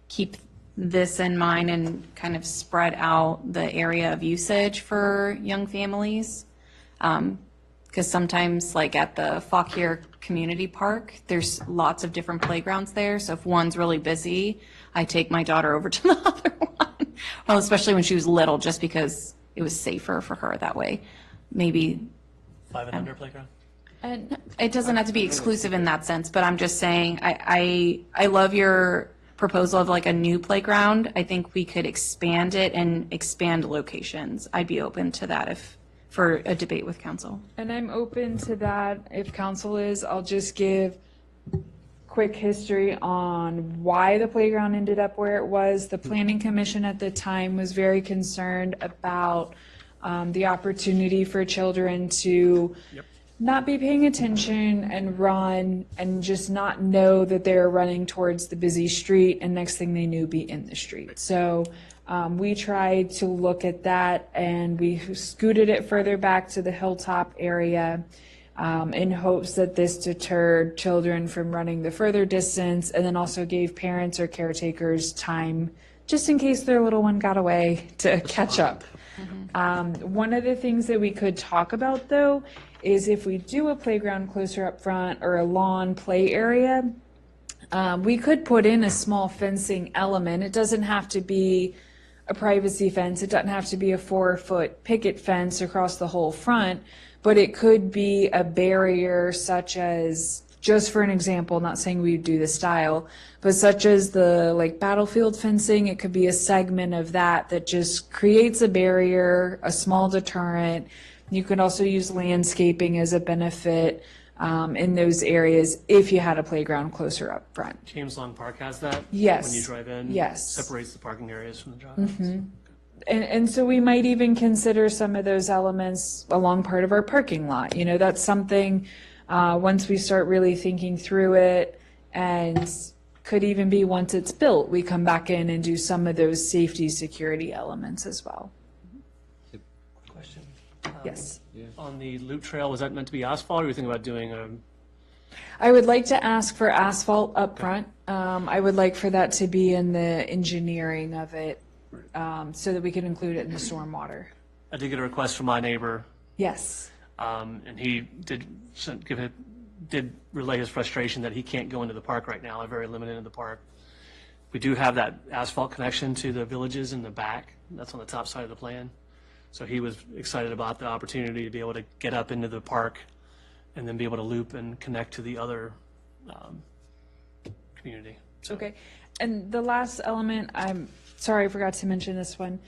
keep this in mind and kind of spread out the area of usage for young families. Because sometimes, like at the Fauquier Community Park, there's lots of different playgrounds there. So if one's really busy, I take my daughter over to the other one. Well, especially when she was little, just because it was safer for her that way. Maybe 5 and under playground? and it doesn't have to be exclusive in that sense, but I'm just saying, I love your proposal of like a new playground. I think we could expand it and expand locations. I'd be open to that for a debate with council. And I'm open to that if council is. I'll just give quick history on why the playground ended up where it was. The Planning Commission at the time was very concerned about the opportunity for children to not be paying attention and run and just not know that they're running towards the busy street, and next thing they knew, be in the street. So we tried to look at that, and we scooted it further back to the hilltop area in hopes that this deterred children from running the further distance, and then also gave parents or caretakers time just in case their little one got away to catch up. One of the things that we could talk about, though, is if we do a playground closer up front or a lawn play area, we could put in a small fencing element. It doesn't have to be a privacy fence. It doesn't have to be a 4-foot picket fence across the whole front, but it could be a barrier such as, just for an example, not saying we would do the style, but such as the like battlefield fencing. It could be a segment of that just creates a barrier, a small deterrent. You could also use landscaping as a benefit in those areas if you had a playground closer up front. James Long Park has that. Yes. When you drive in. Yes. Separates the parking areas from the drive-ins. And so we might even consider some of those elements along part of our parking lot. You know, that's something, once we start really thinking through it, and could even be once it's built, we come back in and do some of those safety security elements as well. Question. Yes. On the loop trail, was that meant to be asphalt, or were you thinking about doing a? I would like to ask for asphalt up front. I would like for that to be in the engineering of it, so that we can include it in the stormwater. I did get a request from my neighbor, Yes. and he did relay his frustration that he can't go into the park right now. They're very limited in the park. We do have that asphalt connection to the villages in the back. That's on the top side of the plan. So he was excited about the opportunity to be able to get up into the park and then be able to loop and connect to the other community. So, Okay. And the last element, I'm sorry, I forgot to mention this one.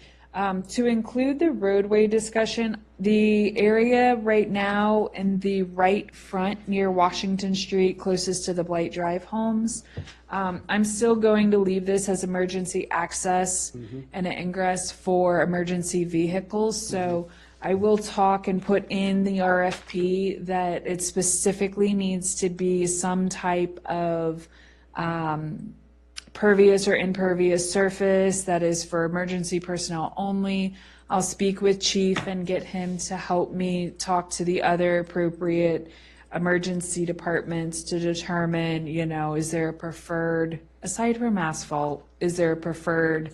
To include the roadway discussion, the area right now in the right front near Washington Street, closest to the Blight Drive homes, I'm still going to leave this as emergency access and an ingress for emergency vehicles. So I will talk and put in the RFP that it specifically needs to be some type of pervious or impervious surface that is for emergency personnel only. I'll speak with Chief and get him to help me talk to the other appropriate emergency departments to determine, you know, is there a preferred, aside from asphalt, is there a preferred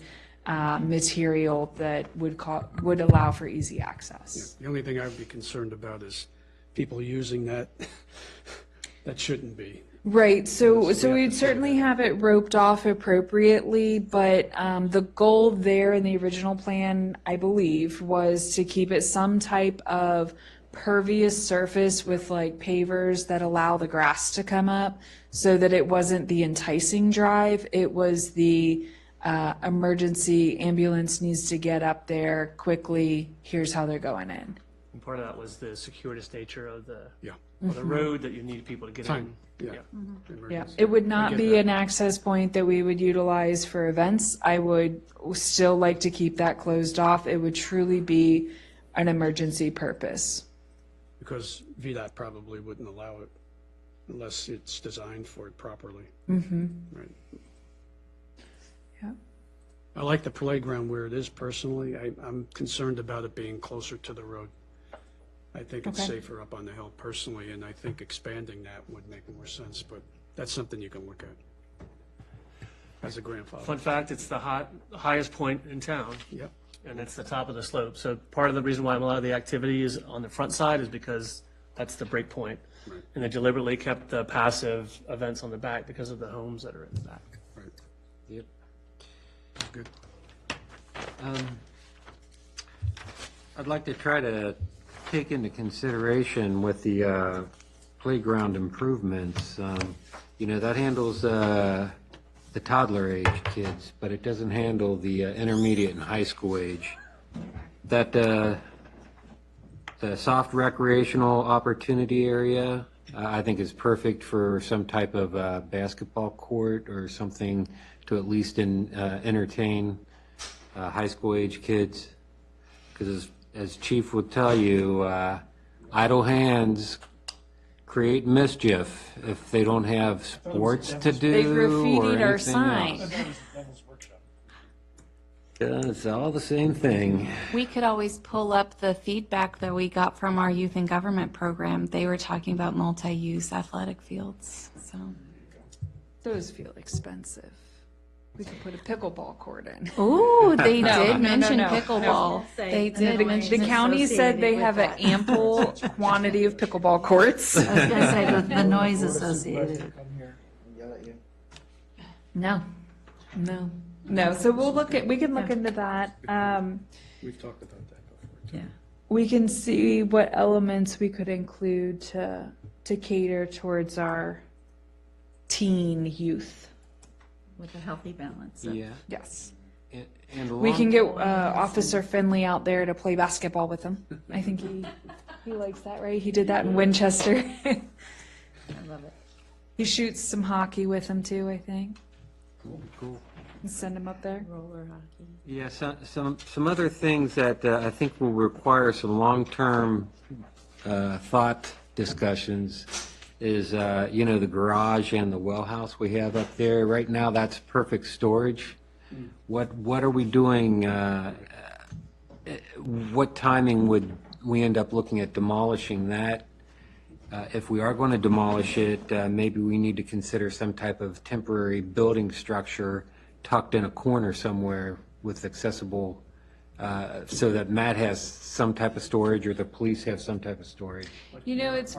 material that would allow for easy access? The only thing I would be concerned about is people using that, that shouldn't be. Right, so we have we'd to certainly have it roped off appropriately, but the goal there in the original plan, I believe, was to keep it some type of pervious surface with like pavers that allow the grass to come up, so that it wasn't the enticing drive, it was the emergency ambulance needs to get up there quickly, here's how they're going in. and part of that was the circuitous nature of the Yeah. of the road that you need people to get Fine. in. Yeah. Yeah, Emergency. it would I not get be that. an access point that we would utilize for events. I would still like to keep that closed off. It would truly be an emergency purpose. Because VDOT probably wouldn't allow it unless it's designed for it properly. Mm-hmm. Right. Yeah. I like the playground where it is personally. I'm concerned about it being closer to the road. I think it's Okay. safer up on the hill personally, and I think expanding that would make more sense, but that's something you can look at as a grandfather. Fun fact, it's the highest point in town. Yep. And it's the top of the slope. So part of the reason why a lot of the activity is on the front side is because that's the break point. Right. And they deliberately kept the passive events on the back because of the homes that are in the back. Right. Yep. Good. I'd like to try to take into consideration with the playground improvements, you know, that handles the toddler age kids, but it doesn't handle the intermediate and high school age. That the soft recreational opportunity area, I think is perfect for some type of basketball court or something to at least entertain high school age kids. Because as Chief would tell you, idle hands create mischief if they don't have sports to do. They graffitied or our anything sign. else. Yeah, it's all the same thing. We could always pull up the feedback that we got from our youth and government program. They were talking about multi-use athletic fields, so. Those feel expensive. We could put a pickleball court in. Ooh, they No, did no, mention no. pickleball. They did The mention county said they have an ample quantity of pickleball courts. I was gonna say the noise associated. No, no. So we can look into that. We've talked about that before, too. Yeah. We can see what elements we could include to cater towards our teen youth. With a healthy balance. Yeah. Yes. And We can along- get Officer Finley out there to play basketball with him. I think he likes that, right? He did that in Winchester. I love it. He shoots some hockey with him too, I think. Cool. And send him up there. Roller hockey. Yeah, some other things that I think will require some long-term thought discussions is, you know, the garage and the well house we have up there. Right now, that's perfect storage. What are we doing? What timing would we end up looking at demolishing that? If we are going to demolish it, maybe we need to consider some type of temporary building structure tucked in a corner somewhere with accessible, so that Matt has some type of storage or the police have some type of storage. You know, it's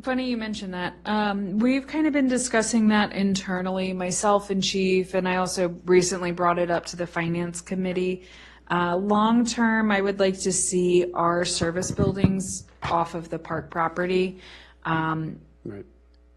funny you mention that. We've kind of been discussing that internally, myself and Chief, and I also recently brought it up to the Finance Committee. Long term, I would like to see our service buildings off of the park property. Right.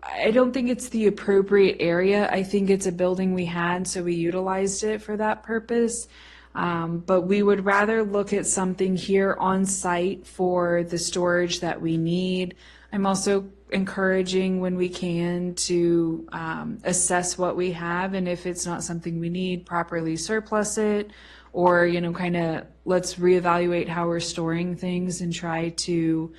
I don't think it's the appropriate area. I think it's a building we had, so we utilized it for that purpose. But we would rather look at something here on site for the storage that we need. I'm also encouraging when we can to assess what we have, and if it's not something we need, properly surplus it, or, you know, kind of let's reevaluate how we're storing things and try to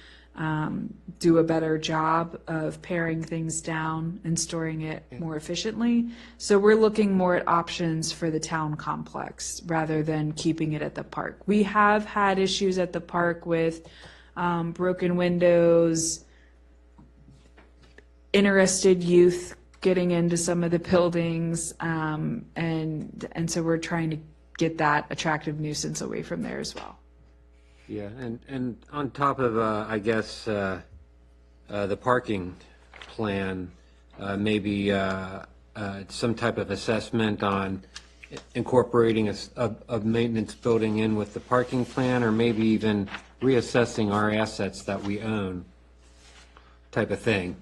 do a better job of paring things down and storing it more efficiently. So we're looking more at options for the town complex rather than keeping it at the park. We have had issues at the park with broken windows, interested youth getting into some of the buildings, and so we're trying to get that attractive nuisance away from there as well. Yeah, and on top of, I guess, the parking plan, maybe some type of assessment on incorporating a maintenance building in with the parking plan, or maybe even reassessing our assets that we own, type of thing.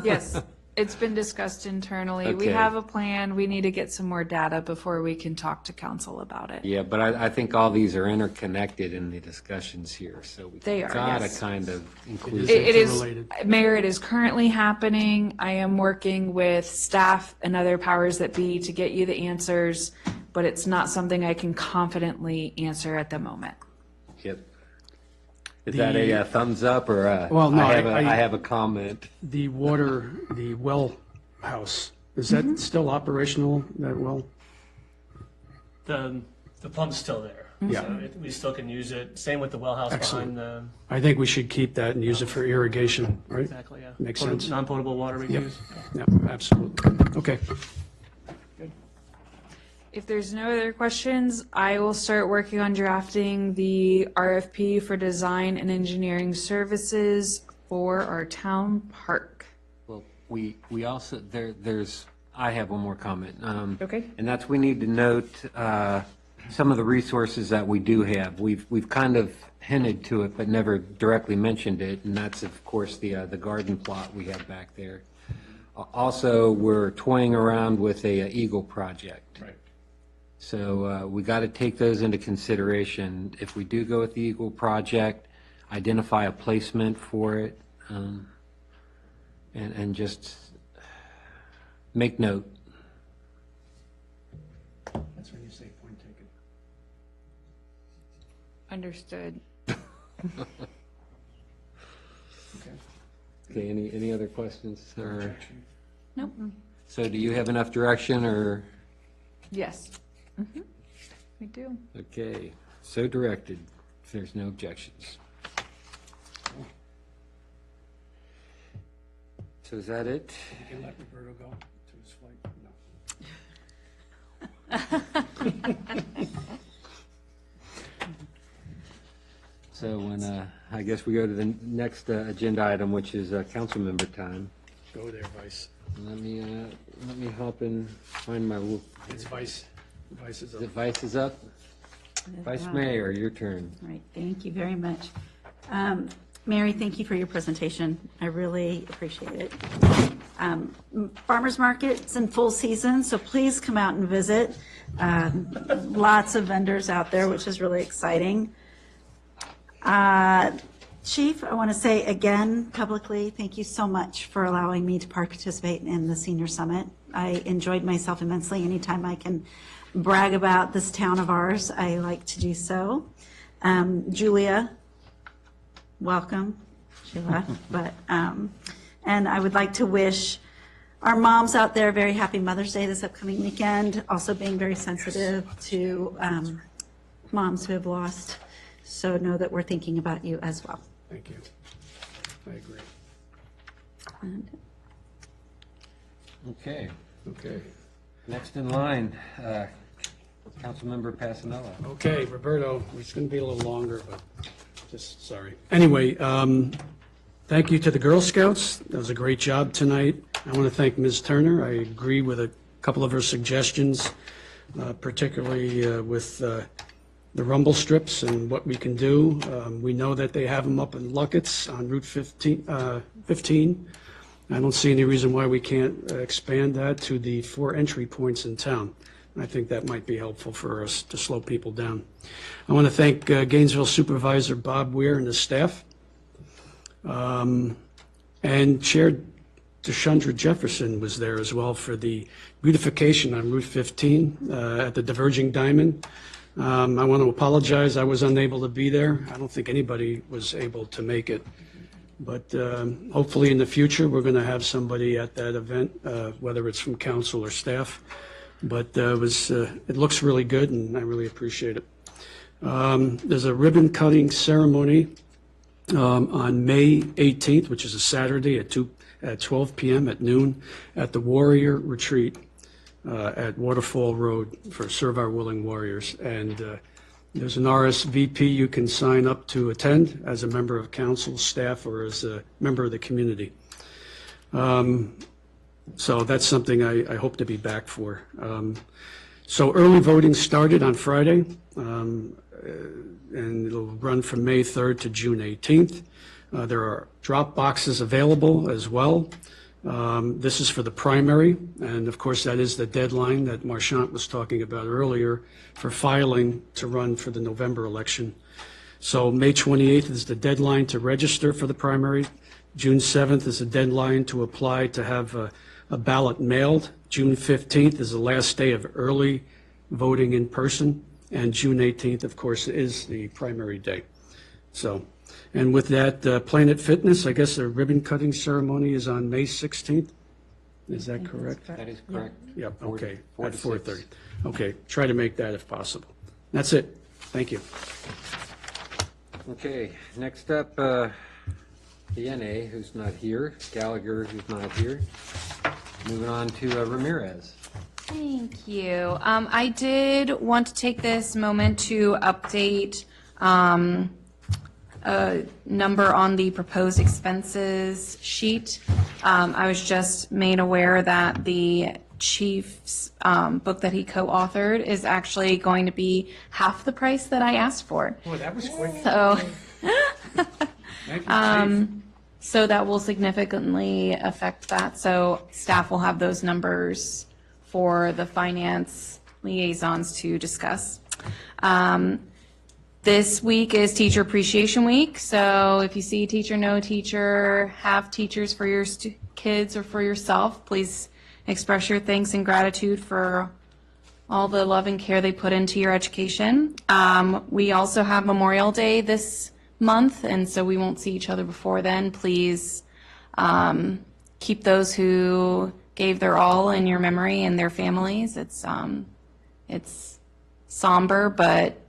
Yes, it's been discussed internally. We Okay. have a plan. We need to get some more data before we can talk to council about it. Yeah, but I think all these are interconnected in the discussions here, so we They are, gotta yes. kind of include. It is, interrelated. Mayor, it is currently happening. I am working with staff and other powers that be to get you the answers, but it's not something I can confidently answer at the moment. Yep. Is that a thumbs up or a? Well, no, I have a comment. The well house, is that still operational, that well? The pump's still there. Yeah. So we still can use it. Same with the well house Excellent. behind the, I think we should keep that and use it for irrigation, right? exactly, yeah. Makes sense. Non-potable water we Yep. use. Yeah, absolutely. Okay. If there's no other questions, I will start working on drafting the RFP for design and engineering services for our town park. Well, we also, there's, I have one more comment. Okay. And that's, we need to note some of the resources that we do have. We've kind of hinted to it, but never directly mentioned it, and that's, of course, the garden plot we have back there. Also, we're toying around with a Eagle project. Right. So we got to take those into consideration. If we do go with the Eagle project, identify a placement for it, and just make note. That's when you say point taken. Understood. Okay, any other questions? Or, Nope. so do you have enough direction, or? Yes. We do. Okay, so directed, if there's no objections. So is that it? You can let Roberto go to his flight? No. So when, I guess we go to the next agenda item, which is council member time. Go there, Vice. Let me hop and find my, It's Vice. Vice is up. the vice is up? Vice Mayor, your turn. All right, thank you very much. Mary, thank you for your presentation. I really appreciate it. Farmers Market's in full season, so please come out and visit. Lots of vendors out there, which is really exciting. Chief, I want to say again publicly, thank you so much for allowing me to participate in the Senior Summit. I enjoyed myself immensely. Anytime I can brag about this town of ours, I like to do so. Julia, welcome. She left, but, and I would like to wish our moms out there a very happy Mother's Day this upcoming weekend, also being very sensitive to moms who have lost. So know that we're thinking about you as well. Thank you. I agree. And Okay, Okay. next in line, Councilmember Passanella. Okay, Roberto, it's going to be a little longer, but just, sorry. Anyway, thank you to the Girl Scouts. That was a great job tonight. I want to thank Ms. Turner. I agree with a couple of her suggestions, particularly with the rumble strips and what we can do. We know that they have them up in Luckett's on Route 15. I don't see any reason why we can't expand that to the 4 entry points in town. I think that might be helpful for us to slow people down. I want to thank Gainesville Supervisor Bob Weir and his staff, and Chair DeShandra Jefferson was there as well for the beautification on Route 15 at the Diverging Diamond. I want to apologize, I was unable to be there. I don't think anybody was able to make it. But hopefully in the future, we're going to have somebody at that event, whether it's from council or staff. But it looks really good, and I really appreciate it. There's a ribbon cutting ceremony on May 18th, which is a Saturday at 12 p.m. at noon at the Warrior Retreat at Waterfall Road for Serve Our Willing Warriors. And there's an RSVP you can sign up to attend as a member of council, staff, or as a member of the community. So that's something I hope to be back for. So early voting started on Friday, and it'll run from May 3rd to June 18th. There are drop boxes available as well. This is for the primary, and of course that is the deadline that Marchant was talking about earlier for filing to run for the November election. So May 28th is the deadline to register for the primary. June 7th is the deadline to apply to have a ballot mailed. June 15th is the last day of early voting in person, and June 18th, of course, is the primary day. So, and with that, Planet Fitness, I guess the ribbon cutting ceremony is on May 16th. Is that correct? That is correct. Yep, okay, Four at to 4:30. six. Okay, try to make that if possible. That's it. Thank you. Okay, next up, DNA, who's not here, Gallagher, who's not here. Moving on to Ramirez. Thank you. I did want to take this moment to update a number on the proposed expenses sheet. I was just made aware that the chief's book that he co-authored is actually going to be half the price that I asked for. Boy, that was quick. So, Thank you, Chief. so that will significantly affect that. So staff will have those numbers for the finance liaisons to discuss. This week is Teacher Appreciation Week, so if you see a teacher, know a teacher, have teachers for your kids or for yourself, please express your thanks and gratitude for all the love and care they put into your education. We also have Memorial Day this month, and so we won't see each other before then. Please keep those who gave their all in your memory and their families. It's somber, but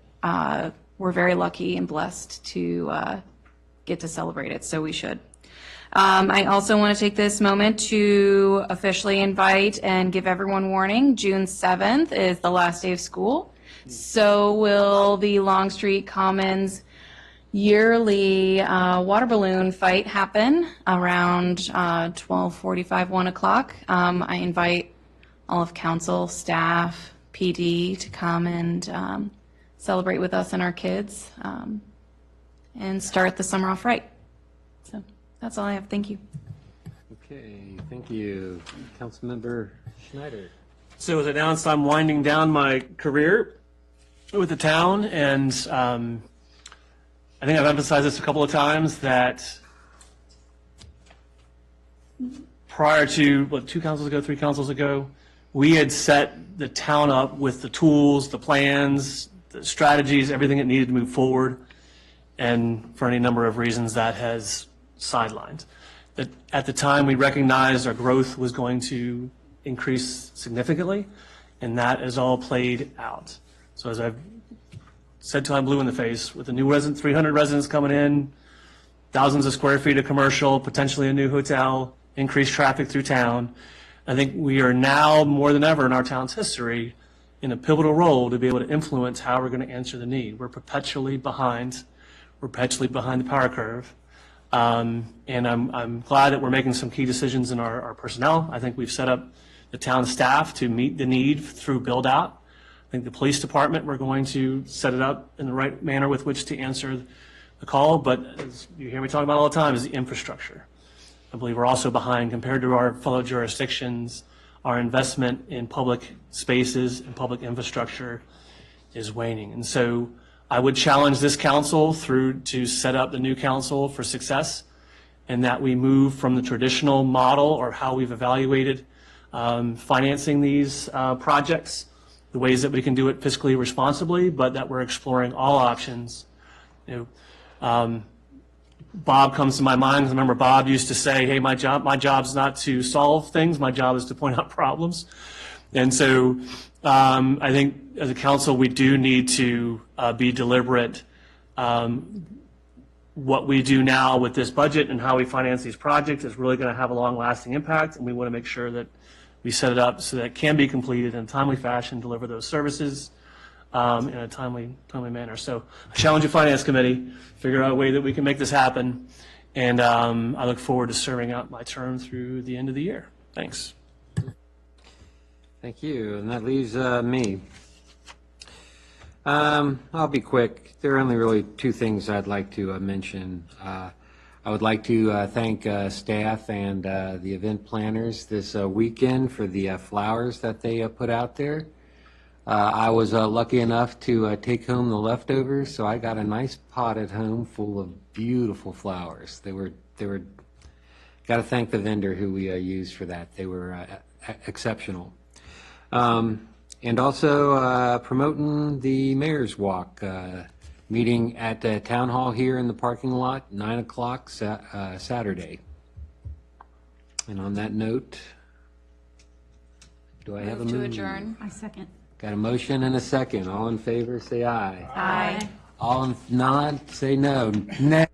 we're very lucky and blessed to get to celebrate it, so we should. I also want to take this moment to officially invite and give everyone warning. June 7th is the last day of school. So will the Longstreet Commons yearly water balloon fight happen around 12:45, 1 o'clock. I invite all of council, staff, PD to come and celebrate with us and our kids and start the summer off right. So that's all I have. Thank you. Okay, thank you. Councilmember Schneider. So as announced, I'm winding down my career with the town, and I think I've emphasized this a couple of times that prior to, 2 councils ago, 3 councils ago, we had set the town up with the tools, the plans, the strategies, everything it needed to move forward. And for any number of reasons, that has sidelined. That at the time, we recognized our growth was going to increase significantly, and that is all played out. So as I've said till I'm blue in the face, with the new 300 residents coming in, thousands of square feet of commercial, potentially a new hotel, increased traffic through town, I think we are now more than ever in our town's history in a pivotal role to be able to influence how we're going to answer the need. We're perpetually behind. We're perpetually behind the power curve. And I'm glad that we're making some key decisions in our personnel. I think we've set up the town staff to meet the need through build out. I think the police department, we're going to set it up in the right manner with which to answer the call, but as you hear me talk about all the time, is the infrastructure. I believe we're also behind compared to our fellow jurisdictions. Our investment in public spaces and public infrastructure is waning. And so I would challenge this council through to set up the new council for success, and that we move from the traditional model or how we've evaluated financing these projects, the ways that we can do it fiscally responsibly, but that we're exploring all options. Bob comes to my mind. I remember Bob used to say, hey, my job's not to solve things, my job is to point out problems. And so I think as a council, we do need to be deliberate. What we do now with this budget and how we finance these projects is really going to have a long-lasting impact, and we want to make sure that we set it up so that it can be completed in a timely fashion, deliver those services in a timely manner. So I challenge the Finance Committee, figure out a way that we can make this happen, and I look forward to serving out my term through the end of the year. Thanks. Thank you, and that leaves me. I'll be quick. There are only really two things I'd like to mention. I would like to thank staff and the event planners this weekend for the flowers that they put out there. I was lucky enough to take home the leftovers, so I got a nice pot at home full of beautiful flowers. They were. Got to thank the vendor who we used for that. They were exceptional. And also promoting the Mayor's Walk meeting at Town Hall here in the parking lot, 9 o'clock Saturday. And on that note, do I have a Move to move? adjourn. I second. Got a motion and a second. All in favor, say aye. Aye. All in nod, say no. Nay.